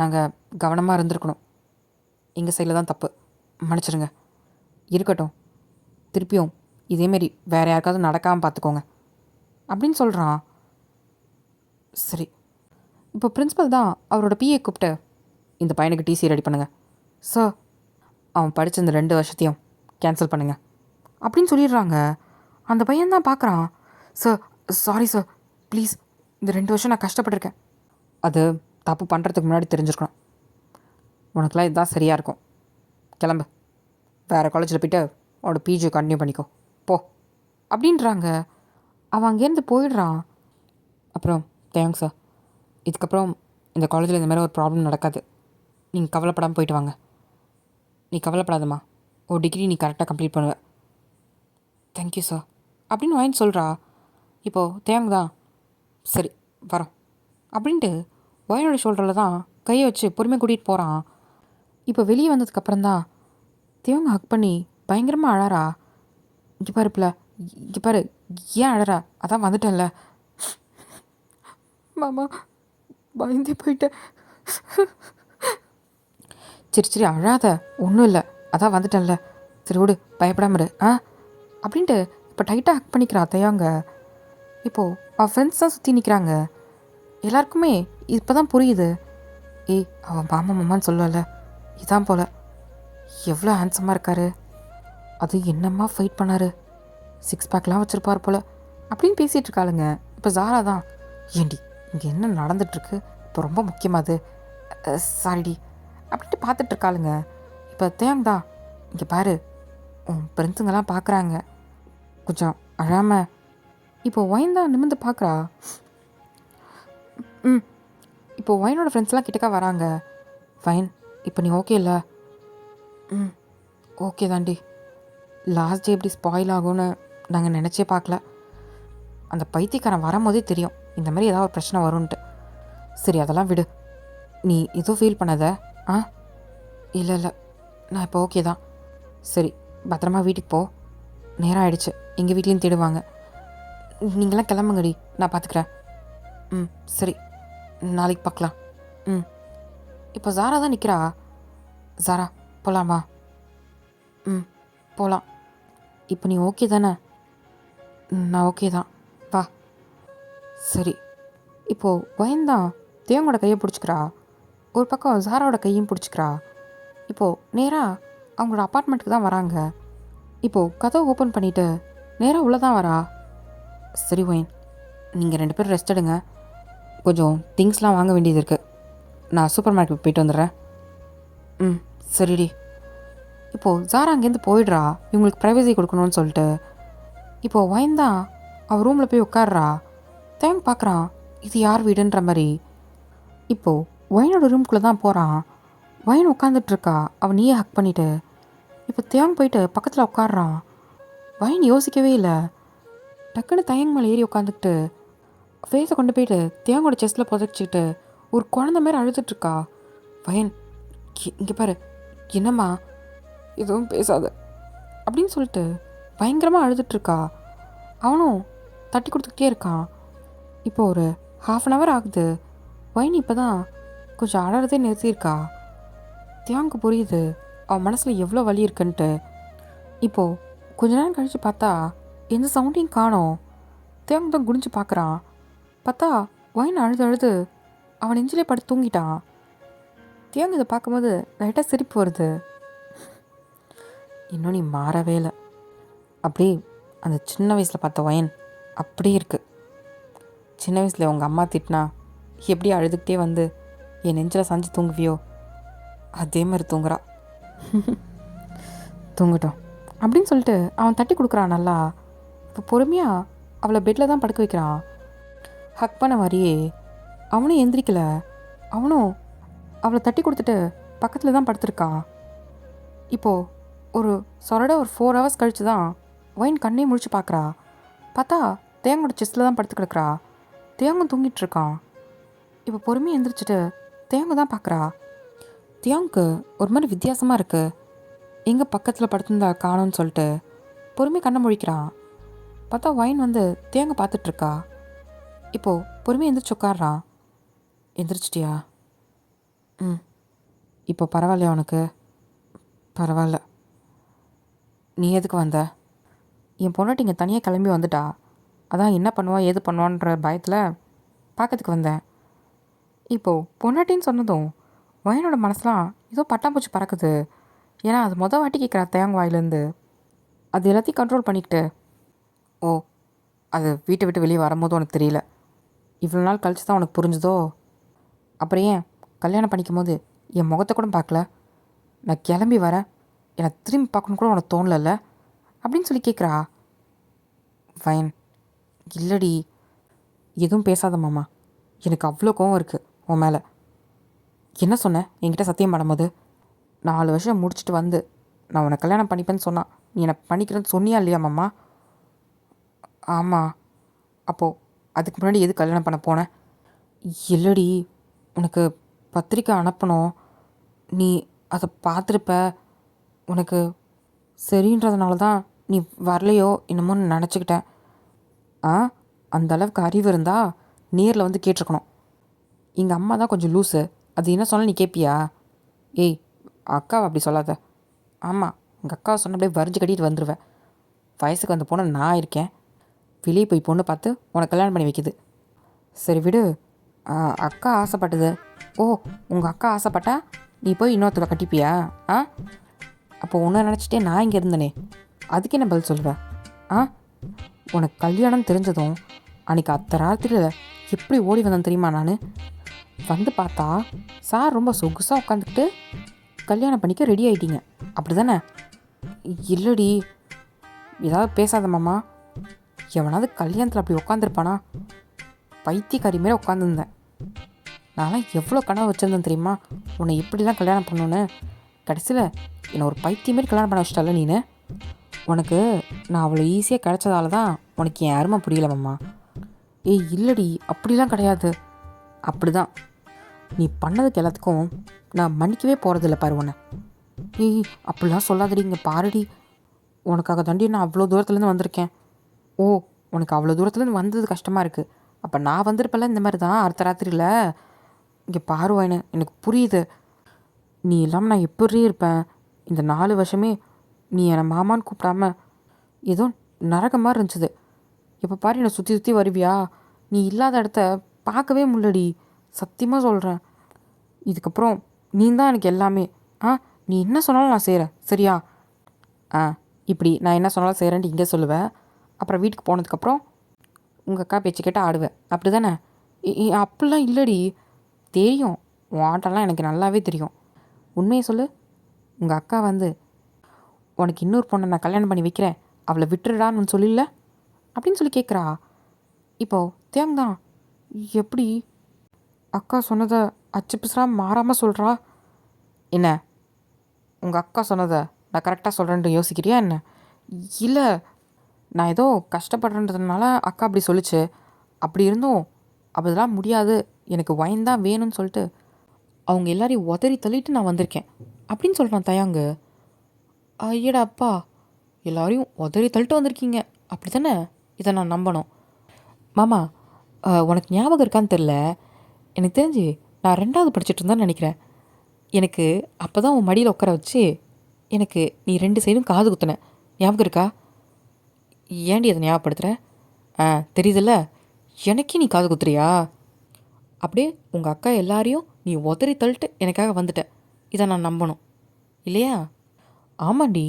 நாங்கள் கவனமாக இருந்திருக்கணும். எங்கள் சைடில் தான் தப்பு. மன்னிச்சிடுங்க. இருக்கட்டும், திருப்பியும் இதேமாரி வேறு யாருக்காவது நடக்காமல் பார்த்துக்கோங்க அப்படின்னு சொல்கிறான். சரி. இப்போ பிரின்ஸிபல் தான் அவரோட பிஏ கூப்பிட்டு இந்த பையனுக்கு டிசி ரெடி பண்ணுங்கள் சார், அவன் படித்த இந்த 2 வருஷத்தையும் கேன்சல் பண்ணுங்கள் அப்படின்னு சொல்லிடுறாங்க. அந்த பையன் தான் பார்க்குறான். சார் சாரி சார், ப்ளீஸ், இந்த 2 வருஷம் நான் கஷ்டப்பட்டிருக்கேன். அது தப்பு பண்ணுறதுக்கு முன்னாடி தெரிஞ்சிருக்கணும். உனக்குலாம் இதுதான் சரியாக இருக்கும். கிளம்பு, வேறு காலேஜில் போய்ட்டு அவனோட பிஜியை கண்டினியூ பண்ணிக்கோ போ அப்படின்றாங்க. அவன் அங்கேருந்து போயிடுறான். அப்புறம் தேங்க்ஸ் சார், இதுக்கப்புறம் இந்த காலேஜில் இந்த மாதிரி ஒரு ப்ராப்ளம் நடக்காது. நீங்கள் கவலைப்படாமல் போயிட்டு வாங்க. நீ கவலைப்படாதம்மா, ஒரு டிகிரி நீ கரெக்டாக கம்ப்ளீட் பண்ணுவ. தேங்க்யூ சார் அப்படின்னு வாங்கி சொல்கிறா. இப்போது தேங்க் தான் சரி வரோம் அப்படின்ட்டு வயனோட ஷோல்டரில் தான் கையை வச்சு பொறுமையாக கூட்டிகிட்டு போகிறான். இப்போ வெளியே வந்ததுக்கப்புறம் தான் தேவங்க ஹக் பண்ணி பயங்கரமாக அழறா. இங்கே பாரு பிள்ளை, இங்கே பாரு, ஏன் அழறா? அதான் வந்துட்டேன்ல. மாமா பயந்தே போயிட்டேன். சரி சரி அழாத, ஒன்றும் இல்லை, அதான் வந்துட்டேன்ல. சரி விடு, பயப்படாம இரு அப்படின்ட்டு இப்போ டைட்டாக ஹக் பண்ணிக்கிறா தயாங்க. இப்போது அவள் ஃப்ரெண்ட்ஸ் தான் சுற்றி நிற்கிறாங்க. எல்லாருக்குமே இப்போ தான் புரியுது. ஏய், அவன் மாமா மாமான்னு சொல்லல, இதான் போல் எவ்வளோ ஹேண்ட்ஸமாக இருக்காரு, அது என்னம்மா ஃபைட் பண்ணார், 6 பேக்லாம் வச்சுருப்பார் போல் அப்படின்னு பேசிகிட்டு இருக்காளுங்க. இப்போ ஜாரா தான், ஏண்டி இங்கே என்ன நடந்துகிட்ருக்கு, இப்போ ரொம்ப முக்கியமாது, சாரிடி அப்படின்ட்டு பார்த்துட்ருக்காளுங்க. இப்போ தேங் தான், இங்கே பாரு உன் ஃப்ரெண்ட்ஸுங்கெல்லாம் பார்க்குறாங்க, கொஞ்சம் அழாமல். இப்போ ஒயின் தான் நிமிர்ந்து பார்க்குறா. இப்போது ஒயினோட ஃப்ரெண்ட்ஸ்லாம் கிட்டக்கா வராங்க. ஃபைன், இப்போ நீ ஓகே இல்லை? ஓகே தாண்டி. லாஸ்ட் டே எப்படி ஸ்பாயில் ஆகும்னு நாங்கள் நினச்சே பார்க்கல. அந்த பைத்தியக்காரன் வரும்போதே தெரியும் இந்த மாதிரி ஏதாவது ஒரு பிரச்சனை வரும்ன்ட்டு. சரி அதெல்லாம் விடு, நீ எதுவும் ஃபீல் பண்ணாத. இல்லை இல்லை, நான் இப்போ ஓகே தான். சரி பத்திரமா வீட்டுக்கு போ, நேரம் ஆகிடுச்சு, எங்கள் வீட்லேயும் தேடுவாங்க. நீங்களாம் கிளம்புங்கடி, நான் பார்த்துக்கிறேன். சரி, நாளைக்கு பார்க்கலாம். இப்போ ஜாரா தான் நிற்கிறா. ஜாரா போகலாமா? போகலாம். இப்போ நீ ஓகே தானே? நான் ஓகே தான், வா. சரி. இப்போது பயந்தான் தேவங்களோட கையை பிடிச்சிக்கிறா. ஒரு பக்கம் ஜாராவோட கையும் பிடிச்சிக்கிறா. இப்போது நேராக அவங்களோட அப்பார்ட்மெண்ட்டுக்கு தான் வராங்க. இப்போது கதவை ஓப்பன் பண்ணிவிட்டு நேராக உள்ளே தான் வரா. சரி ஒயின், நீங்கள் 2 பேரும் ரெஸ்ட் எடுங்க, கொஞ்சம் திங்ஸ்லாம் வாங்க வேண்டியது இருக்குது, நான் சூப்பர் மார்க்கெட் போயிட்டு வந்துடுறேன். சரிடி. இப்போது ஜாரா அங்கேருந்து போயிடுறா, இவங்களுக்கு ப்ரைவசி கொடுக்கணும்னு சொல்லிட்டு. இப்போது ஒயின் தான் அவள் ரூமில் போய் உட்காடுறா. தேங் பார்க்குறான், இது யார் வீடுன்ற மாதிரி. இப்போது ஒயினோட ரூம்குள்ளே தான் போகிறான். ஒயின் உட்காந்துட்ருக்கா, அவன் நீயே ஹக் பண்ணிவிட்டு. இப்போ தேங் போயிட்டு பக்கத்தில் உட்காடுறான். ஒயின் யோசிக்கவே இல்லை, டக்குன்னு தயங் மேலே ஏறி உட்காந்துக்கிட்டு ஃபேஸை கொண்டு போயிட்டு தேங்கோட செஸ்ட்டில் புதைச்சிக்கிட்டு ஒரு குழந்த மாதிரி அழுதுட்ருக்கா. வயன், இங்கே பாரு, என்னம்மா, எதுவும் பேசாத அப்படின்னு சொல்லிட்டு பயங்கரமாக அழுதுட்ருக்கா. அவனும் தட்டி கொடுத்துக்கிட்டே இருக்கான். இப்போ ஒரு 1/2 hour ஆகுது. வயன் இப்போ தான் கொஞ்சம் அழறதே நிறுத்தியிருக்கா. தியாங்கு புரியுது அவன் மனசில் எவ்வளோ வலி இருக்குன்ட்டு. இப்போது கொஞ்ச நேரம் கழித்து பார்த்தா எந்த சவுண்டையும் காணோம். தியாங் தான் குடிஞ்சு பார்க்குறான். பார்த்தா ஒயின் அழுது அழுது அவன் நெஞ்சிலே படுத்து தூங்கிட்டான். தியாங் இதை பார்க்கும்போது லைட்டாக சிரிப்பு வருது. இன்னும் நீ மாறவே இல்லை, அப்படியே அந்த சின்ன வயசில் பார்த்த ஒயின் அப்படியே இருக்குது. சின்ன வயசில் உங்கள் அம்மா திட்டினா எப்படி அழுதுகிட்டே வந்து என் நெஞ்சில் சாஞ்சு தூங்குவியோ அதே மாதிரி தூங்குறா. தூங்கட்டும் அப்படின்னு சொல்லிட்டு அவன் தட்டி கொடுக்குறான் நல்லா. இப்போ பொறுமையாக அவளை பெட்டில் தான் படுக்க வைக்கிறான். ஹக் பண்ண மாதிரியே அவனும் எந்திரிக்கலை. அவனும் அவளை தட்டி கொடுத்துட்டு பக்கத்தில் தான் படுத்துருக்கான். இப்போது ஒரு சொரட ஒரு 4 hours கழித்து தான் ஒயின் கண்ணே முழிச்சு பார்க்குறா. பார்த்தா தேங்கோட செஸ்ட்டில் தான் படுத்து கிடக்குறா. தேங்கும் தூங்கிட்டுருக்கான். இப்போ பொறுமையாக எந்திரிச்சிட்டு தேங்கு தான் பார்க்குறா. தியாங்க்கு ஒரு மாதிரி வித்தியாசமாக இருக்குது. எங்கே பக்கத்தில் படுத்திருந்தா காணோன்னு சொல்லிட்டு பொறுமையாக கண்ணை முழிக்கிறான். பார்த்தா ஒயின் வந்து தேங்க பார்த்துட்ருக்கா. இப்போது பொறுமையாக எந்திரிச்சு உட்காடுறான். எந்திரிச்சிட்டியா? ம். இப்போ பரவாயில்லையா உனக்கு? பரவாயில்ல. நீ எதுக்கு வந்த? என் பொண்டாட்டி இங்கே தனியாக கிளம்பி வந்துட்டா. அதான் என்ன பண்ணுவா ஏது பண்ணுவான்ற பயத்தில் பார்க்கறதுக்கு வந்தேன். இப்போது பொண்டாட்டின்னு சொன்னதும் ஒயனோட மனசுலாம் ஏதோ பட்டாம்பூச்சி பறக்குது. ஏன்னா அது வாட்டி கேட்குறா தேங்க வாயிலேருந்து. அது எல்லாத்தையும் கண்ட்ரோல் பண்ணிக்கிட்டு, ஓ அது வீட்டை விட்டு வெளியே வரும்போது உனக்கு தெரியல, இவ்வளோ நாள் கழிச்சு தான் உனக்கு புரிஞ்சுதோ? அப்புறம் ஏன் கல்யாணம் பண்ணிக்கும் போது என் முகத்தை கூட பார்க்கல? நான் கிளம்பி வரேன், என்னை திரும்பி பார்க்கணும் கூட உனக்கு தோணலல்ல அப்படின்னு சொல்லி கேட்குறா. ஃபைன். இல்லடி, எதுவும் பேசாத மாமா, எனக்கு அவ்வளோ கோவம் இருக்குது உன் மேலே. என்ன சொன்னேன் என்கிட்ட சத்தியம் பண்ணும்போது? 4 வருஷம் முடிச்சுட்டு வந்து நான் உன்னை கல்யாணம் பண்ணிப்பேன்னு சொன்னான். நீ என்னை பண்ணிக்கிறேன்னு சொன்னியா இல்லையா மாமா? ஆமாம். அப்போது அதுக்கு முன்னாடி எது கல்யாணம் பண்ண போனேன்? இல்லடி, உனக்கு பத்திரிக்கை அனுப்பணும், நீ அதை பார்த்துருப்ப, உனக்கு சரின்றதுனால தான் நீ வரலையோ என்னமோன்னு நினச்சிக்கிட்டேன். ஆ, அந்த அளவுக்கு அறிவு இருந்தால் நேரில் வந்து கேட்டிருக்கணும். எங்கள் அம்மா தான் கொஞ்சம் லூஸு, அது என்ன சொன்னால் நீ கேட்பியா? ஏய், அக்காவை அப்படி சொல்லாத. ஆமாம், எங்கள் அக்காவை சொன்ன அப்படியே வரிஞ்சு கட்டிட்டு வந்துடுவேன். வயசுக்கு வந்த பொண்ணு நான் இருக்கேன், வெளியே போய் பொண்ணு பார்த்து உனக்கு கல்யாணம் பண்ணி வைக்கிது. சரி விடு. அக்கா ஆசைப்பட்டது. ஓ, உங்கள் அக்கா ஆசைப்பட்டா நீ போய் இன்னொருத்தரை கட்டிப்பியா? ஆ, அப்போ உன்னை நினச்சிட்டே நான் இங்கே இருந்தனே, அதுக்கு என்ன பதில் சொல்லுவேன்? ஆ, உனக்கு கல்யாணம் தெரிஞ்சதும் அன்றைக்கி அத்தை ராத்திரியில் எப்படி ஓடி வந்தேன் தெரியுமா? நான் வந்து பார்த்தா சார் ரொம்ப சொகுசாக உட்காந்துக்கிட்டு கல்யாணம் பண்ணிக்க ரெடி ஆகிட்டீங்க, அப்படி தானே? இல்லடி, ஏதாவது பேசாத மாமா. எவனாவது கல்யாணத்தில் அப்படி உட்காந்துருப்பானா? பைத்தியக்காரி மாரி உட்காந்துருந்தேன். நான்லாம் எவ்வளோ கனவு வச்சுருந்தேன் தெரியுமா, உன்னை இப்படிலாம் கல்யாணம் பண்ணணுன்னு. கடைசியில் என்னை ஒரு பைத்தியம் மாரி கல்யாணம் பண்ண வச்சிட்டால நீனு. உனக்கு நான் அவ்வளோ ஈஸியாக கிடச்சதால தான் உனக்கு என் அருமை புரியல மாமா. ஏய் இல்லடி, அப்படிலாம் கிடையாது. அப்படி தான் நீ பண்ணதுக்கு எல்லாத்துக்கும் நான் மன்னிக்கவே போகிறதில்ல பாரு உன்னை. ஏய் அப்படிலாம் சொல்லாதடி, இங்கே பாருடி, உனக்காக தாண்டி நான் அவ்வளோ தூரத்துலேருந்து வந்திருக்கேன். ஓ, உனக்கு அவ்வளோ தூரத்துலேருந்து வந்தது கஷ்டமாக இருக்குது. அப்போ நான் வந்திருப்பேன்ல இந்த மாதிரி தான் அடுத்த ராத்திரியில். இங்கே பாருவாயின்னு எனக்கு புரியுது. நீ இல்லாமல் நான் எப்படி இருப்பேன்? இந்த 4 வருஷமே நீ என்னை மாமான்னு கூப்பிடாம ஏதோ நரக மாதிரி இருந்துச்சுது. இப்போ பாரு என்னை சுற்றி சுற்றி வருவியா? நீ இல்லாத இடத்த பார்க்கவே முல்லடி, சத்தியமாக சொல்கிறேன். இதுக்கப்புறம் நீ தான் எனக்கு எல்லாமே. நீ என்ன சொன்னாலும் நான் செய்கிறேன், சரியா? இப்படி நான் என்ன சொன்னாலும் செய்கிறேன்ட்டு இங்கே சொல்லுவேன், அப்புறம் வீட்டுக்கு போனதுக்கப்புறம் உங்கள் அக்கா பேச்சு கேட்டால் ஆடுவேன், அப்படி தானே? அப்படிலாம் இல்லடி, தெரியும், உன் ஆட்டெல்லாம் எனக்கு நல்லாவே தெரியும். உண்மையை சொல்லு. உங்கள் அக்கா வந்து உனக்கு இன்னொரு பொண்ணை நான் கல்யாணம் பண்ணி வைக்கிறேன், அவளை விட்டுடுடான்னு சொல்லல அப்படின்னு சொல்லி கேட்குறா. இப்போது தேங்தான் எப்படி அக்கா சொன்னதை அச்சு பிசுறாக மாறாமல் சொல்கிறா? என்ன, உங்கள் அக்கா சொன்னதை நான் கரெக்டாக சொல்கிறேன்ட்டு யோசிக்கிறியா என்ன? இல்லை, நான் ஏதோ கஷ்டப்படுறன்றதுனால அக்கா அப்படி சொல்லிச்சு. அப்படி இருந்தும் அப்படிலாம் முடியாது, எனக்கு ஒயின் தான் வேணும்னு சொல்லிட்டு அவங்க எல்லாரையும் உதறி தள்ளிட்டு நான் வந்திருக்கேன் அப்படின்னு சொல்கிறான் தயாங்கு. ஐயடா அப்பா, எல்லாரையும் உதறி தள்ளிட்டு வந்திருக்கீங்க, அப்படி தானே? இதை நான் நம்பணும். மாமா, உனக்கு ஞாபகம் இருக்கான்னு தெரில, எனக்கு தெரிஞ்சு நான் 2வது படிச்சுட்டு இருந்தேன்னு நினைக்கிறேன். எனக்கு அப்போ தான் உன் மடியில் உட்கார வச்சு எனக்கு நீ 2 சைடும் காது குத்துன, ஞாபகம் இருக்கா? ஏன்டி அதை ஞாபகப்படுத்துகிற? தெரியுதுல்ல, எனக்கே நீ காது குத்துறியா? அப்படியே உங்கள் அக்கா எல்லாரையும் நீ உதறி தள்ளிட்டு எனக்காக வந்துட்ட, இதை நான் நம்பணும் இல்லையா? ஆமாண்டி,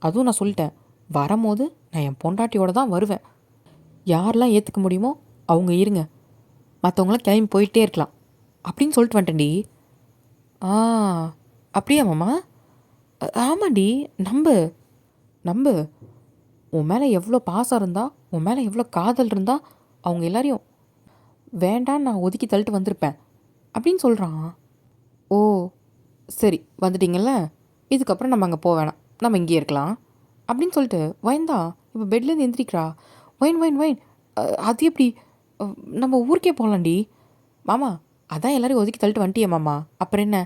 அதுவும் நான் சொல்லிட்டேன், வரும்போது நான் என் பொண்டாட்டியோடு தான் வருவேன். யாரெல்லாம் ஏற்றுக்க முடியுமோ அவங்க இருங்க, மற்றவங்களாம் கிளம்பி போயிட்டே இருக்கலாம் அப்படின்னு சொல்லிட்டு வந்துட்டேன்டி. அப்படியா மாமா? ஆமாண்டி, நம்பு நம்பு. உன் மேலே எவ்வளோ பாசம் இருந்தால், உன் மேலே எவ்வளோ காதல் இருந்தால் அவங்க எல்லாரையும் வேண்டான்னு நான் ஒதுக்கி தள்ளிட்டு வந்திருப்பேன் அப்படின்னு சொல்கிறான். ஓ சரி, வந்துட்டீங்கல்ல, இதுக்கப்புறம் நம்ம அங்கே போக வேணாம், நம்ம இங்கேயே இருக்கலாம் அப்படின்னு சொல்லிட்டு வயன்தான் இப்போ பெட்லேருந்து எந்திரிக்கிறா. ஒயின் ஒயின் ஒயின், அது எப்படி? நம்ம ஊருக்கே போகலாண்டி. மாமா, அதான் எல்லோரும் ஒதுக்கி தள்ளிட்டு வந்துட்டியே மாமா, அப்புறம் என்ன,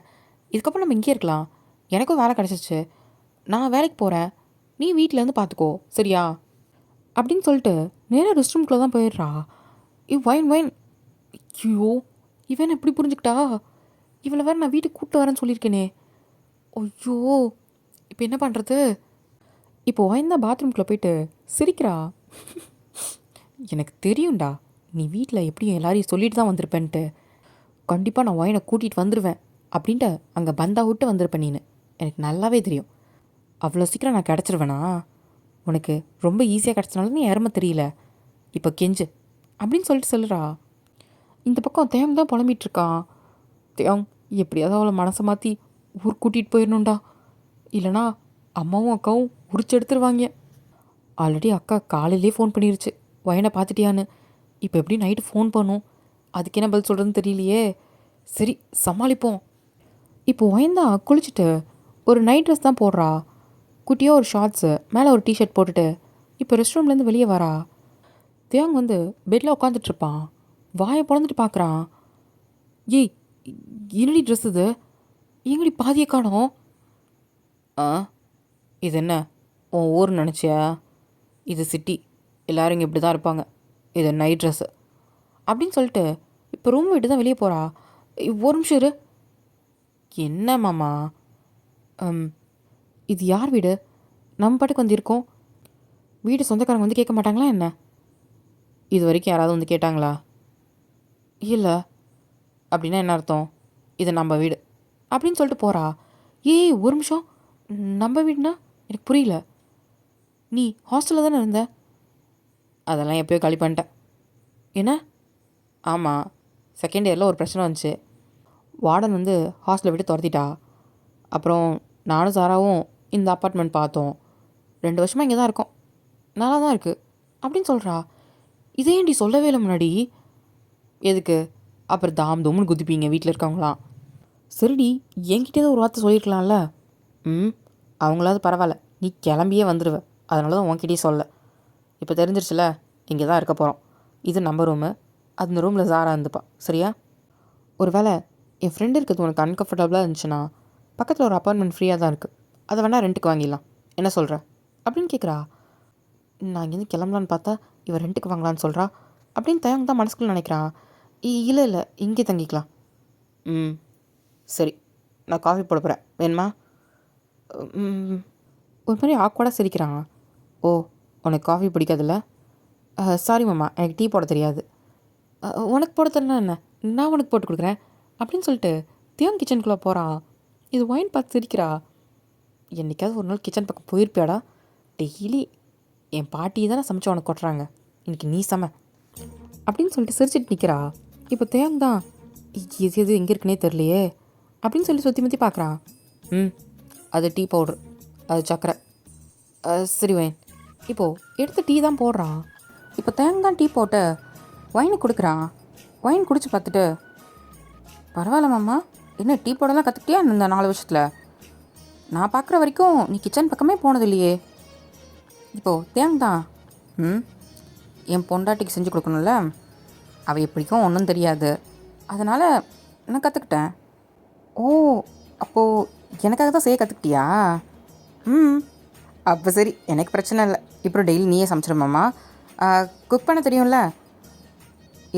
இதுக்கப்புறம் நம்ம இங்கேயே இருக்கலாம். எனக்கும் வேலை கிடச்சிச்சு, நான் வேலைக்கு போகிறேன், நீ வீட்டிலேருந்து பார்த்துக்கோ, சரியா? அப்படின்னு சொல்லிட்டு நேராக ரெஸ்ட் ரூம்குள்ளே தான் போயிடுறா. வைன் வைன். ஐயோ, இவன் எப்படி புரிஞ்சுக்கிட்டா? இவளை வேறு நான் வீட்டுக்கு கூப்பிட்டு வரேன்னு சொல்லியிருக்கேனே. ஐயோ, இப்போ என்ன பண்ணுறது? இப்போ வைன் தான் பாத்ரூம்குள்ளே போயிட்டு சிரிக்கிறா. எனக்கு தெரியும்டா, நீ வீட்டில் எப்படியும் எல்லாரையும் சொல்லிட்டு தான் வந்திருப்பேன்ட்டு. கண்டிப்பாக நான் ஒயினை கூட்டிகிட்டு வந்துடுவேன் அப்படின்ட்டு அங்கே பந்தா விட்டு வந்திருப்பேன் நீனு. எனக்கு நல்லாவே தெரியும். அவ்வளோ சீக்கிரம் நான் கிடச்சிருவேனா? உனக்கு ரொம்ப ஈஸியாக கிடச்சனால நீ யாருமே தெரியல. இப்போ கெஞ்சு அப்படின்னு சொல்லிட்டு சொல்லுறா. இந்த பக்கம் தேம் தான் புலம்பிகிட்ருக்கான். தேம், எப்படியாவது அவளை மனசை மாற்றி ஊர் கூட்டிகிட்டு போயிடணும்டா, இல்லைனா அம்மாவும் அக்காவும் உரிச்சு எடுத்துருவாங்க. ஆல்ரெடி அக்கா காலையிலே ஃபோன் பண்ணிருச்சு ஒயனை பார்த்துட்டியான்னு. இப்போ எப்படி நைட்டு ஃபோன் பண்ணும்? அதுக்கு என்ன பதில் சொல்கிறதுன்னு தெரியலையே. சரி, சமாளிப்போம். இப்போ ஒயன்தா குளிச்சுட்டு ஒரு நைட் ட்ரெஸ் தான் போடுறா. குட்டியாக ஒரு ஷார்ட்ஸு, மேலே ஒரு டிஷர்ட் போட்டுட்டு இப்போ ரெஸ்ட் ரூம்லேருந்து வெளியே வரா. தேங் வந்து பெட்டில் உட்காந்துட்ருப்பான். வாயை பிறந்துட்டு பார்க்குறான். ஏய், என்னடி ட்ரெஸ் இது? எங்கடி பாதியை காணோம்? ஆ, இது என்ன உன் ஊர் நினச்சியா? இது சிட்டி, எல்லோரும் இங்கே இப்படி தான் இருப்பாங்க. இது நைட் ட்ரெஸ்ஸு அப்படின்னு சொல்லிட்டு இப்போ ரூம் விட்டு தான் வெளியே போகிறா. ஒரு நிமிஷம் இரு. என்ன மாமா? இது யார் வீடு? நம்ம பாட்டுக்கு வந்து இருக்கோம். வீடு சொந்தக்காரங்க வந்து கேட்க மாட்டாங்களா என்ன? இது வரைக்கும் யாராவது வந்து கேட்டாங்களா? இல்லை. அப்படின்னா என்ன அர்த்தம்? இது நம்ம வீடு அப்படின்னு சொல்லிட்டு போகிறா. ஏய், ஒரு நிமிஷம். நம்ம வீடுனா எனக்கு புரியல. நீ ஹாஸ்டலில் தானே இருந்த? அதெல்லாம் எப்போயோ காலி பண்ணிட்டேன். என்ன? ஆமாம், செகண்ட் இயரில் ஒரு பிரச்சனை வந்துச்சு. வார்டன் வந்து ஹாஸ்டலை விட்டு துரத்திட்டா. அப்புறம் நானும் சாராவும் இந்த அப்பார்ட்மெண்ட் பார்த்தோம். 2 வருஷமாக இங்கே தான் இருக்கோம். நல்லா தான் இருக்குது அப்படின்னு சொல்கிறா. இதே ஏன்டி சொல்லவே இல்லை முன்னாடி? எதுக்கு? அப்புறம் தாம் தோம்னு குதிப்பீங்க வீட்டில் இருக்கவங்களாம். சரிடி, என்கிட்டே தான் ஒரு வார்த்தை சொல்லியிருக்கலாம்ல. அவங்களாவது பரவாயில்ல, நீ கிளம்பியே வந்துடுவ. அதனால தான் உன்கிட்டயே சொல்ல. இப்போ தெரிஞ்சிருச்சுல, இங்கே தான் இருக்க போகிறோம். இது நம்ம ரூமு. அந்த ரூமில் சாரா இருந்துப்பா, சரியா? ஒரு வேளை என் ஃப்ரெண்டு இருக்கிறது உனக்கு அன்கம்ஃபர்டபுளாக இருந்துச்சுன்னா பக்கத்தில் ஒரு அப்பார்ட்மெண்ட் ஃப்ரீயாக தான் இருக்குது. அதை வேணால் ரெண்ட்டுக்கு வாங்கிடலாம். என்ன சொல்கிற அப்படின்னு கேட்குறா. நான் இங்கேருந்து கிளம்பலான்னு பார்த்தா இவன் ரெண்ட்டுக்கு வாங்கலான்னு சொல்கிறா அப்படின்னு தயங்க தான் மனசுக்குள்ள நினைக்கிறான். இல்லை இல்லை, இங்கே தங்கிக்கலாம். சரி, நான் காஃபி போட போகிறேன், வேணுமா? ஒரு மாதிரி ஆக்வர்டாக சிரிக்கிறான். ஓ, உனக்கு காஃபி பிடிக்காதுல்ல? சாரி மாமா, எனக்கு டீ போட தெரியாது. உனக்கு போட தரனா என்ன? நான் உனக்கு போட்டு கொடுக்குறேன் அப்படின்னு சொல்லிட்டு தியாங் கிச்சனுக்குள்ளே போகிறான். இது ஒயின் பார்த்து சிரிக்கிறா. என்றைக்காவது ஒரு நாள் கிச்சன் பக்கம் போயிருப்பியாடா? டெய்லி என் பாட்டி தானே சமைச்சு உனக்கு கொட்டுறாங்க, இன்றைக்கி நீ சமை அப்படின்னு சொல்லிட்டு சிரிச்சிட்டு நிற்கிறா. இப்போ தேங் தான் எது எது எங்கே இருக்குன்னே தெரியலையே அப்படின்னு சொல்லி சுற்றி முற்றி பார்க்குறான். அது டீ பவுட்ரு, அது சக்கரை. சரி வைன். இப்போது எடுத்து டீ தான் போடுறான். இப்போ தேங் தான் டீ போட்டு ஒயினுக்கு கொடுக்குறான். ஒயின் குடிச்சு பார்த்துட்டு, பரவாயில்ல மாமா, என்ன டீ போடலாம் கற்றுக்கிட்டியா இந்த 4 வருஷத்தில்? நான் பார்க்குற வரைக்கும் நீ கிச்சன் பக்கமே போனது இல்லையே. இப்போது தேங் தான், என் பொண்டாட்டிக்கு செஞ்சு கொடுக்கணும்ல, அவள் எப்படிக்கும் ஒன்றும் தெரியாது, அதனால் நான் கற்றுக்கிட்டேன். ஓ, அப்போது எனக்காக தான் செய்ய கற்றுக்கிட்டியா? அப்போ சரி, எனக்கு பிரச்சனை இல்லை. இப்போ டெய்லி நீயே சமைச்சிருமாம்மா. குக் பண்ண தெரியும்ல?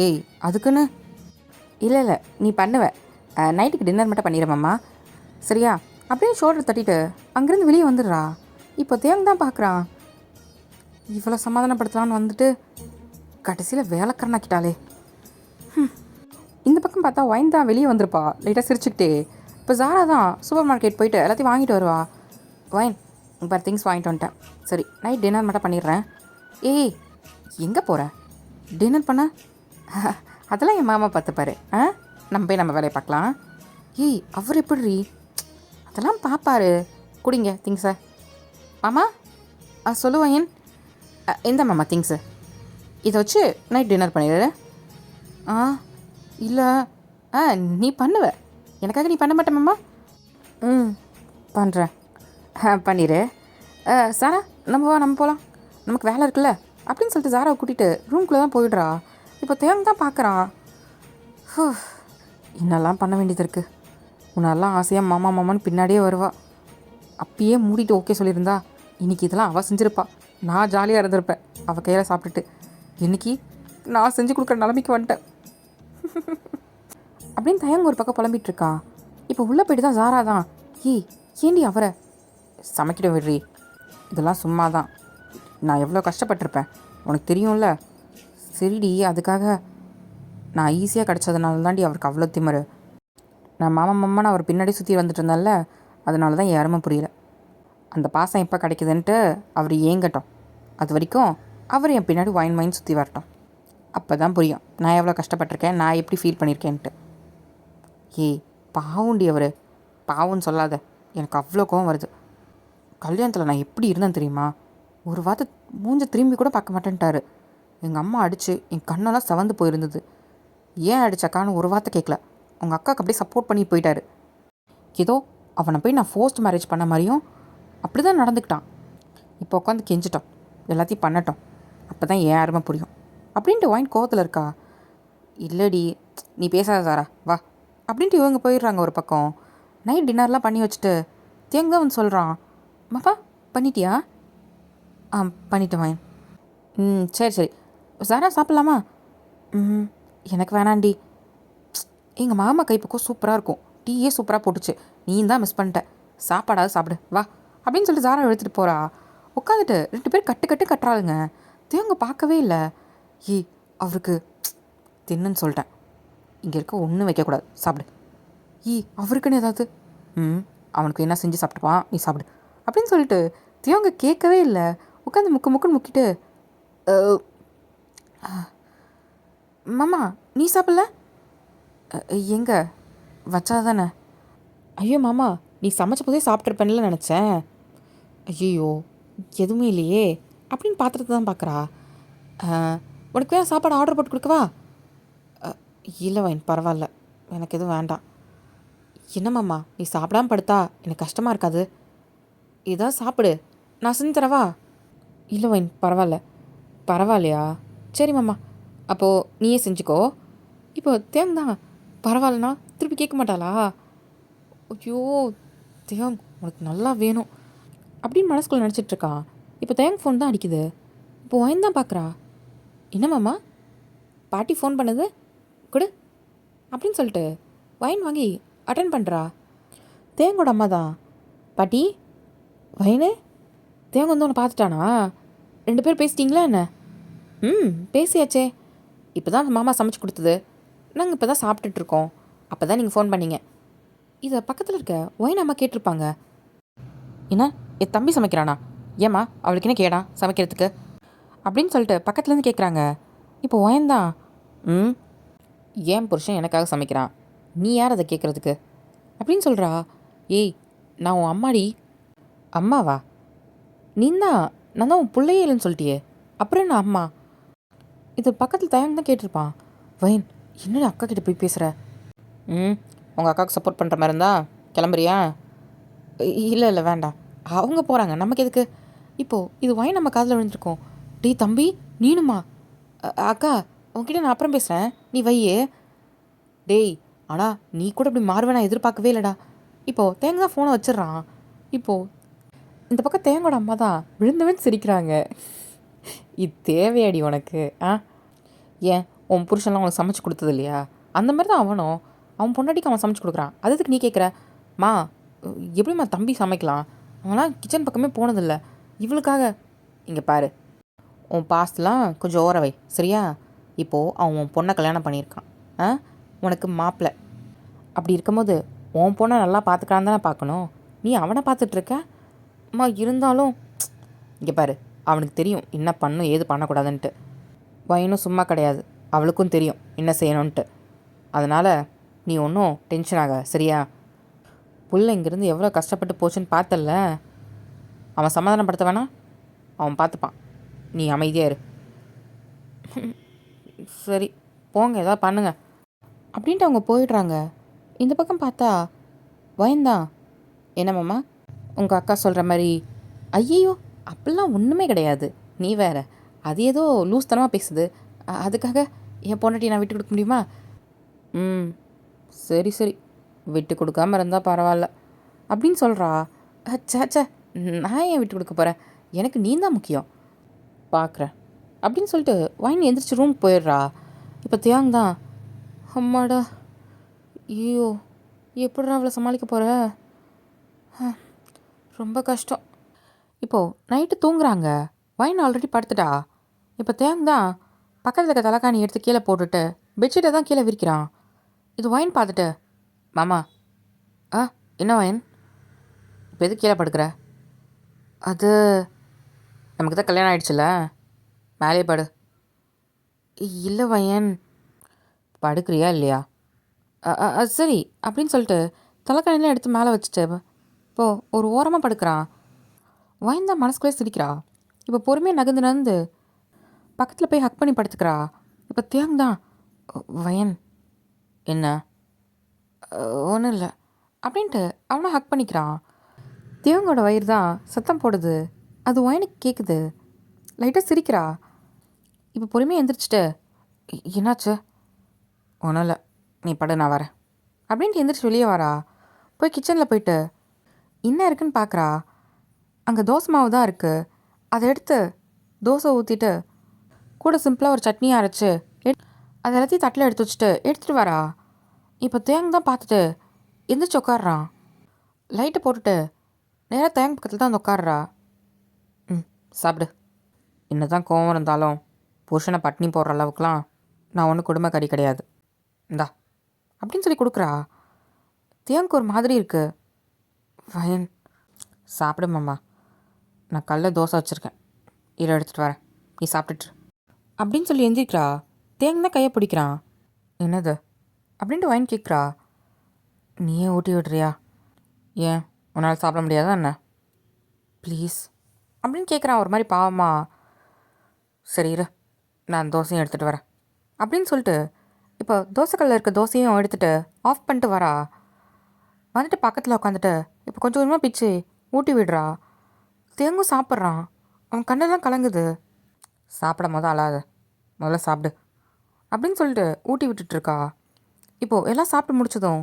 ஏய், அதுக்குன்னு இல்லை இல்லை, நீ பண்ணுவ. நைட்டுக்கு டின்னர் மட்டும் பண்ணிடுமாம்மா, சரியா? அப்படியே ஷோல்டர் தட்டிட்டு அங்கேருந்து வெளியே வந்துடுறா. இப்போ தேவன் தான் பார்க்குறான். இவ்வளோ சமாதானப்படுத்தலான்னு வந்துட்டு கடைசியில் வேலைக்காரனாக்கிட்டாலே. இந்த பக்கம் பார்த்தா ஒயின் தான் வெளியே வந்திருப்பா, லைட்டாக சிரிச்சுக்கிட்டே. இப்போ ஜாரா தான் சூப்பர் மார்க்கெட் போயிட்டு எல்லாத்தையும் வாங்கிட்டு வருவா. ஒயின், இப்போ திங்ஸ் வாங்கிட்டு வந்துட்டேன். சரி, நைட் டின்னர் மட்டும் பண்ணிடுறேன். ஏய், எங்கே போகிற? டின்னர் பண்ண? அதெல்லாம் என் மாமா பார்த்துப்பாரு. நம்ம போய் நம்ம வேலையை பார்க்கலாம். ஏய், அவர் எப்படி? அதெல்லாம் பார்ப்பாரு. குடிங்க திங்ஸை. மாமா சொல்லுவாயன். எந்த மாமா திங்ஸு? இதை வச்சு நைட் டின்னர் பண்ணிடு. இல்லை, நீ பண்ணுவ, எனக்காக நீ பண்ண மாட்டேன் மாமா. பண்ணுறேன். பண்ணிடு. சாரா, நம்ம போகலாம், நமக்கு வேலை இருக்குல்ல அப்படின்னு சொல்லிட்டு ஜாராவை கூட்டிகிட்டு ரூம்குள்ளே தான் போயிடுறா. இப்போ தேவன் தான் பார்க்குறான். என்னெல்லாம் பண்ண வேண்டியது இருக்குது. உன்னெல்லாம் ஆசையாக மாமா மாமான்னு பின்னாடியே வருவா. அப்பயே மூடிட்டு ஓகே சொல்லியிருந்தா இன்றைக்கி இதெல்லாம் அவள் செஞ்சுருப்பா, நான் ஜாலியாக இருந்திருப்பேன். அவள் கையில் சாப்பிட்டுட்டு இன்னைக்கு நான் செஞ்சு கொடுக்குற நிலைமைக்கு வந்துட்டேன் அப்படின்னு தயங்க ஒரு பக்கம் புலம்பிட்டு இருக்கா. இப்போ உள்ளே போயிட்டு தான் ஜாரா தான், ஏய் ஏண்டி அவரை சமைக்கிட விடுறி, இதெல்லாம் சும்மா தான், நான் எவ்வளோ கஷ்டப்பட்டிருப்பேன் உனக்கு தெரியும்ல. சரிடி, அதுக்காக நான் ஈஸியாக கிடச்சதுனால தாண்டி அவருக்கு அவ்வளோ திமிரு. நான் மாமான்னு அவர் பின்னாடி சுற்றி வந்துட்டு இருந்தால, அதனால தான் யாருமே புரியல. அந்த பாசம் எப்போ கிடைக்குதுன்ட்டு அவர் ஏங்கட்டும், அது வரைக்கும் அவர் என் பின்னாடி வாயின் சுற்றி வரட்டும். அப்போ தான் புரியும் நான் எவ்வளோ கஷ்டப்பட்டிருக்கேன், நான் எப்படி ஃபீல் பண்ணியிருக்கேன்ட்டு. ஏய் பாவுண்டி அவர், பாவுன்னு சொல்லாத, எனக்கு அவ்வளோ கோவம் வருது. கல்யாணத்தில் நான் எப்படி இருந்தேன் தெரியுமா? ஒரு வார்த்தை மூஞ்ச திரும்பி கூட பார்க்க மாட்டேன்ட்டாரு. எங்கள் அம்மா அடித்து என் கண்ணெல்லாம் செவந்து போயிருந்தது. ஏன் அடித்தாக்கான்னு ஒரு வார்த்தை கேட்கல. உங்கள் அக்காவுக்கு அப்படியே சப்போர்ட் பண்ணி போயிட்டாரு. ஏதோ அவனை போய் நான் ஃபோர்ஸ்ட் மேரேஜ் பண்ண மாதிரியும் அப்படி தான் நடந்துக்கிட்டான். இப்போ உட்காந்து கெஞ்சிட்டோம், எல்லாத்தையும் பண்ணட்டும், அப்போ தான் ஏன் யாருமே புரியும் அப்படின்ட்டு வாயின் கோவத்தில் இருக்கா. இல்லடி நீ பேசாத சாரா வா அப்படின்ட்டு இவங்க போயிடுறாங்க ஒரு பக்கம். நைட் டின்னர்லாம் பண்ணி வச்சுட்டு தேங்க வந்து சொல்கிறான், மாப்பா பண்ணிட்டியா? ஆ பண்ணிட்டேன் வாயின். சரி சரி, சாரா சாப்பிட்லாமா? எனக்கு வேணாண்டி. எங்கள் மாமா கைப்பக்கம் சூப்பராக இருக்கும், டீயே சூப்பராக போட்டுச்சு, நீ தான் மிஸ் பண்ணிட்ட, சாப்பாடாவது சாப்பிடு வா அப்படின்னு சொல்லிட்டு சாரா எடுத்துகிட்டு போகிறா. உட்காந்துட்டு 2 பேர் கட்டு கட்டுறாளுங்க. தேவங்க பார்க்கவே இல்லை. ஏய் அவருக்கு தின்னுன்னு சொல்லிட்டேன், இங்கே இருக்க ஒன்றும் வைக்கக்கூடாது, சாப்பிடு. அவருக்குன்னு ஏதாவது அவனுக்கு என்ன செஞ்சு சாப்பிட்டுப்பான், நீ சாப்பிடு அப்படின்னு சொல்லிட்டு தேவங்க கேட்கவே இல்லை. உட்காந்து முக்குன்னு முக்கிட்டு, மாமா நீ சாப்பிடல? எங்கே வச்சா தானே? ஐயோ மாமா, நீ சமைச்ச போதே சாப்பிட்ருப்பேன்ல நினச்சேன். ஐயோ எதுவுமே இல்லையே அப்படின்னு பாத்திரத்தை தான் பார்க்குறா. உனக்கு வேறு சாப்பாடு ஆர்டர் போட்டு கொடுக்கவா? இல்லை வைன் பரவாயில்ல, எனக்கு எதுவும் வேண்டாம். என்ன மாமா நீ சாப்பிடாம படுத்தா எனக்கு கஷ்டமாக இருக்காது, இதான் சாப்பிடு, நான் செஞ்சு தரவா? இல்லை வைன் பரவாயில்ல. பரவாயில்லையா? சரி மாமா, அப்போது நீயே செஞ்சுக்கோ. இப்போ தேங் தான் பரவாயில்லண்ணா திருப்பி கேட்க மாட்டாளா? ஐயோ தேங் உனக்கு நல்லா வேணும் அப்படின்னு மனசுக்குள்ளே நினச்சிட்ருக்கான். இப்போ தேங் ஃபோன் தான் அடிக்குது. இப்போ ஒயின் தான் பார்க்குறா. என்ன மாமா பாட்டி ஃபோன் பண்ணுது, கொடு அப்படின்னு சொல்லிட்டு ஒயின் வாங்கி அட்டன் பண்ணுறா. தேங்கோட அம்மா தான். பாட்டி வயனு, தேங்க வந்து உன்னை பார்த்துட்டானா? 2 பேர் பேசிட்டிங்களா என்ன? பேசியாச்சே, இப்போ தான் மாமா சமைச்சு கொடுத்தது, நாங்கள் இப்போ தான் சாப்பிட்டுட்ருக்கோம், அப்போ தான் நீங்கள் ஃபோன் பண்ணீங்க. இதை பக்கத்தில் இருக்க ஒயின் அம்மா கேட்டிருப்பாங்க. என்ன என் தம்பி சமைக்கிறானா? ஏம்மா அவளுக்கு என்ன கேடா சமைக்கிறதுக்கு அப்படின்னு சொல்லிட்டு பக்கத்துலேருந்து கேட்குறாங்க. இப்போ ஒயின் தான், ஏன் புருஷன் எனக்காக சமைக்கிறான், நீ யார் அதை கேட்குறதுக்கு அப்படின்னு சொல்கிறா. ஏய் நான் உன் அம்மாடி. அம்மாவா? நீ தான், நான் தான் உன் பிள்ளையே இல்லைன்னு சொல்லிட்டியே, அப்புறம் என்ன அம்மா? இது பக்கத்தில் தயங்க தான் கேட்டிருப்பான். வைன் என்னடா அக்கா கிட்ட போய் பேசுகிற? உங்கள் அக்காவுக்கு சப்போர்ட் பண்ணுற மாதிரி இருந்தா கிளம்புறியா? இல்லை வேண்டாம், அவங்க போகிறாங்க, நமக்கு எதுக்கு? இப்போது இது வைன் நம்ம காதில் விழுந்திருக்கோம். டேய் தம்பி நீனுமா? அக்கா உன்கிட்ட நான் அப்புறம் பேசுகிறேன், நீ வையே. டேய் ஆனால் நீ கூட இப்படி மாறுவே நான் எதிர்பார்க்கவே இல்லைடா. இப்போது தேங்க தான் ஃபோனை வச்சிட்றான். இப்போது இந்த பக்கம் தேங்கோட அம்மா தான் விழுந்து சிரிக்கிறாங்க. இது தேவையாடி உனக்கு? ஏன் உன் புருஷன்லாம் உனக்கு சமைச்சு கொடுத்தது இல்லையா? அந்த மாதிரி தான் அவனும், அவன் பொண்டாட்டிக்கு அவன் சமைச்சு கொடுக்குறான், அதுக்கு நீ கேட்குற? மா எப்படிம்மா தம்பி சமைக்கலாம், அவன்லாம் கிச்சன் பக்கமே போனதில்லை, இவளுக்காக. இங்கே பாரு, உன் பாஸ்ட்லாம் கொஞ்சம் ஓரவை சரியா? இப்போது அவன் உன் பொண்ணை கல்யாணம் பண்ணியிருக்கான், உனக்கு மாப்பிள்ளை. அப்படி இருக்கும்போது உன் பொண்ணை நல்லா பார்த்துக்கலான்னு தானே பார்க்கணும், நீ அவனை பார்த்துட்ருக்க. அம்மா இருந்தாலும் இங்கே பாரு, அவனுக்கு தெரியும் என்ன பண்ணும் ஏது பண்ணக்கூடாதுன்ட்டு. வயனும் சும்மா கிடையாது, அவளுக்கும் தெரியும் என்ன செய்யணுன்ட்டு. அதனால் நீ ஒன்றும் டென்ஷன் ஆக சரியா? புள்ள இங்கேருந்து எவ்வளோ கஷ்டப்பட்டு போச்சுன்னு பார்த்தல்ல, அவன் சமாதானப்படுத்த வேணாம், அவன் பார்த்துப்பான், நீ அமைதியாக இரு. சரி போங்க ஏதாவது பண்ணுங்க அப்படின்ட்டு அவங்க போயிடுறாங்க. இந்த பக்கம் பார்த்தா வயந்தான், என்னம்மாம்மா உங்கள் அக்கா சொல்கிற மாதிரி? ஐயோ அப்படிலாம் ஒன்றுமே கிடையாது, நீ வேற, அது ஏதோ லூஸ்தனமாக பேசுது, அதுக்காக என் பொண்டாட்டி நான் விட்டு கொடுக்க முடியுமா? சரி சரி, விட்டு கொடுக்காம இருந்தால் பரவாயில்ல அப்படின்னு சொல்கிறா. அச்சா நான் ஏன் விட்டு கொடுக்க போகிறேன், எனக்கு நீ தான் முக்கியம். பார்க்குறேன் அப்படின்னு சொல்லிட்டு வைன் எந்திரிச்சு ரூம் போயிடுறா. இப்போ தியாங் தான், அம்மாடா, ஐயோ எப்படிடா அவளை சமாளிக்க போகிற, ரொம்ப கஷ்டம். இப்போது நைட்டு தூங்குறாங்க. வைன் ஆல்ரெடி படுத்துட்டா. இப்போ தியாங் தான் பக்கத்தில் இருக்க தலைக்காணி எடுத்து கீழே போட்டுட்டு பெட்ஷீட்டை தான் கீழே விரிக்கிறான். இது வைன் பார்த்துட்டு, மாமா, என்ன வைன் இப்போ எது கீழே படுக்கிற? அது நமக்கு தான் கல்யாணம் ஆகிடுச்சுல, மேலே படு. இல்லை வையன், படுக்கிறியா இல்லையா? சரி அப்படின்னு சொல்லிட்டு தலைக்காணிலாம் எடுத்து மேலே வச்சுட்டு இப்போது ஒரு ஓரமாக படுக்கிறான். வைன் தான் மனசுக்குள்ளே சிரிக்கிறா. இப்போ பொறுமையாக நகர்ந்து நகர்ந்து பக்கத்தில் போய் ஹக் பண்ணி படுத்துக்கிறா. இப்போ தியாங் தான், வயன் என்ன, ஒன்றும் இல்லை அப்படின்ட்டு அவனை ஹக் பண்ணிக்கிறான். தியாங்கோட வயிறு தான் சத்தம் போடுது. அது வயனுக்கு கேட்குது. லைட்டாக சிரிக்கிறா. இப்போ பொறுமையாக எந்திரிச்சிட்டு, என்னாச்சு? ஒன்றும் இல்லை, நீ படு, நான் வரேன் அப்படின்ட்டு எந்திரிச்சு வெளியே வரா. போய் கிச்சனில் போயிட்டு என்ன இருக்குன்னு பார்க்குறா. அங்கே தோசை மாவு தான் இருக்குது. அதை எடுத்து தோசை ஊற்றிட்டு கூட சிம்பிளாக ஒரு சட்னியை அரைச்சி அதை எல்லாத்தையும் தட்டில் எடுத்து வச்சுட்டு எடுத்துகிட்டு வரா. இப்போ தேங்க் தான் பார்த்துட்டு எந்திரிச்சு உட்காடுறான். லைட்டை போட்டுட்டு நேராக தேங்க் பக்கத்தில் தான் வந்து உட்காடுறா. சாப்பிடு. என்ன தான் கோவம் இருந்தாலும் புருஷனை பட்னி போடுற அளவுக்குலாம் நான் ஒன்றும் குடும்ப கறி கிடையாது, இந்தா அப்படின்னு சொல்லி கொடுக்குறா. தேங்க் ஒரு மாதிரி இருக்குது. வயன், சாப்பிடு மாமா, நான் கல்ல தோசை வச்சுருக்கேன், இதை எடுத்துகிட்டு வரேன், நீ சாப்பிட்டுட்டு அப்படின்னு சொல்லி எந்திரிக்கிறா. தேங்க் தான் கையை பிடிக்கிறான். என்னது அப்படின்ட்டு வைன் கேட்குறா. நீயே ஊட்டி விடுறியா? ஏன் உன்னால் சாப்பிட முடியாதா என்ன? ப்ளீஸ் அப்படின்னு கேட்குறான் ஒரு மாதிரி பாவமா. சரி இரு, நான் தோசையும் எடுத்துகிட்டு வரேன் அப்படின்னு சொல்லிட்டு இப்போ தோசைக்கல்லில் இருக்க தோசையும் எடுத்துகிட்டு ஆஃப் பண்ணிட்டு வரா. வந்துட்டு பக்கத்தில் உட்காந்துட்டு இப்போ கொஞ்சம் கொஞ்சமாக பிச்சு ஊட்டி விடுறா. தேங்கும் சாப்பிட்றான். அவன் கண்ணெல்லாம் கலங்குது. சாப்பிட அழாத, முதல்ல சாப்பிடு அப்படின்னு சொல்லிட்டு ஊட்டி விட்டுட்ருக்கா. இப்போது எல்லாம் சாப்பிட்டு முடிச்சதும்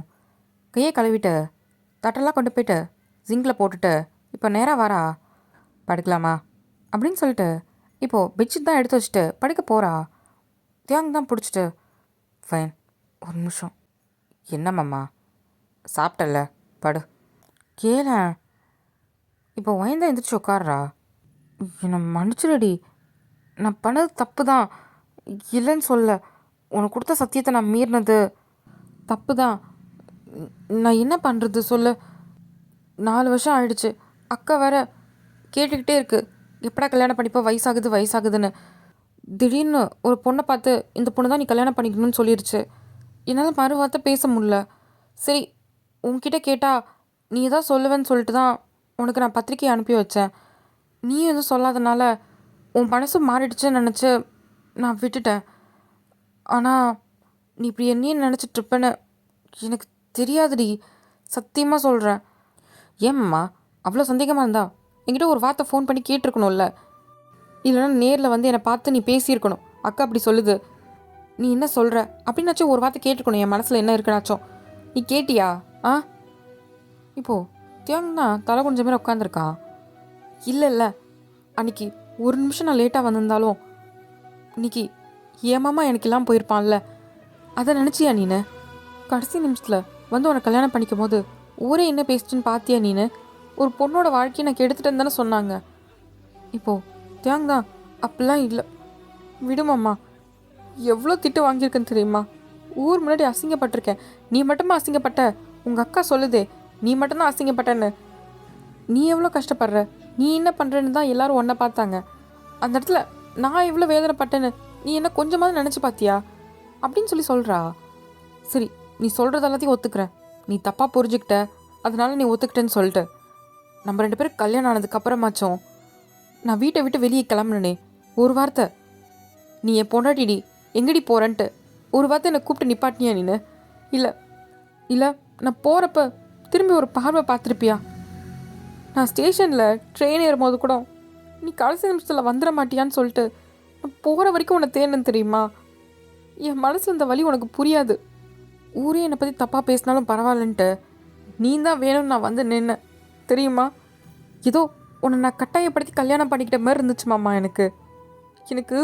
கையை கழுவிட்டு தட்டெல்லாம் கொண்டு போயிட்டு ஜிங்கில் போட்டுட்டு இப்போ நேராக வரா. படுக்கலாமா அப்படின்னு சொல்லிட்டு இப்போது பெட்ஷீட் தான் எடுத்து வச்சுட்டு படுக்க போகிறா. தியாங் தான் பிடிச்சிட்டு, ஃபைன் ஒரு நிமிஷம். என்னம்மாம்மா? சாப்பிட்டல்ல, படு, கேள. இப்போ வயந்தான் எந்திரிச்சு உட்காடுறா. என்னை மன்னிச்சிடடி, நான் பண்ணது தப்பு தான், இல்லைன்னு சொல்ல. உனக்கு கொடுத்த சத்தியத்தை நான் மீறினது தப்பு தான். நான் என்ன பண்ணுறது சொல்லு? 4 வருஷம் ஆயிடுச்சு. அக்கா வேற கேட்டுக்கிட்டே இருக்கு, எப்படா கல்யாணம் பண்ணிப்போ, வயசாகுது வயசாகுதுன்னு. திடீர்னு ஒரு பொண்ணை பார்த்து இந்த பொண்ணு தான் நீ கல்யாணம் பண்ணிக்கணும்னு சொல்லிடுச்சு. என்னால் மறு வார்த்தை பேச முடில. சரி உன்கிட்ட கேட்டால் நீ எதாவது சொல்லுவேன்னு சொல்லிட்டு தான் உனக்கு நான் பத்திரிக்கையை அனுப்பி வச்சேன். நீயும் எதுவும் சொல்லாதனால உன் மனசும் மாறிடுச்சுன்னு நினச்சி நான் விட்டுட்டேன். ஆனால் நீ இப்படி என்னையும் நினச்சிட்ருப்பேன்னு எனக்கு தெரியாதுடி, சத்தியமாக சொல்கிறேன். ஏம்மா அவ்வளோ சந்தேகமாக இருந்தா என்கிட்ட ஒரு வார்த்தை ஃபோன் பண்ணி கேட்டிருக்கணும்ல, இல்லைன்னா நேரில் வந்து என்னை பார்த்து நீ பேசியிருக்கணும். அக்கா அப்படி சொல்லுது, நீ என்ன சொல்கிற அப்படின்னாச்சும் ஒரு வார்த்தை கேட்டுக்கணும். என் மனசில் என்ன இருக்குனாச்சும் நீ கேட்டியா? இப்போது தியாங் தான் தலை கொஞ்சம் பேர் உட்காந்துருக்கான். இல்லை அன்றைக்கி ஒரு நிமிஷம் நான் லேட்டாக வந்திருந்தாலும் இன்னைக்கு ஏமாமா எனக்கு எல்லாம் போயிருப்பான்ல, அதை நினச்சியா நீனு? கடைசி நிமிஷத்தில் வந்து உனக்கு கல்யாணம் பண்ணிக்கும் போது ஊரே என்ன பேசிச்சுன்னு பார்த்தியா நீனு? ஒரு பொண்ணோட வாழ்க்கையை நான் கெடுத்துட்டேன்னு தானே சொன்னாங்க. இப்போது தியாங் தான், அப்படிலாம் இல்லை, விடுமாம்மா. எவ்வளோ திட்டு வாங்கியிருக்கேன்னு தெரியுமா? ஊர் முன்னாடி அசிங்கப்பட்டிருக்கேன். நீ மட்டுமா அசிங்கப்பட்ட? உங்கள் அக்கா சொல்லுதே நீ மட்டும்தான் அசிங்கப்பட்டேன்னு. நீ எவ்வளோ கஷ்டப்படுற, நீ என்ன பண்ணுறேன்னு தான் எல்லோரும் ஒன்றை பார்த்தாங்க. அந்த இடத்துல நான் எவ்வளோ வேதனைப்பட்டேன்னு நீ என்ன கொஞ்சமாவது நினச்சி பார்த்தியா அப்படின்னு சொல்லி சொல்கிறா. சரி நீ சொல்கிறது எல்லாத்தையும் ஒத்துக்கிறேன், நீ தப்பாக புரிஞ்சுக்கிட்ட, அதனால நீ ஒத்துக்கிட்டேன்னு சொல்லிட்டு நம்ம 2 பேரும் கல்யாணம் ஆனதுக்கப்புறமாச்சும் நான் வீட்டை விட்டு வெளியே கிளம்புனே ஒரு வார்த்தை, நீ என் பொண்டாட்டிடி எங்கடி போகிறேன்ட்டு ஒரு வார்த்தை என்னை கூப்பிட்டு நிப்பாட்டினியா நீனு? இல்லை நான் போகிறப்ப திரும்பி ஒரு பார்வை பார்த்துருப்பியா? நான் ஸ்டேஷனில் ட்ரெயின் ஏறும்போது கூட நீ கடைசி நிமிஷத்தில் வந்துட மாட்டியான்னு சொல்லிட்டு நான் போகிற வரைக்கும் உன்னை தேனன்னு தெரியுமா? என் மனசில் இந்த வலி உனக்கு புரியாது. ஊரே என்னை பற்றி தப்பாக பேசினாலும் பரவாயில்லன்ட்டு நீ தான் வேணும்னு நான் வந்து நின்ன தெரியுமா? ஏதோ உன்னை நான் கட்டாயப்படுத்தி கல்யாணம் பண்ணிக்கிட்ட மாதிரி இருந்துச்சு மாமா. எனக்கு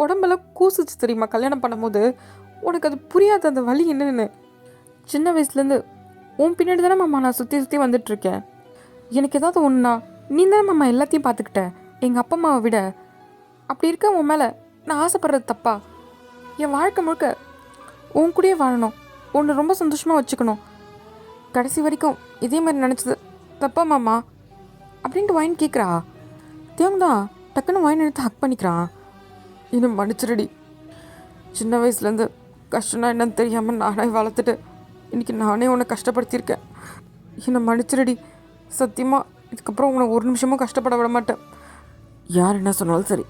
உடம்பெல்லாம் கூசுச்சு தெரியுமா கல்யாணம் பண்ணும்போது. உனக்கு அது புரியாது அந்த வலி என்னன்னு. சின்ன வயசுலேருந்து உன் பின்னாடி தானே மாமா நான் சுற்றி சுற்றி வந்துட்டுருக்கேன். எனக்கு ஏதாவது ஒன்றுனா நீ தானே மாமா எல்லாத்தையும் பார்த்துக்கிட்ட எங்கள் அப்பா அம்மாவை விட. அப்படி இருக்க உன் மேலே நான் ஆசைப்படுறது தப்பா? என் வாழ்க்கை முழுக்க உன் கூடயே வாழணும், உன்னை ரொம்ப சந்தோஷமாக வச்சுக்கணும். கடைசி வரைக்கும் இதே மாதிரி நினச்சது தப்பா மாமா அப்படின்ட்டு வாயின் கேட்குறா. தேவங்க தான் டக்குன்னு வாயின் எடுத்து ஹக் பண்ணிக்கிறான். இன்னும் மன்னிச்சிருடி. சின்ன வயசுலேருந்து கஷ்டம்னா என்னன்னு தெரியாமல் நானே வளர்த்துட்டு இன்றைக்கி நானே உன்னை கஷ்டப்படுத்தியிருக்கேன். என்னை மன்னிச்சிருடி. சத்தியமாக இதுக்கப்புறம் உன்னை ஒரு நிமிஷமும் கஷ்டப்பட விட மாட்டேன். யார் என்ன சொன்னாலும் சரி,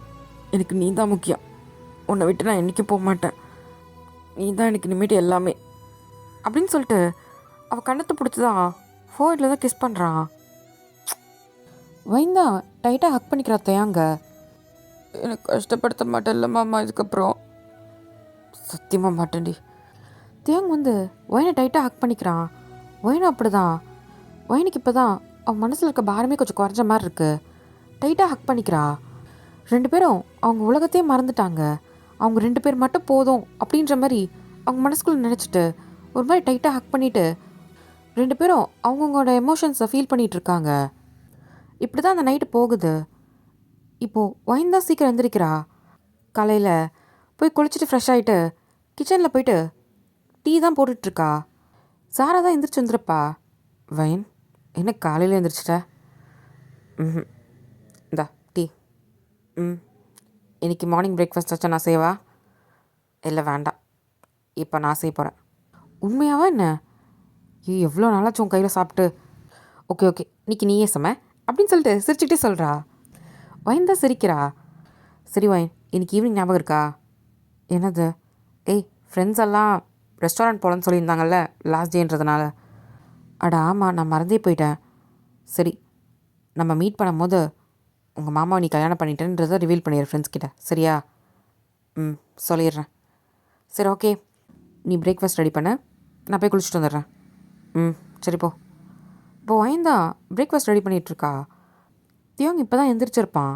எனக்கு நீ தான் முக்கியம். உன்னை விட்டு நான் என்றைக்கும் போக மாட்டேன். நீ தான் எனக்கு இனிமேட்டு எல்லாமே அப்படின்னு சொல்லிட்டு அவள் கண்ணத்தை பிடிச்சி தான் ஃபோர்ஹெட்டில் தான் கிஸ் பண்ணுறான். வைந்தா டைட்டாக ஹக் பண்ணிக்கிறா தயாங்க. எனக்கு கஷ்டப்படுத்த மாட்டேன்ல மாமா இதுக்கப்புறம். சத்தியமாக மாட்டேன்டி. தேங் வந்து ஒயனை டைட்டாக ஹக் பண்ணிக்கிறான். ஒயனும் அப்படி தான். ஒயனுக்கு இப்போ தான் அவன் மனசில் இருக்க பாரமே கொஞ்சம் குறைஞ்ச மாதிரி இருக்குது. டைட்டாக ஹக் பண்ணிக்கிறா. 2 பேரும் அவங்க உலகத்தையே மறந்துட்டாங்க. அவங்க 2 பேர் மட்டும் போதும் அப்படின்ற மாதிரி அவங்க மனசுக்குள்ளே நினச்சிட்டு ஒரு மாதிரி டைட்டாக ஹக் பண்ணிவிட்டு 2 பேரும் அவங்கவுங்களோட எமோஷன்ஸை ஃபீல் பண்ணிகிட்டு இருக்காங்க. இப்படி தான் அந்த நைட்டு போகுது. இப்போது ஒயின் தான் சீக்கிரம் எழுந்திரிக்கிறா. காலையில் போய் குளிச்சுட்டு ஃப்ரெஷ் ஆகிட்டு கிச்சனில் போயிட்டு டீ தான் போட்டுட்ருக்கா. சாரா தான் எந்திரிச்சு வந்துருப்பா. வைன் என்ன காலையில் எழுந்திரிச்சிட்ட? இந்தா டீ. இன்றைக்கி மார்னிங் பிரேக்ஃபாஸ்ட் வச்சா நான் செய்வா? இல்லை வேண்டாம், இப்போ நான் செய்ய போகிறேன். உண்மையாவா என்ன? எவ்வளோ நாளாச்சும் உன் கையில் சாப்பிட்டு. ஓகே ஓகே இன்றைக்கி நீயே சமை அப்படின்னு சொல்லிட்டு சிரிச்சுக்கிட்டே சொல்கிறா. வைன் தான் சிரிக்கிறா. சரி வைன், இன்றைக்கி ஈவினிங் ஞாபகம் இருக்கா? என்னது? ஏய், ஃப்ரெண்ட்ஸ் எல்லாம் ரெஸ்டாரண்ட் போகலான்னு சொல்லியிருந்தாங்கல்ல லாஸ்ட் டேன்றதுனால. அட ஆமாம், நான் மறந்தே போயிட்டேன். சரி, நம்ம மீட் பண்ணும்போது உங்கள் மாமாவை நீ கல்யாணம் பண்ணிட்டேன்றதை ரிவீல் பண்ணிடுற ஃப்ரெண்ட்ஸ்கிட்ட, சரியா? சொல்லிடுறேன். சரி ஓகே, நீ பிரேக்ஃபாஸ்ட் ரெடி பண்ண, நான் போய் குளிச்சுட்டு வந்துடுறேன். சரி போ. இப்போ வைந்தா பிரேக்ஃபாஸ்ட் ரெடி பண்ணிகிட்ருக்கா. தியோங் இப்போ தான் எந்திரிச்சிருப்பான்.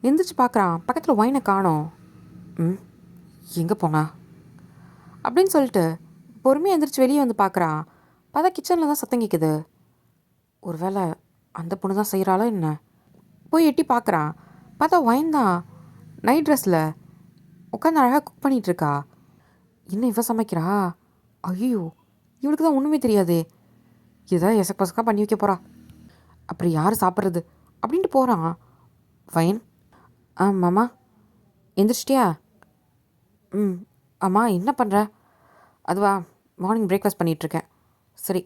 எந்திரிச்சு பார்க்குறான், பக்கத்தில் ஒயினை காணோம். எங்கே போனா அப்படின்னு சொல்லிட்டு பொறுமையாக எந்திரிச்சு வெளியே வந்து பார்க்குறான். பார்த்தா கிச்சனில் தான் சத்தம் கேட்குது. ஒரு வேளை அந்த பொண்ணு தான் செய்கிறாளோ என்ன? போய் எட்டி பார்க்குறான். பார்த்தா ஒயின் தான் நைட் ட்ரெஸ்ஸில் உட்காந்து அழகாக குக் பண்ணிகிட்ருக்கா. இன்னும் இவ சமைக்கிறா? ஐயோ, இவளுக்கு தான் ஒன்றுமே தெரியாதே. இதுதான் எசக் பசக்காக பண்ணி வைக்க போகிறா. அப்புறம் யார் சாப்பிட்றது அப்படின்ட்டு போகிறான். வைன், மாமா எந்திரிச்சிட்டியா? ஆமாம், என்ன பண்ணுற? அதுவா, மார்னிங் பிரேக்ஃபாஸ்ட் பண்ணிகிட்ருக்கேன். சரி,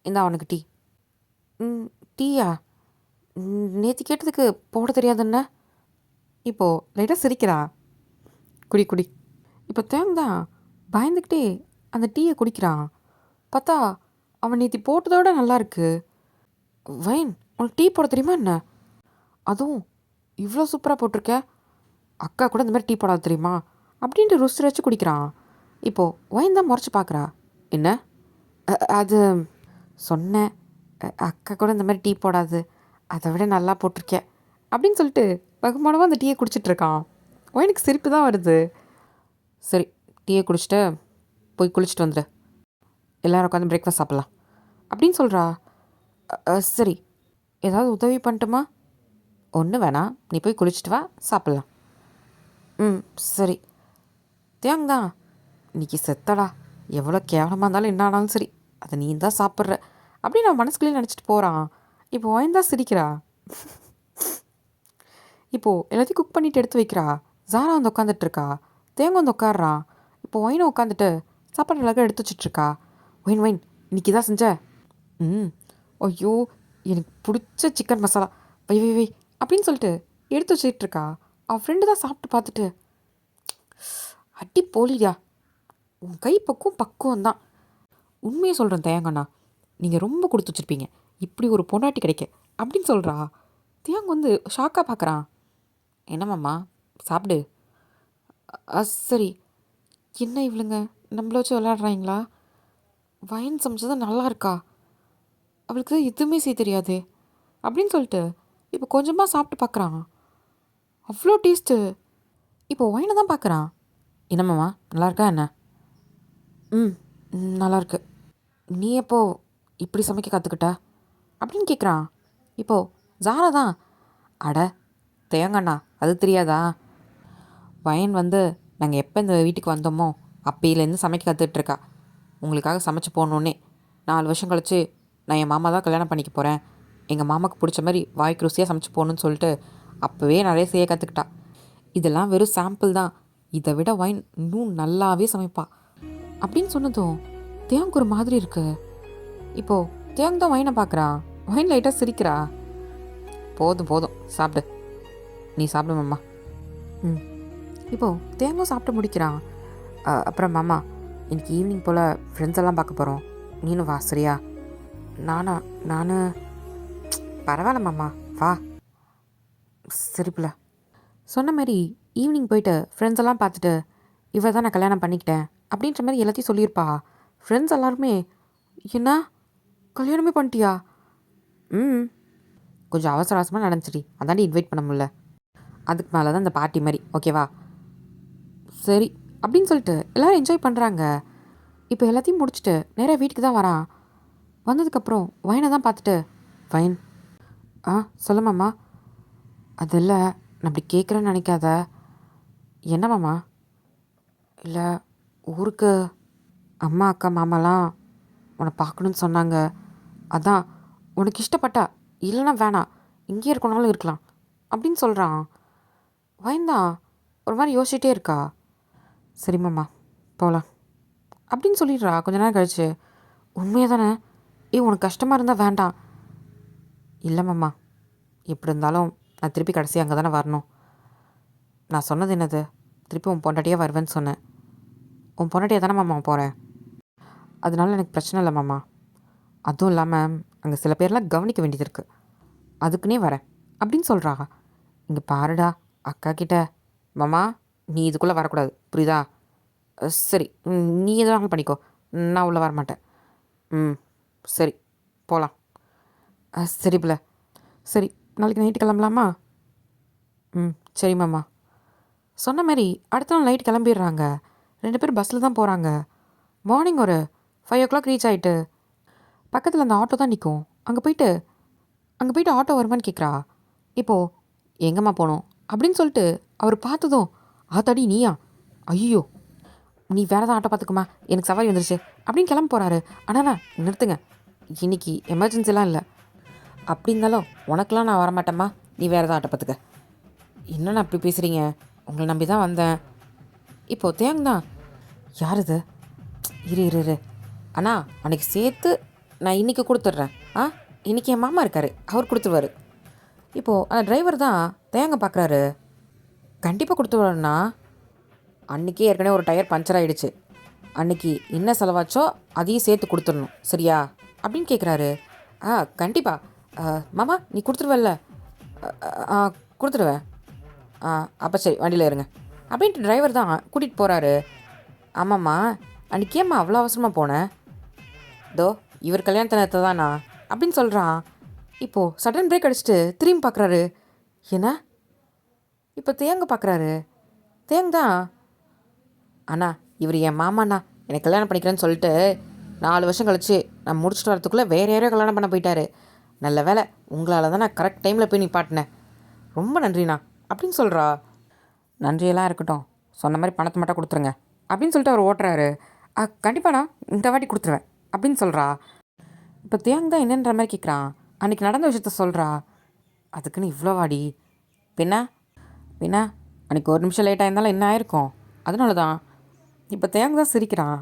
இந்தா அவனுக்கு டீ. டீயா? நேற்று கேட்டதுக்கு போட தெரியாதுன்ன. இப்போது லைட்டாக சிரிக்கிறா. குடி குடி. இப்போ தேங்தான் பயந்துக்கிட்டே அந்த டீயை குடிக்கிறான். பார்த்தா அவன் நேற்று போட்டதோட நல்லா இருக்கு. வைன், உனக்கு டீ போட தெரியுமா என்ன? அதுவும் இவ்வளோ சூப்பராக போட்டிருக்க. அக்கா கூட இந்த மாதிரி டீ போடாது தெரியுமா அப்படின்ட்டு ருசி வச்சு குடிக்கிறான். இப்போது வைன் தான் முறைச்சி பார்க்குறா. என்ன? அது சொன்னேன், அக்கா கூட இந்த மாதிரி டீ போடாது, அதை விட நல்லா போட்டிருக்கேன் அப்படின்னு சொல்லிட்டு பகுமானமாக அந்த டீயை குடிச்சிட்ருக்கான். வைனுக்கு சிரிப்பு தான் வருது. சரி, டீயை குடிச்சிட்டு போய் குளிச்சுட்டு வந்துடு, எல்லோரும் உட்காந்து பிரேக்ஃபாஸ்ட் சாப்பிட்லாம் அப்படின்னு சொல்கிறா. சரி, ஏதாவது உதவி பண்ணட்டுமா? ஒன்றும் வேணாம், நீ போய் குளிச்சுட்டு வா, சாப்பிட்லாம். சரி. தியாங் தான், இன்றைக்கி செத்தடா, எவ்வளோ கேவலமாக இருந்தாலும் என்ன ஆனாலும் சரி, அதை நீ தான் சாப்பிட்ற அப்படின்னு நான் மனசுக்குள்ளேயே நினச்சிட்டு போகிறான். இப்போ வாய்ந்தா சிரிக்கிறா. இப்போது எல்லாத்தையும் குக் பண்ணிவிட்டு எடுத்து வைக்கிறா. ஜாரா வந்து உட்காந்துட்ருக்கா. தேங்க வந்து உட்காடுறான். இப்போ ஒயினும் உட்காந்துட்டு சாப்பாடு அழகாக எடுத்து வச்சிட்ருக்கா. ஒயின் ஒயின், இன்றைக்கி தான் செஞ்ச? ஐயோ, எனக்கு பிடிச்ச சிக்கன் மசாலா, வை வை வை அப்படின்னு சொல்லிட்டு எடுத்து வச்சிட்ருக்கா. அவன் ஃப்ரெண்டு தான் சாப்பிட்டு பார்த்துட்டு, அடி போலியா, உன் கை பக்குவம் தான். உண்மையை சொல்கிறேன் தேங்கண்ணா, நீங்கள் ரொம்ப கொடுத்து வச்சுருப்பீங்க இப்படி ஒரு பொண்டாட்டி கிடைக்க அப்படின்னு சொல்கிறா. தியாங் வந்து ஷாக்காக பார்க்குறான். என்னம்மாம்மா, சாப்பிடு. சரி. என்ன இவளுங்க நம்மள வச்சு விளையாடுறாங்களா? வயன் சமைச்சது நல்லா இருக்கா? அவளுக்கு எதுவுமே செய்ய தெரியாது அப்படின்னு சொல்லிட்டு இப்போ கொஞ்சமாக சாப்பிட்டு பார்க்குறான். அவ்வளோ டேஸ்ட்டு. இப்போது ஒயினை தான் பார்க்குறான். என்னம்மாம்மா நல்லா இருக்கா என்ன? ம் நல்லா இருக்கு. நீ எப்போ இப்படி சமைக்க கற்றுக்கிட்ட அப்படின்னு கேட்குறான். இப்போது ஜாரா தான், அட தேங்கண்ணா அது தெரியாதா? வயன் வந்து நாங்கள் எப்போ இந்த வீட்டுக்கு வந்தோமோ அப்பையிலேருந்து சமைக்க கற்றுட்ருக்கா. உங்களுக்காக சமைச்சு போகணுன்னே 4 வருஷம் கழிச்சு நான் என் மாமா தான் கல்யாணம் பண்ணிக்க போகிறேன், எங்கள் மாமாவுக்கு பிடிச்ச மாதிரி வாய்க்கு ருசியாக சமைச்சு போகணுன்னு சொல்லிட்டு அப்போவே நிறைய செய்ய கற்றுக்கிட்டா. இதெல்லாம் வெறும் சாம்பிள் தான், இதை விட வைன் இன்னும் நல்லாவே சமைப்பா அப்படின்னு சொன்னதும் தேங்க்கு ஒரு மாதிரி இருக்கு. இப்போது தேங்க் தான் வைனை பார்க்குறா. வைன் லைட்டாக சிரிக்கிறா. போதும் போதும் சாப்பிடு, நீ சாப்பிடு மாமா. ம் இப்போது தேங்கும் சாப்பிட்டு முடிக்கிறான். அப்புறம் மாமா இன்னைக்கு ஈவினிங் போல் ஃப்ரெண்ட்ஸ் எல்லாம் பார்க்க போகிறோம், நீனும் வா சரியா? நான் பரவாயில்ல மாமா வா. சரிப்பில்ல. சொன்ன மாதிரி ஈவினிங் போயிட்டு ஃப்ரெண்ட்ஸ் எல்லாம் பார்த்துட்டு இவ தான் நான் கல்யாணம் பண்ணிக்கிட்டேன் அப்படின்ற மாதிரி எல்லாத்தையும் சொல்லியிருப்பா. ஃப்ரெண்ட்ஸ் எல்லாருமே என்ன கல்யாணமே பண்ணிட்டியா? ம் கொஞ்சம் அவசர அவசரமாக நடந்துச்சுடி, அதாண்டி இன்வைட் பண்ண முடியல. அதுக்கு மேலே தான் இந்த பார்ட்டி மாதிரி ஓகேவா? சரி அப்படின்னு சொல்லிட்டு எல்லோரும் என்ஜாய் பண்ணுறாங்க. இப்போ எல்லாத்தையும் முடிச்சுட்டு நேராக வீட்டுக்கு தான் வரான். வந்ததுக்கப்புறம் வைனை தான் பார்த்துட்டு, வைன் சொல்லுமாம்மா. அதில் நான் அப்படி கேட்குறேன்னு நினைக்காத. என்னமாம்மா? இல்லை ஊருக்கு அம்மா அக்கா மாமாலாம் உன்னை பார்க்கணுன்னு சொன்னாங்க, அதான் உனக்கு இஷ்டப்பட்டா இல்லைன்னா வேணாம் இங்கேயே இருக்கணும்னாலும் இருக்கலாம் அப்படின்னு சொல்கிறான். வைன்தான் ஒரு மாதிரி யோசிச்சுட்டே இருக்கா. சரிம்மாம்மா போகலாம் அப்படின்னு சொல்லிடுறா. கொஞ்ச நேரம் கழிச்சு, உண்மையாக தானே? உனக்கு கஷ்டமாக இருந்தால் வேண்டாம். இல்லைம்மாம்மா எப்படி இருந்தாலும் நான் திருப்பி கடைசி அங்கே தானே வரணும். நான் சொன்னது என்னது, திருப்பி உன் பொண்டாட்டியாக வருவேன்னு சொன்னேன். உன் பொண்டாட்டியாக தானே மாமா போகிறேன், அதனால எனக்கு பிரச்சனை இல்லை மாமா. அதுவும் இல்லாமல் அங்கே சில பேர்லாம் கவனிக்க வேண்டியது இருக்குது, அதுக்குன்னே வரேன் அப்படின்னு சொல்கிறா. இங்கே பாருடா அக்கா கிட்ட, மாமா நீ இதுக்குள்ளே வரக்கூடாது புரியுதா? சரி நீ எதுவும் பண்ணிக்கோ, நான் உள்ளே வரமாட்டேன். ம் சரி போகலாம். சரி பிள்ளை. சரி நாளைக்கு நைட்டு கிளம்பலாமா? ம் சரி மாமா. சொன்ன மாதிரி அடுத்த நாள் நைட் கிளம்பிடுறாங்க. 2 பேரும் பஸ்ஸில் தான் போகிறாங்க. மார்னிங் ஒரு 5 o'clock ரீச் ஆகிட்டு பக்கத்தில் அந்த ஆட்டோ தான் நிற்கும். அங்கே போயிட்டு ஆட்டோ வருமான்னு கேட்குறா. இப்போது எங்கம்மா போகணும் அப்படின்னு சொல்லிட்டு அவர் பார்த்ததும், ஆத்தாடி நீயா, ஐயோ நீ வேறு தான் ஆட்டோ பார்த்துக்குமா, எனக்கு சவாரி வந்துருச்சு அப்படின்னு கிளம்ப போகிறாரு. ஆனால் நிறுத்துங்க, இன்றைக்கி எமர்ஜென்சிலாம் இல்லை. அப்படி இருந்தாலும் உனக்கெலாம் நான் வரமாட்டேம்மா, நீ வேறு தான் ஆட்டோ பார்த்துக்க. என்னண்ணா அப்படி பேசுகிறீங்க, உங்களை நம்பி தான் வந்தேன். இப்போது தேங் தான், யார் இது? இரு அண்ணா அன்றைக்கி சேர்த்து நான் இன்றைக்கி கொடுத்துட்றேன். இன்றைக்கி என் மாமா இருக்கார், அவர் கொடுத்துருவார். இப்போது அந்த டிரைவர் தான் தேங்க பார்க்குறாரு. கண்டிப்பாக கொடுத்துருவாருண்ணா, அன்றைக்கி ஏற்கனவே ஒரு டயர் பஞ்சர் ஆகிடுச்சு, அன்றைக்கி என்ன செலவாச்சோ அதையும் சேர்த்து கொடுத்துடணும் சரியா அப்படின்னு கேட்குறாரு. கண்டிப்பாக மாமா நீ கொடுத்துருவல்ல? கொடுத்துருவேன். அப்போ சரி வண்டியில் இருங்க அப்படின்ட்டு டிரைவர் தான் கூட்டிகிட்டு போகிறாரு. ஆமாம்மா அன்றைக்கி ஏம்மா அவ்வளோ அவசரமாக போனேன்? இதோ இவர் கல்யாணத்தை நேரத்தை தானா அப்படின்னு சொல்கிறான். இப்போது சடன் பிரேக் அடிச்சுட்டு திரும்பி பார்க்குறாரு. என்ன? இப்போ தேங்க பார்க்குறாரு. தேங் தான், அண்ணா இவர் என் மாமாண்ணா, எனக்கு கல்யாணம் பண்ணிக்கிறேன்னு சொல்லிட்டு 4 வருஷம் கழிச்சு நான் முடிச்சுட்டு வரத்துக்குள்ளே வேறு யாரையோ கல்யாணம் பண்ண போயிட்டாரு. நல்ல வேலை உங்களால் தான் நான் கரெக்ட் டைமில் போய் நிப்பாட்டினேன், ரொம்ப நன்றிண்ணா அப்படின்னு சொல்கிறா. நன்றியெல்லாம் இருக்கட்டும், சொன்ன மாதிரி பணத்தை மட்டும் கொடுத்துருங்க அப்படின்னு சொல்லிட்டு அவர் ஓட்டுறாரு. கண்டிப்பாண்ணா இந்த வாட்டி கொடுத்துருவேன் அப்படின்னு சொல்கிறா. இப்போ தேங் தான் என்னன்ற மாதிரி கேட்குறான். அன்றைக்கி நடந்த விஷயத்த சொல்கிறா. அதுக்குன்னு இவ்வளோ வாடி? பின்ன அன்றைக்கி ஒரு நிமிஷம் லேட்டாக இருந்தாலும் என்ன ஆயிருக்கும், அதனால தான். இப்போ தேங் தான் சிரிக்கிறான்.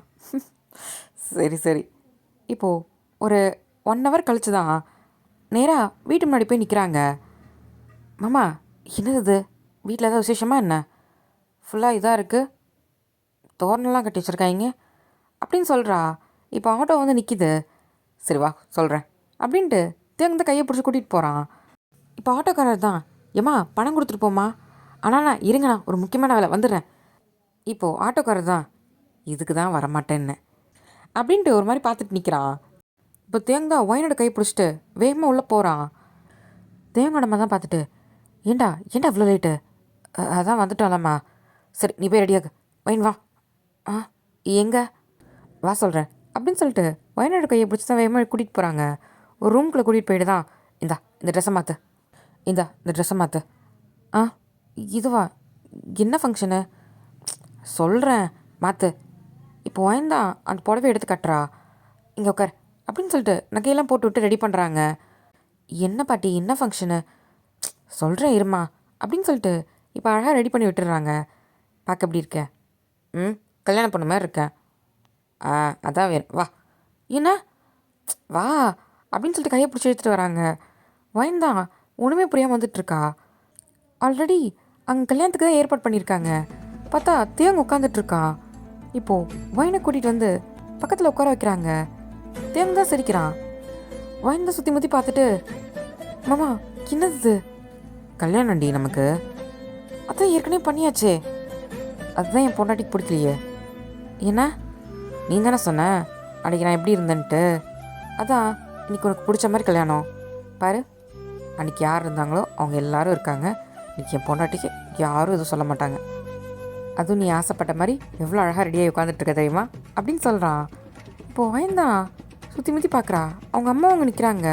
சரி இப்போது ஒரு 1 hour கழிச்சு தான் நேராக வீட்டு முன்னாடி போய் நிற்கிறாங்க. மாமா என்னது இது, வீட்டில் ஏதாவது விசேஷமாக என்ன? ஃபுல்லாக இதாக இருக்குது, தோரணெல்லாம் கட்டி வச்சுருக்காங்க அப்படின்னு சொல்கிறா. இப்போ ஆட்டோ வந்து நிற்கிது. சரி வா சொல்கிறேன் அப்படின்ட்டு தேங்க கையை பிடிச்சி கூட்டிகிட்டு போகிறான். இப்போ ஆட்டோக்காரர் தான், ஏம்மா பணம் கொடுத்துட்டு போம்மா. ஆனால் நான் இருங்கண்ணா ஒரு முக்கியமான வேலை வந்துடுறேன். இப்போது ஆட்டோக்காரர் தான், இதுக்கு தான் வரமாட்டேன்னு அப்படின்ட்டு ஒரு மாதிரி பார்த்துட்டு நிற்கிறான். இப்போ தேங்கா ஒயினோட கை பிடிச்சிட்டு வேகமாக உள்ளே போகிறான். தேங்கோட தான் பார்த்துட்டு, ஏண்டா இவ்வளோ லேட்டு? அதான் வந்துட்டோம்லம்மா, சரி நீ போய் ரெடியாகு. வைன் வா. ஆ எங்க வா சொல்கிறேன் அப்படின்னு சொல்லிட்டு வயனோட கையை பிடிச்சி தான் வேகமாக கூட்டிகிட்டு போகிறாங்க. ஒரு ரூம்குள்ளே கூட்டிகிட்டு போயிட்டு தான் இந்த ட்ரெஸ்ஸை மாற்று, இந்த ட்ரெஸ்ஸை மாற்று. ஆ இதுவா, என்ன ஃபங்க்ஷனு? சொல்கிறேன் மாற்று. இப்போ வயந்தான் அந்த புடவை எடுத்து கட்டுறா. இங்கே உட்கார் அப்படின்னு சொல்லிட்டு நகையெல்லாம் போட்டு விட்டு ரெடி பண்ணுறாங்க. என்ன பாட்டி, என்ன ஃபங்க்ஷனு? சொல்கிறேன் இருமா அப்படின்னு சொல்லிட்டு இப்போ அழகாக ரெடி பண்ணி விட்டுடுறாங்க. பார்க்க எப்படி இருக்க? கல்யாணம் பண்ண மாதிரி இருக்கேன். அதான் வேணும் வா. என்ன வா அப்படின்னு சொல்லிட்டு கையை பிடிச்சி எடுத்துகிட்டு வராங்க. வயந்தான் ஒன்றுமே புரியாமல் வந்துட்டுருக்கா. ஆல்ரெடி அங்கே கல்யாணத்துக்கு தான் ஏற்பாடு பண்ணியிருக்காங்க. பார்த்தா தேங்க உட்காந்துட்ருக்கான். இப்போது வயனை கூட்டிகிட்டு வந்து பக்கத்தில் உட்கார வைக்கிறாங்க. தேங்க தான் சிரிக்கிறான். வயன் தான் சுற்றி முற்றி பார்த்துட்டு, மாமா என்னது கல்யாணம்டி நமக்கு? அதான் ஏற்கனவே பண்ணியாச்சே. அதுதான் என் பொண்டாட்டிக்கு பிடிக்கலையே. என்ன நீ தானே சொன்ன அன்றைக்கி நான் எப்படி இருந்தேன்ட்டு? அதான் இன்றைக்கி உனக்கு பிடிச்ச மாதிரி கல்யாணம். பாரு, அன்றைக்கி யார் இருந்தாங்களோ அவங்க எல்லோரும் இருக்காங்க. இன்றைக்கி என் பொண்டாட்டிக்கு யாரும் எதுவும் சொல்ல மாட்டாங்க. அதுவும் நீ ஆசைப்பட்ட மாதிரி எவ்வளோ அழகாக ரெடியாகி உட்காந்துட்ருக்க தெரியுமா அப்படின்னு சொல்கிறான். இப்போது வயந்தான் சுற்றி முற்றி பார்க்குறா. அவங்க அம்மா அவங்க நிற்கிறாங்க.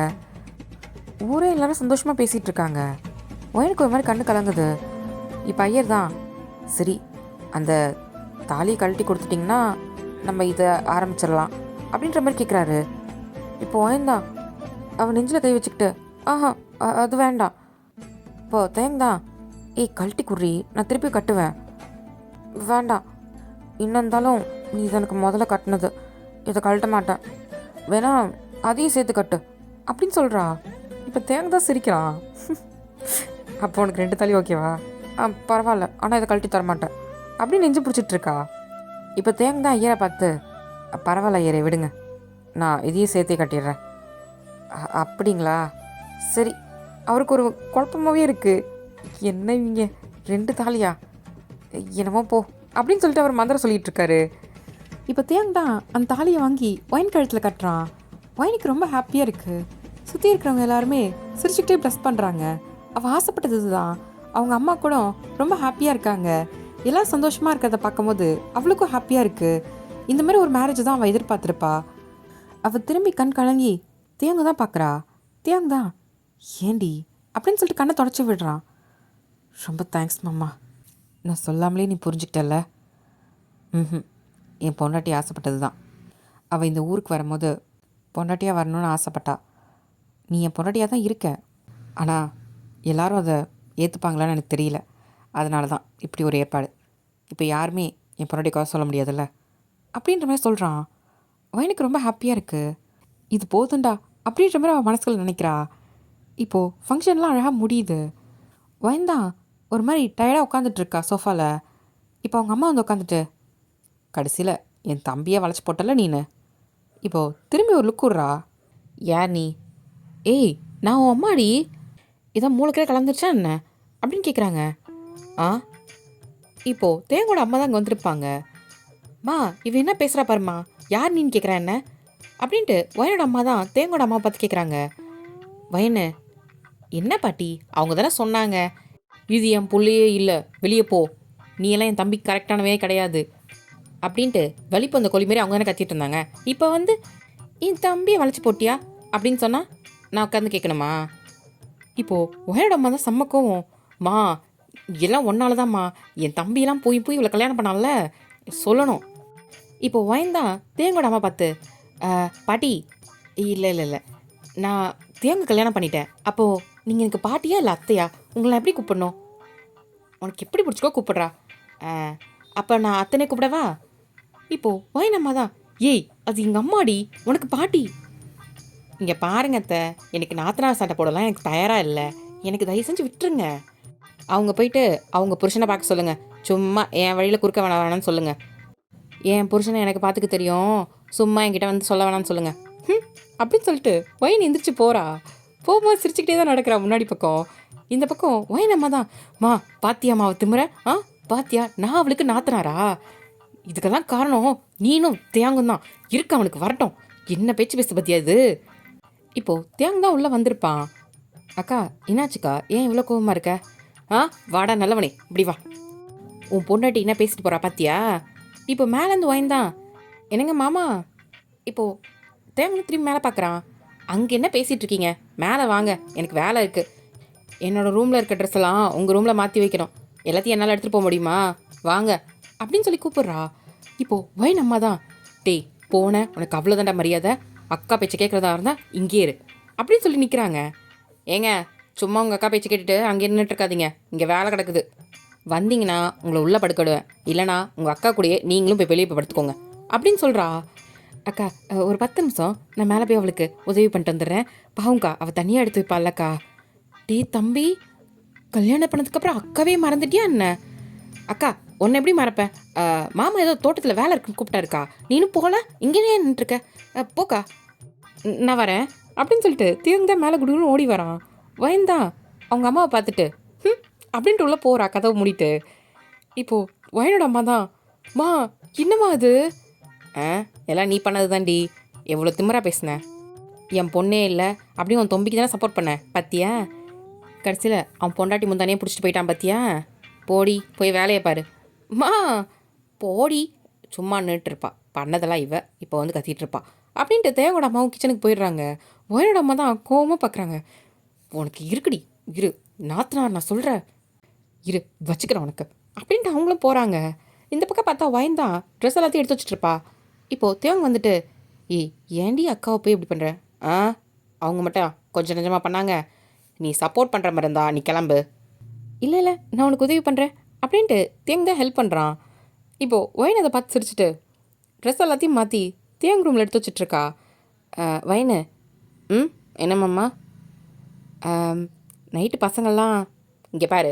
ஊரே எல்லோரும் சந்தோஷமாக பேசிகிட்டு இருக்காங்க. வயனுக்கு ஒரு மாதிரி கண்ணு கலங்குது. இப்போ ஐயர் தான், சரி அந்த தாலியை கழட்டி கொடுத்துட்டிங்கன்னா நம்ம இதை ஆரம்பிச்சிடலாம் அப்படின்ற மாதிரி கேட்குறாரு. இப்போ வயந்தான் அவன் நெஞ்சில் கை வச்சுக்கிட்டு, ஆஹா அது வேண்டாம். இப்போ தேங்தான், ஏய் கழட்டி குர்றி, நான் திருப்பி கட்டுவேன். வேண்டாம், இன்னும் இருந்தாலும் நீ இதை எனக்கு முதல்ல கட்டினது, இதை கழட்ட மாட்டேன், வேணா அதையும் சேர்த்து கட்டு அப்படின்னு சொல்கிறா. இப்போ தேங்க தான் சிரிக்கிறான். அப்போ உனக்கு 2 தாலி ஓகேவா? பரவாயில்ல, ஆனால் இதை கழட்டி தரமாட்டேன் அப்படின்னு நெஞ்சு பிடிச்சிட்ருக்கா. இப்போ தேங்க தான் ஐயரை பார்த்து, பரவாயில்ல ஐயரை விடுங்க, நான் இதையும் சேர்த்தே கட்டிடுறேன். அப்படிங்களா, சரி. அவருக்கு ஒரு குழப்பமாகவே இருக்குது. என்ன இவங்க 2 தாலியா, என்னமோ போ அப்படின்னு சொல்லிட்டு அவர் மந்திரம் சொல்லிகிட்டு இருக்காரு. இப்போ தேங் தான் அந்த தாலியை வாங்கி ஒயின் கழுத்தில் கட்டுறான். ஒயினுக்கு ரொம்ப ஹாப்பியாக இருக்குது. சுற்றி இருக்கிறவங்க எல்லாருமே சிரிச்சுக்கிட்டே ப்ளஸ் பண்ணுறாங்க. அவள் ஆசைப்பட்டது தான். அவங்க அம்மா கூட ரொம்ப ஹாப்பியாக இருக்காங்க. எல்லாம் சந்தோஷமாக இருக்கிறத பார்க்கும்போது அவளுக்கும் ஹாப்பியாக இருக்குது. இந்த மாதிரி ஒரு மேரேஜ் தான் அவள் எதிர்பார்த்துருப்பா. அவள் திரும்பி கண் கலங்கி தேங்க தான் பார்க்குறா. தேங்க தான், ஏண்டி அப்படின்னு சொல்லிட்டு கண்ணை தொடச்சி விடுறான். ரொம்ப தேங்க்ஸ் மாமா, நான் சொல்லாமலே நீ புரிஞ்சுக்கிட்டல. என் பொண்டாட்டி ஆசைப்பட்டது தான். அவள் இந்த ஊருக்கு வரும்போது பொண்டாட்டியாக வரணும்னு ஆசைப்பட்டா. நீ என் பொண்டாட்டியாக தான் இருக்க, ஆனால் எல்லாரும் அதை ஏற்றுப்பாங்களான்னு எனக்கு தெரியல. அதனால தான் இப்படி ஒரு ஏற்பாடு. இப்போ யாருமே என் பொண்டாட்டிக்காக சொல்ல முடியாதுல்ல அப்படின்ற மாதிரி சொல்கிறான். வயனுக்கு ரொம்ப ஹாப்பியாக இருக்குது. இது போதுண்டா அப்படின்ற மாதிரி அவள் மனசுக்குள்ள நினைக்கிறா. இப்போது ஃபங்க்ஷன்லாம் அழகாக முடியுது. வயந்தான் ஒரு மாதிரி டயர்டாக உட்காந்துட்ருக்கா சோஃபாவில். இப்போ அவங்க அம்மா வந்து உட்காந்துட்டு, கடைசியில் என் தம்பியை வளைச்சி போட்டல நீனு. இப்போது திரும்பி ஒரு லுக் விட்றா. யார் நீ? ஏய் நான் உன் அம்மாடி, இதான் மூளைக்கே கலந்துருச்சா என்ன அப்படின்னு கேட்குறாங்க. இப்போது தேங்கோட அம்மா தான் அங்கே வந்திருப்பாங்க. மா இவன் என்ன பேசுகிறா பாருமா, யார் நீன்னு கேட்குறா என்ன அப்படின்ட்டு வயனோட அம்மா தான் தேங்கோட அம்மா பார்த்து கேட்குறாங்க. வயனு, என்ன பாட்டி, அவங்க தானே சொன்னாங்க இது என் புள்ளையே இல்லை, வெளியே போ, நீ எல்லாம் என் தம்பிக்கு கரெக்டானவே கிடையாது அப்படின்ட்டு வலிப்பு அந்த கொலி மாரி அவங்க தானே கத்திட்டு இருந்தாங்க. இப்போ வந்து என் தம்பியை வளைச்சி போட்டியா அப்படின்னு சொன்னால் நான் உட்காந்து கேட்கணுமா? இப்போது வயனோட அம்மா தான் செம்ம கோவம். மா எல்லாம் ஒன்னால தான்மா, என் தம்பியெல்லாம் போய் இவ்வளோ கல்யாணம் பண்ணால சொல்லணும். இப்போது வயந்தான் தேங்கோட அம்மா பார்த்து, பாட்டி இல்லை இல்லை இல்லை, நான் தேங்க கல்யாணம் பண்ணிட்டேன். அப்போது நீங்கள் எனக்கு பாட்டியா இல்லை அத்தையா? உங்களை எப்படி கூப்பிடணும்? உனக்கு எப்படி பிடிச்சிக்கோ கூப்பிட்றா. அப்போ நான் அத்தனை கூப்பிடவா? இப்போது வயன் அம்மா தான், ஏய் அது எங்கள் அம்மாடி, உனக்கு பாட்டி. இங்கே பாருங்க அத்தை, எனக்கு நாத்தனார் சண்டை போடலாம் எனக்கு தயாராக இல்லை. எனக்கு தயவு செஞ்சு விட்டுருங்க. அவங்க போயிட்டு அவங்க புருஷனை பார்க்க சொல்லுங்கள். சும்மா என் வழியில் குறுக்க வேணாம்னு சொல்லுங்கள். என் புருஷனை எனக்கு பார்த்துக்க தெரியும், சும்மா என்கிட்ட வந்து சொல்ல வேணாம்னு சொல்லுங்கள் அப்படின்னு சொல்லிட்டு வயன் எந்திரிச்சு போகிறா. போகும்போது சிரிச்சுக்கிட்டே தான் நடக்கிறா. முன்னாடி பக்கம் இந்த பக்கம் வயன் அம்மா தான், மா பாத்தியாம்மா அவ திமுற, பாத்தியா நான் அவளுக்கு நாத்தனாரா? இதுக்கெல்லாம் காரணம் நீனும் தேங்கும் தான். இருக்கு அவனுக்கு வரட்டும். என்ன பேச்சு பேச பத்தியா இது? இப்போது தேங்க தான் உள்ளே வந்திருப்பான். அக்கா என்னாச்சுக்கா, ஏன் இவ்வளோ கோவமாக இருக்க? வாடா நல்லவனே இப்படி வா. உன் பொண்டாட்டி என்ன பேசிட்டு போகிறா பாத்தியா? இப்போ மேலேருந்து வாய்ந்தான். என்னங்க மாமா, இப்போது தேவங்க திரும்பி மேலே பார்க்குறான். அங்கே என்ன பேசிகிட்டு இருக்கீங்க? மேலே வாங்க, எனக்கு வேலை இருக்குது. என்னோடய ரூமில் இருக்க ட்ரெஸ் எல்லாம் உங்கள் ரூமில் மாற்றி வைக்கணும். எல்லாத்தையும் என்னால் எடுத்துகிட்டு போக முடியுமா? வாங்க அப்படின்னு சொல்லி கூப்பிட்றா. இப்போது வைன் அம்மா தான், டேய் போன உனக்கு அவ்வளோதாண்டா மரியாதை, அக்கா பேச்சு கேட்குறதா இருந்தால் இங்கே இரு அப்படின்னு சொல்லி நிற்கிறாங்க. ஏங்க சும்மா உங்கள் அக்கா பேச்சு கேட்டுட்டு அங்கே நின்றுட்டு இருக்காதீங்க, இங்கே வேலை கிடக்குது. வந்தீங்கன்னா உங்களை உள்ளே படுக்கிடுவேன், இல்லைனா உங்கள் அக்கா கூடயே நீங்களும் போய் வெளியே போய் படுத்துக்கோங்க அப்படின்னு சொல்கிறா. அக்கா ஒரு 10 நிமிஷம் நான் மேலே போய் அவளுக்கு உதவி பண்ணிட்டு வந்துடுறேன். பாவம்க்கா அவள் தனியாக எடுத்து வைப்பாள்லக்கா. டே தம்பி, கல்யாணம் பண்ணதுக்கப்புறம் அக்காவே மறந்துட்டியா என்ன? அக்கா உன்னை எப்படி மறப்பேன்? மாமா ஏதோ தோட்டத்தில் வேலை இருக்குன்னு கூப்பிட்டாருக்கா, நீனும் போகல, இங்கேயே நின்றுருக்க, போக்கா நான் வரேன் அப்படின்னு சொல்லிட்டு தீர்ந்தா மேலே குடுன்னு ஓடி வரான். வயன்தான் அவங்க அம்மாவை பார்த்துட்டு அப்படின்ட்டு உள்ளே போகிறா கதவை மூடிட்டு. இப்போது வயனோட அம்மா தான், மா என்னம்மா அது? எல்லாம் நீ பண்ணது தாண்டி, எவ்வளோ திமிரா பேசினேன். என் பொண்ணே இல்லை அப்படின்னு அவன் தொம்பிக்கு தானே சப்போர்ட் பண்ண பார்த்தியா? கடைசியில் அவன் பொண்டாட்டி முந்தானே பிடிச்சிட்டு போயிட்டான் பார்த்தியா? போடி போய் வேலையை பாரு. மா போடி, சும்மா நின்றுட்டுருப்பா, பண்ணதெல்லாம் இவ இப்போ வந்து கத்திட்டு இருப்பா அப்படின்ட்டு தேவோட அம்மாவும் கிச்சனுக்கு போயிடுறாங்க. ஒயனோட அம்மா தான் கோவமாக பார்க்குறாங்க. உனக்கு இருக்குடி, இரு நாத்தனார் நான் சொல்கிறேன், இரு வச்சுக்கிறேன் உனக்கு அப்படின்ட்டு அவங்களும் போகிறாங்க. இந்த பக்கம் பார்த்தா வயன்தான் ட்ரெஸ் எல்லாத்தையும் எடுத்து வச்சுட்ருப்பா. இப்போது தேவங்க வந்துட்டு, ஏண்டி அக்காவை போய் இப்படி பண்ணுற? அவங்க மட்டும் கொஞ்சம் நெஞ்சமாக பண்ணாங்க, நீ சப்போர்ட் பண்ணுற மாதிரி இருந்தா நீ கிளம்பு. இல்லை இல்லை நான் உனக்கு உதவி பண்ணுறேன் அப்படின்ட்டு தேங்க தான் ஹெல்ப் பண்ணுறான். இப்போது வயன் அதை பார்த்து சிரிச்சிட்டு ட்ரெஸ் எல்லாத்தையும் மாற்றி தேங்க ரூமில் எடுத்து வச்சிட்ருக்கா. வயனு, என்னம்மா? நைட்டு பசங்கள்லாம் இங்கே பாரு,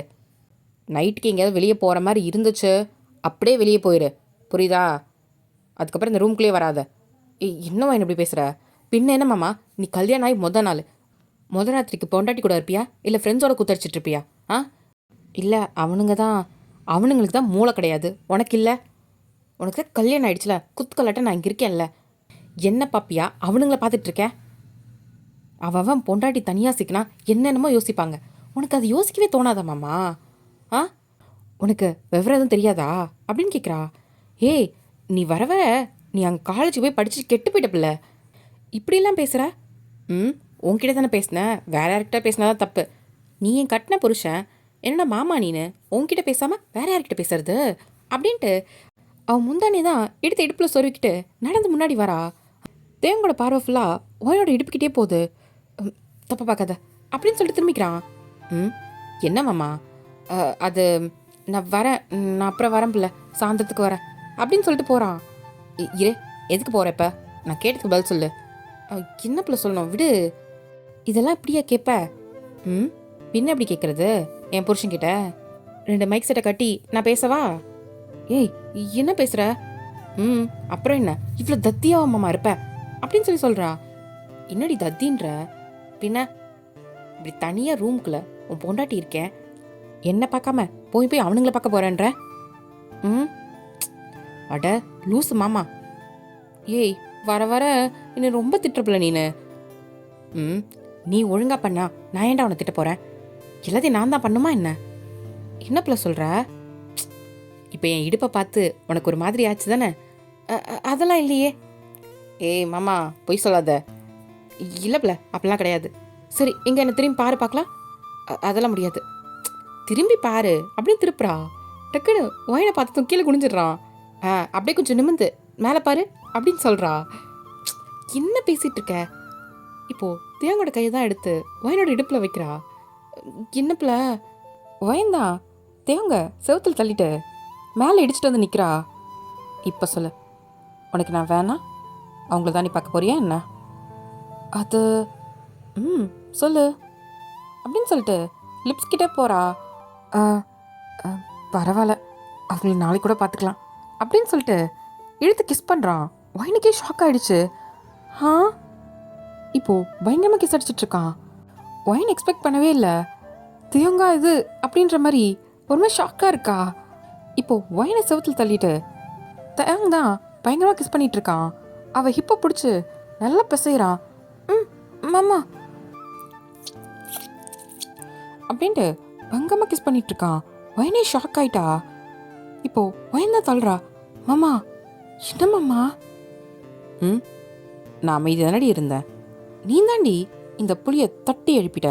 நைட்டுக்கு எங்கேயாவது வெளியே போகிற மாதிரி இருந்துச்சு அப்படியே வெளியே போயிடு, புரியுதா? அதுக்கப்புறம் இந்த ரூம்குள்ளேயே வராத. இன்னும் வயன் இப்படி பேசுகிற? பின்ன என்னம்மாம்மா, நீ கல்யாணம் ஆகி முத ராத்திரிக்கு பொண்டாட்டி கூட இருப்பியா, இல்லை ஃப்ரெண்ட்ஸோட கூத்தடிச்சிட்டு இருப்பியா? இல்லை அவனுங்களுக்கு தான் மூளை கிடையாது, உனக்கு இல்லை? உனக்கு கல்யாணம் ஆகிடுச்சுல, குத்துக்கல்லாட்ட நான் இங்கே இருக்கேன்ல, என்ன பாப்பியா அவனுங்கள பார்த்துட்ருக்கேன்? அவன் பொண்டாட்டி தனியாக சிக்கினா என்னென்னமோ யோசிப்பாங்க, உனக்கு அது யோசிக்கவே தோணாதாம்மாம்மா? உனக்கு விவரம் எதுவும் தெரியாதா அப்படின்னு கேட்குறா. ஏய் நீ வர நீ அங்கே காலேஜுக்கு போய் படிச்சுட்டு கெட்டு போயிட்ட பிள்ளை, இப்படிலாம் பேசுகிற? உன்கிட்ட தானே பேசினேன், வேற யார்கிட்ட பேசினா தான் தப்பு. நீ என் கட்டின புருஷன், என்னோட மாமா நீனு, உன்கிட்ட பேசாமல் வேற யார்கிட்ட பேசுறது அப்படின்ட்டு அவன் முந்தானே தான் எடுத்து இடுப்பில் சொருவிக்கிட்டு நடந்து முன்னாடி வரா. தேவங்களோட பார்வை ஃபுல்லாக ஓயோட இடுப்புக்கிட்டே போகுது. தப்பா பார்க்காத அப்படின்னு சொல்லிட்டு திரும்பிக்கிறான். என்ன மாமா? அது நான் வரேன், நான் அப்புறம் வரேன் பிள்ளை, சாயந்தரத்துக்கு வரேன் அப்படின்னு சொல்லிட்டு போகிறான். இரு, எதுக்கு போகிற இப்போ? நான் கேட்டதுக்கு பதில் சொல்லு. என்ன பிள்ளை சொல்லணும், விடு. இதெல்லாம் இப்படியா கேட்ப? பின்ன எப்படி கேட்குறது? என் புருஷன்கிட்ட 2 மைக் செட்டை கட்டி நான் பேசவா? ஏய் என்ன பேசுகிற? அப்புறம் என்ன இவ்வளோ தத்தியாவா மாமா இருப்ப அப்படின்னு சொல்கிறா. என்னடி தத்தின்ற? பின்ன இப்படி தனியாக ரூம்குள்ளே உன் பொண்டாட்டி இருக்கேன், என்ன பார்க்காம போய் அவனுங்களை பார்க்க போகிறேன்ற? அட லூசு மாமா. ஏய் வர வர இன்னும் ரொம்ப திட்டுறப்பில்ல நீனு. நீ ஒழுங்கா பண்ணா நான் ஏன்டா அவனை திட்ட போகிறேன்? எல்லாத்தையும் நான் தான் பண்ணுமா என்ன? என்ன பிள்ளை சொல்கிற? இப்போ என் இடுப்பை பார்த்து உனக்கு ஒரு மாதிரி ஆச்சு தானே? அதெல்லாம் இல்லையே. ஏய் மாமா பொய் சொல்லாத. இல்லை பிள்ளை அப்படிலாம் கிடையாது. சரி இங்கே என்ன திரும்பி பாரு பார்க்கலாம். அதெல்லாம் முடியாது. திரும்பி பாரு அப்படின்னு திருப்புறா. டக்குன்னு ஒயனை பார்த்து கீழே குனிஞ்சிடுறான். அப்படியே கொஞ்சம் நிமிந்து மேலே பாரு அப்படின்னு சொல்கிறா. என்ன பேசிகிட்டு இருக்க? இப்போது தேங்கோட கையை தான் எடுத்து ஒயனோட இடுப்பில் வைக்கிறா. என்ன பிள்ளை? வயன்தான் தேங்க செவுத்தில் தள்ளிட்டு மேலே இடிச்சிட்டு வந்து நிற்கிறா. இப்போ சொல்லு, உனக்கு நான் வேணாம், அவங்கள தான் நீ பார்க்க போறியா என்ன? அது சொல்லு அப்படின்னு சொல்லிட்டு லிப்ஸ் கிட்டே போகிறா. பரவாயில்ல, அவங்கள நாளைக்கு கூட பார்த்துக்கலாம் அப்படின்னு சொல்லிட்டு இழுத்து கிஸ் பண்ணுறான். வயனுக்கே ஷாக் ஆகிடுச்சு. இப்போது பயங்கரமாக கிஸ் அடிச்சிட்ருக்கான். வயன் எக்ஸ்பெக்ட் பண்ணவே இல்லை. தியங்கா இது அப்படின்ற மாதிரி ஒரு மாதிரி ஷாக்காக இருக்கா. இப்போது வயனை செவுத்தில் தள்ளிட்டு தேங்க தான் பயங்கரமாக கிஸ் பண்ணிகிட்ருக்கான். அவள் ஹிப்பை பிடிச்சி நல்லா பிசைகிறான். மாமா அப்படின்ட்டு பயங்கரமாக கிஸ் பண்ணிகிட்ருக்கான். வயனே ஷாக் ஆயிட்டா. இப்போ ஒயன் தான் தள்ளுறா. மாமா என்ன மாமா? ம், நான் அமைதி தானடி இருந்தேன். நீ தாண்டி இந்த புளியை தட்டி எழுப்பிட்ட.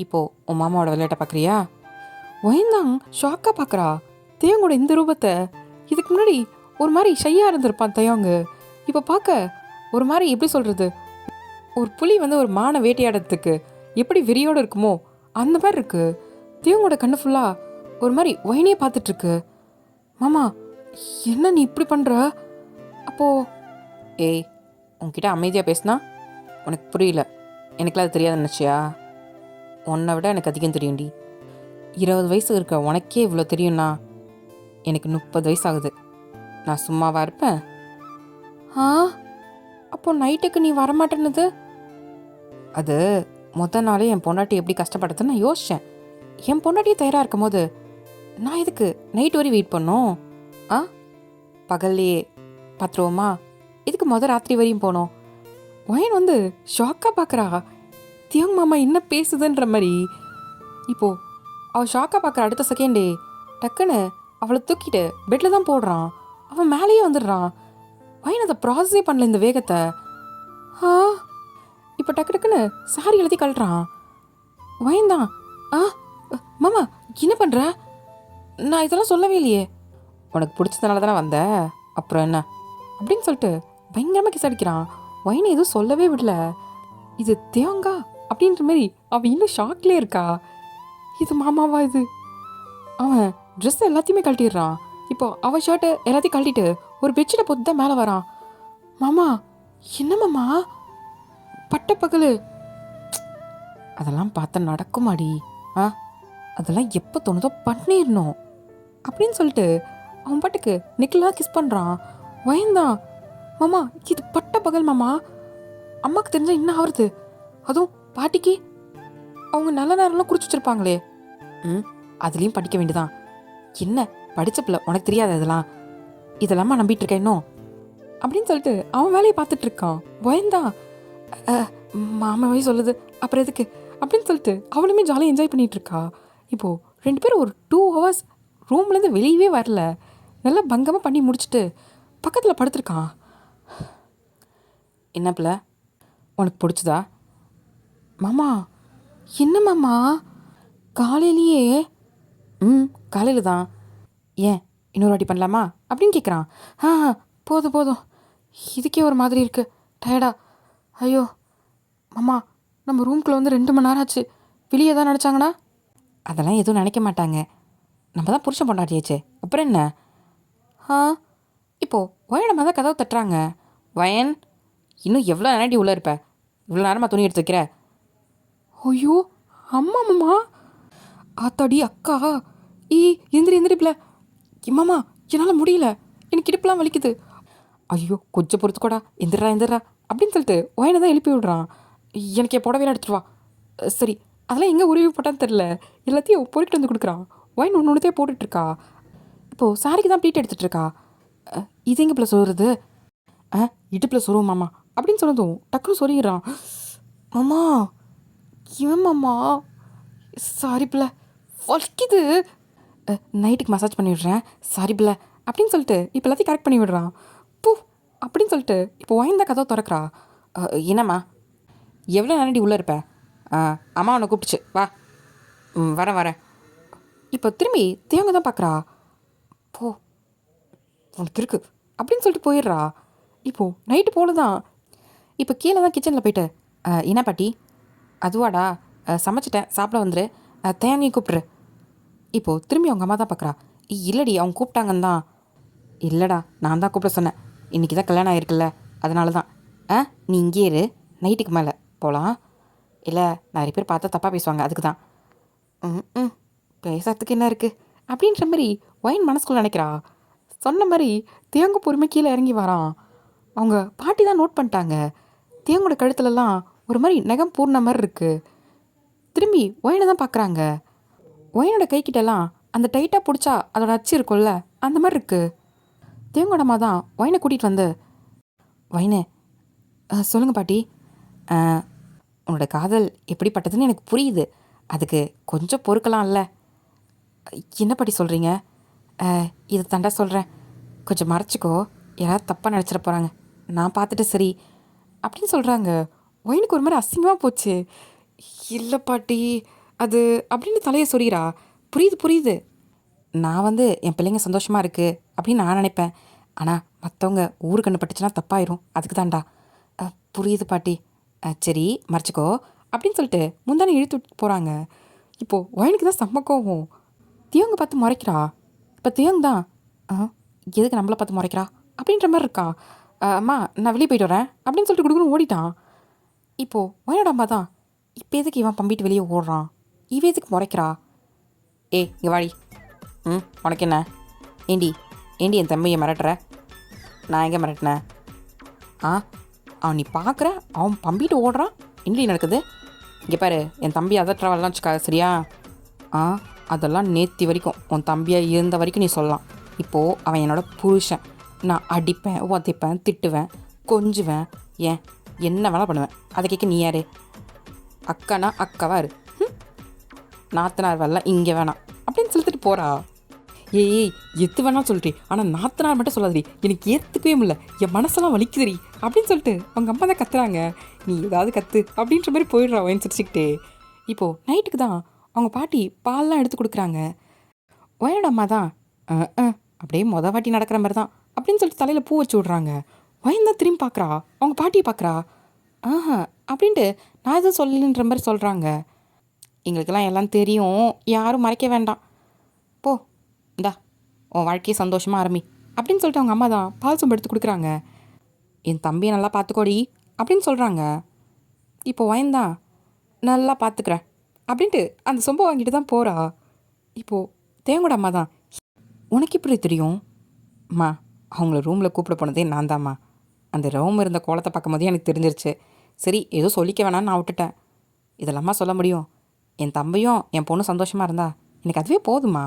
இப்போ உன் மாமாவோட விளையாட்டை பார்க்குறியா? ஒயன்தான் ஷாக்காக பார்க்குறா தேவங்கோட இந்த ரூபத்தை. இதுக்கு முன்னாடி ஒரு மாதிரி ஷையாக இருந்திருப்பான் தேவங்க. இப்போ பார்க்க ஒரு மாதிரி எப்படி சொல்கிறது, ஒரு புலி வந்து ஒரு மானை வேட்டையாடுறதுக்கு எப்படி வெறியோடு இருக்குமோ அந்த மாதிரி இருக்கு. தேவங்கோட கண்ணு ஃபுல்லாக ஒரு மாதிரி ஒயனே பார்த்துட்ருக்கு. மாமா என்ன நீ இப்படி பண்ணுற? அப்போது ஏய், உன்கிட்ட அமைதியாக பேசுனா உனக்கு புரியல. எனக்குலாம் அது தெரியாதுன்னு நினச்சியா? உன்னை விட எனக்கு அதிகம் தெரியும்டி. 20 வயசு இருக்க உனக்கே இவ்வளோ தெரியும்னா எனக்கு 30 வயசு ஆகுது. நான் சும்மாவா இருப்பேன்? ஆ, அப்போ நைட்டுக்கு நீ வரமாட்டேன்னது? அது நாளே என் பொண்டாட்டி எப்படி கஷ்டப்படுதுன்னு நான் யோசித்தேன். என் பொண்டாட்டியே தயாராக இருக்கும் போது நான் எதுக்கு நைட் வரை வெயிட் பண்ணோம்? ஆ, பகல்லையே பார்த்துருவோமா? இதுக்கு ராத்திரி வரையும் போனோம். ஒயன் வந்து ஷாக்காக பார்க்குறா. தியோங் மாமா என்ன பேசுதுன்ற மாதிரி. இப்போது அவள் ஷாக்காக பார்க்குற அடுத்த செகண்டே டக்குன்னு அவளை தூக்கிட்டு பெட்டில் தான் போடுறான். அவன் மேலேயே வந்துடுறான். ஒயன் அதை ப்ராசஸே பண்ணல இந்த வேகத்தை. ஆ, இப்போ டக்குன்னு சாரி எழுதி கழட்டுறான். ஒயன் தான் ஆ மாமா என்ன பண்ணுற? நான் இதெல்லாம் சொல்லவே இல்லையே. உனக்கு பிடிச்சதுனால தானே வந்த, அப்புறம் என்ன அப்படின்னு சொல்லிட்டு பயங்கரமாக கிஸ் அடிக்கிறான். ஒயனை எதுவும் சொல்லவே விடல. இது தேவங்கா அப்படின்ற மாதிரி அவள் இன்னும் ஷாக்லேயே இருக்கா. இது மாமாவா இது? அவன் ட்ரெஸ் எல்லாத்தையுமே கழட்டிடுறான். இப்போ அவன் ஷர்ட்டு எல்லாத்தையும் கழட்டிட்டு ஒரு பெட்ஷீட்டை போட்டு தான் மேலே வரான். மாமா என்ன மாமா பட்ட பகல்? அதெல்லாம் பார்த்தா நடக்குமாடி? ஆ, அதெல்லாம் எப்போ தோணுதோ பண்ணிடணும் அப்படின்னு சொல்லிட்டு அவன் பாட்டுக்கு நிக்கலாக கிஸ் பண்ணுறான். வயந்தான் மாமா இது பட்ட பகல் மாமா. அம்மாவுக்கு தெரிஞ்சால் என்ன ஆகுறது? அதுவும் பாட்டிக்கு அவங்க நல்ல நேரம்லாம் குறிச்சு வச்சுருப்பாங்களே. ம், அதுலேயும் படிக்க வேண்டியதான். என்ன படித்த பிள்ளை உனக்கு தெரியாது இதெல்லாமா நம்பிட்டு இருக்கேன் இன்னும் அப்படின்னு சொல்லிட்டு அவன் வேலையை பார்த்துட்டு இருக்கான். பயந்தான் மாமாவே சொல்லுது அப்புறம் எதுக்கு அப்படின்னு சொல்லிட்டு அவளுமே ஜாலியாக என்ஜாய் பண்ணிட்டு இருக்கா. இப்போது 2 பேரும் ஒரு 2 ஹவர்ஸ் ரூம்லேருந்து வெளியவே வரல. நல்லா பங்கமாக பண்ணி முடிச்சுட்டு பக்கத்தில் படுத்துருக்கான். என்ன பிள்ளை உனக்கு பிடிச்சதா? மாமா என்ன மாமா காலையிலேயே? ம், காலையில் தான். ஏன் இன்னொரு வாட்டி பண்ணலாமா அப்படின்னு கேட்குறான். ஆ, போதும் போதும், இதுக்கே ஒரு மாதிரி இருக்குது, டயர்டா. ஐயோ மாமா, நம்ம ரூம்குள்ளே வந்து 2 மணி நேரம் ஆச்சு. வெளியே தான் நினச்சாங்கன்னா? அதெல்லாம் எதுவும் நினைக்க மாட்டாங்க. நம்ம தான் புருஷன் பொண்டாட்டியாச்சே, அப்புறம் என்ன? ஆ, இப்போது வயனமாக தான் கதவை தட்டுறாங்க. வயன், இன்னும் எவ்வளோ நேரடி உள்ளே இருப்ப? இவ்வளோ நேரமாக துணி எடுத்து வைக்கிற? ஐயோ அம்மா மாமா, ஆத்தாடி அக்கா, எந்திரி பிள்ளை. மாமா என்னால் முடியல, எனக்கு இடுப்புலாம் வலிக்குது. ஐயோ கொஞ்சம் பொறுத்துக்கோடா, எந்திரா அப்படின்னு சொல்லிட்டு ஒயனை தான் எழுப்பி விடுறான். எனக்கு என் புடவையெல்லாம் எடுத்துட்டு வா. சரி, அதெல்லாம் எங்கே உருவி போட்டான்னு தெரில, எல்லாத்தையும் போயிட்டு வந்து கொடுக்குறான். ஒயின் ஒன்றுத்தே போட்டுட்ருக்கா. இப்போது சாரிக்கு தான் ப்ளீட் எடுத்துகிட்ருக்கா. இது எங்கே பிள்ளை சொல்கிறது? இடுப்பில் சொருவோம் மாமா அப்படின்னு சொன்னதும் டக்குன்னு சொல்லிடுறான். மாமா இவன் மாமா, சாரி பிள்ளை வலிக்குது, நைட்டுக்கு மசாஜ் பண்ணி விடுறேன், சாரி பிள்ளை அப்படின்னு சொல்லிட்டு இப்போ எல்லாத்தையும் கரெக்ட் பண்ணி விடுறான். பூ அப்படின்னு சொல்லிட்டு இப்போ வாய்ந்த கதவை திறக்கிறா. என்னம்மா எவ்வளோ நேரடி உள்ளே இருப்ப? அம்மா உன்னை கூப்பிட்டுச்சு, வா. வரேன். இப்போ திரும்பி தேவங்க தான் பார்க்குறா. போ உனக்கு இருக்கு அப்படின்னு சொல்லிட்டு போயிடுறா. இப்போது நைட்டு போல தான். இப்போ கீழே தான் கிச்சனில் போயிட்டு, என்ன பாட்டி? அதுவாடா, சமைச்சிட்டேன், சாப்பிட வந்துரு, தேங்காய் கூப்பிட்ரு. இப்போது திரும்பி அவங்க அம்மா தான் பார்க்குறா. இல்லடி அவங்க கூப்பிட்டாங்கன்னு தான். இல்லைடா, நான் தான் கூப்பிட சொன்னேன், இன்றைக்கி தான் கல்யாணம் ஆகிருக்குல்ல, அதனால தான். நீ இங்கே இரு, நைட்டுக்கு மேலே போகலாம். இல்லை நிறைய பேர் பார்த்தா தப்பாக பேசுவாங்க, அதுக்கு தான். பேசுறதுக்கு என்ன இருக்குது அப்படின்ற மாதிரி ஒயின் மனசுக்குள்ளே நினைக்கிறா. சொன்ன மாதிரி தேங்க பொறுமை கீழே இறங்கி வரான். அவங்க பாட்டி தான் நோட் பண்ணிட்டாங்க. தேங்கோட கழுத்துலலாம் ஒரு மாதிரி நகம் பூர்ண மாதிரி இருக்குது. திரும்பி ஒயனை தான் பார்க்குறாங்க. ஒயனோட கைக்கிட்டலாம் அந்த டைட்டாக பிடிச்சா அதோட அச்சு இருக்கும்ல, அந்த மாதிரி இருக்குது. தேங்கோட அம்மா தான் ஒயனை கூட்டிகிட்டு வந்து, ஒயனு சொல்லுங்கள் பாட்டி, உன்னோட காதல் எப்படிப்பட்டதுன்னு எனக்கு புரியுது, அதுக்கு கொஞ்சம் பொறுக்கலாம்ல. என்ன பாட்டி சொல்கிறீங்க? இது தாண்டா சொல்கிறேன், கொஞ்சம் மறைச்சிக்கோ, யாராவது தப்பாக நினச்சிட போகிறாங்க, நான் பார்த்துட்டு சரி அப்படின்னு சொல்கிறாங்க. ஒயினுக்கு ஒரு மாதிரி அசிங்கமாக போச்சு. இல்லை பாட்டி அது அப்படின்னு தலையை சொறிகிறா. புரியுது புரியுது, நான் என் பிள்ளைங்க சந்தோஷமாக இருக்குது அப்படின்னு நான் நினைப்பேன். ஆனால் மற்றவங்க ஊரு கண்ணு பட்டுச்சுன்னா தப்பாயிரும், அதுக்கு தான்டா. புரியுது பாட்டி, சரி மறைச்சிக்கோ அப்படின்னு சொல்லிட்டு முந்தானே இழுத்து விட்டு போகிறாங்க. இப்போது ஒயனுக்கு தான் செம்ம கோவம். தியோங்க பார்த்து முறைக்கிறா. இப்போ தியோங்க தான் எதுக்கு நம்மளை பார்த்து முறைக்கிறா அப்படின்ற மாதிரி இருக்கா. அம்மா நான் வெளியே போயிட்டு வரேன் அப்படின்னு சொல்லிட்டு கொடுக்கணும் ஓடிட்டான். இப்போது ஒயனோட அம்மா தான், இப்போ எதுக்கு இவன் பம்பிட்டு வெளியே ஓடுறான், இவன் எதுக்கு முறைக்கிறா. இங்கே வாடி. உனக்கு என்ன? ஏண்டி ஏண்டி என் தம்பியை மிரட்டுற? நான் எங்கே மிரட்டினேன்? அவன் நீ பார்க்குற, அவன் பம்பிட்டு ஓடுறான், என்னடி நடக்குது? இங்கே பாரு, என் தம்பி அதட்டுறவெல்லாம் வச்சுக்கா சரியா? அதெல்லாம் நேற்று வரைக்கும் உன் தம்பியாக இருந்த வரைக்கும் நீ சொல்லலாம். இப்போது அவன் என்னோட புருஷன். நான் அடிப்பேன், உதைப்பேன், திட்டுவேன், கொஞ்சுவேன், ஏன் என்ன வேணா பண்ணுவேன். அதை கேட்க நீ யாரு? அக்கானா அக்காவா இரு, நாத்தனார் வரலாம் இங்கே வேணாம் அப்படின்னு சொல்லிட்டு போகிறா. ஏய் எத்து வேணாம் சொல்லிட்டு, ஆனால் நாத்தனார் மட்டும் சொல்லாதடி, எனக்கு ஏற்றுக்கவே முடியல, என் மனசெல்லாம் வலிக்குதுடி அப்படின்னு சொல்லிட்டு அவங்க அம்மா தான் கத்துறாங்க. நீ ஏதாவது கற்று அப்படின்ற மாதிரி போயிடுறா ஒயின் சிரிச்சுக்கிட்டே. இப்போது நைட்டுக்கு தான் அவங்க பாட்டி பால்லாம் எடுத்து கொடுக்குறாங்க. ஒயனோட அம்மா தான் அப்படியே வாட்டி நடக்கிற மாதிரி தான் அப்படின்னு சொல்லிட்டு தலையில் பூ வச்சு விட்றாங்க. ஒயன் தான் திரும்பி பார்க்குறா, அவங்க பாட்டியை பார்க்குறா. அப்படின்ட்டு நான் எதுவும் சொல்லணுன்ற மாதிரி சொல்கிறாங்க. எங்களுக்கெல்லாம் எல்லாம் தெரியும், யாரும் மறைக்க வேண்டாம், போ இந்தா உன் வாழ்க்கையை சந்தோஷமாக ஆரம்பி அப்படின்னு சொல்லிட்டு அவங்க அம்மா தான் பால் சொம்பு எடுத்து கொடுக்குறாங்க. என் தம்பியை நல்லா பார்த்துக்கோடி அப்படின்னு சொல்கிறாங்க. இப்போ வயந்தான் நல்லா பார்த்துக்கிறேன் அப்படின்ட்டு அந்த சொம்பை வாங்கிட்டு தான் போகிறா. இப்போது தேங்கோட அம்மா தான், உனக்கு இப்படி தெரியும்? அம்மா அவங்கள ரூமில் கூப்பிட போனதே நான் தான்ம்மா. அந்த ரூம் இருந்த கோலத்தை பார்க்கும் போதே எனக்கு தெரிஞ்சிருச்சு. சரி ஏதோ சொல்லிக்க வேணான்னு நான் விட்டுட்டேன். இதெல்லாமா சொல்ல முடியும்? என் தம்பியும் என் பொண்ணும் சந்தோஷமாக இருந்தா எனக்கு அதுவே போதுமா.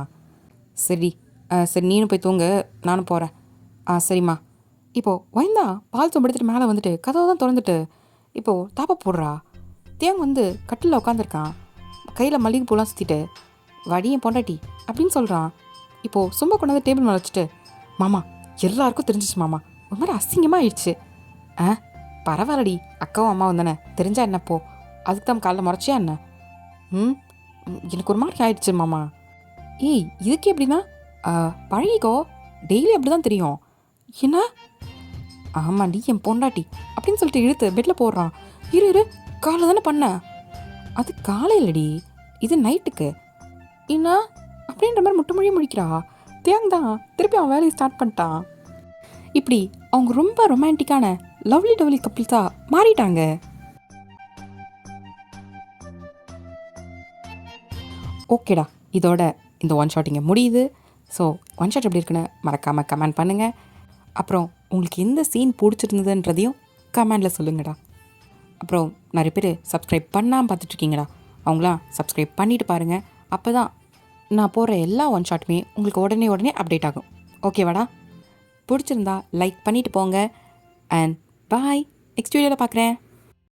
சரி சரி நீனும் போய் தூங்க, நானும் போகிறேன். சரிம்மா. இப்போது வயந்தா பால் சொம்பு எடுத்துகிட்டு மேலே வந்துட்டு கதவை தான் திறந்துட்டு இப்போது தாப்பா போடுறா. தேங்க கட்டிலில் உட்காந்துருக்கான், கையில் மல்லிகைப்பூலாம் சுற்றிட்டு வடி என் பொண்டாட்டி அப்படின்னு சொல்கிறான். இப்போது சும்மா கொண்டாந்து டேபிள் மேலே வச்சுட்டு, மாமா எல்லாருக்கும் தெரிஞ்சிச்சு மாமா, ஒரு மாதிரி அசிங்கமாக ஆயிடுச்சு. பரவாயில்லடி, அக்காவும் அம்மாவும் தானே, தெரிஞ்சா என்னப்போ, அதுக்கு தான் காலைல முறைச்சியா என்ன? எனக்கு ஒரு மாதிரி ஆயிடுச்சு மாமா. இதுக்கு எப்படின்னா பழகிக்கோ, டெய்லி அப்படி தான் தெரியும். என்ன? ஆமாண்டி என் பொண்டாட்டி அப்படின்னு சொல்லிட்டு இழுத்து பெட்டில் போடுறான். இரு காலை தானே பண்ண, அது காலையிலடி, இது நைட்டுக்கு என்ன அப்படின்ற மாதிரி முட்டு மொழியை முடிக்கிறா. தேங் தான் திருப்பி அவன் வேலையை ஸ்டார்ட் பண்ணிட்டான். இப்படி அவங்க ரொம்ப ரொமான்டிக்கான லவ்லி டவ்லி கப்பிள்ஸாக மாறிட்டாங்க. ஓகேடா, இதோட இந்த ஒன் ஷாட் இங்கே முடியுது. ஸோ ஒன் ஷாட் எப்படி இருக்குன்னு மறக்காமல் கமெண்ட் பண்ணுங்கள். அப்புறம் உங்களுக்கு எந்த சீன் பிடிச்சிருந்ததுன்றதையும் கமெண்டில் சொல்லுங்கடா. அப்புறம் நிறைய பேர் சப்ஸ்கிரைப் பண்ணாமல் பார்த்துட்ருக்கீங்கடா, அவங்களாம் சப்ஸ்கிரைப் பண்ணிவிட்டு பாருங்கள். அப்போ தான் நான் போடுற எல்லா ஒன் ஷாட்டுமே உங்களுக்கு உடனே அப்டேட் ஆகும். ஓகேவாடா? பிடிச்சிருந்தா லைக் பண்ணிவிட்டு போங்க. அண்ட் பாய், நெக்ஸ்ட் வீடியோவில் பார்க்குறேன்.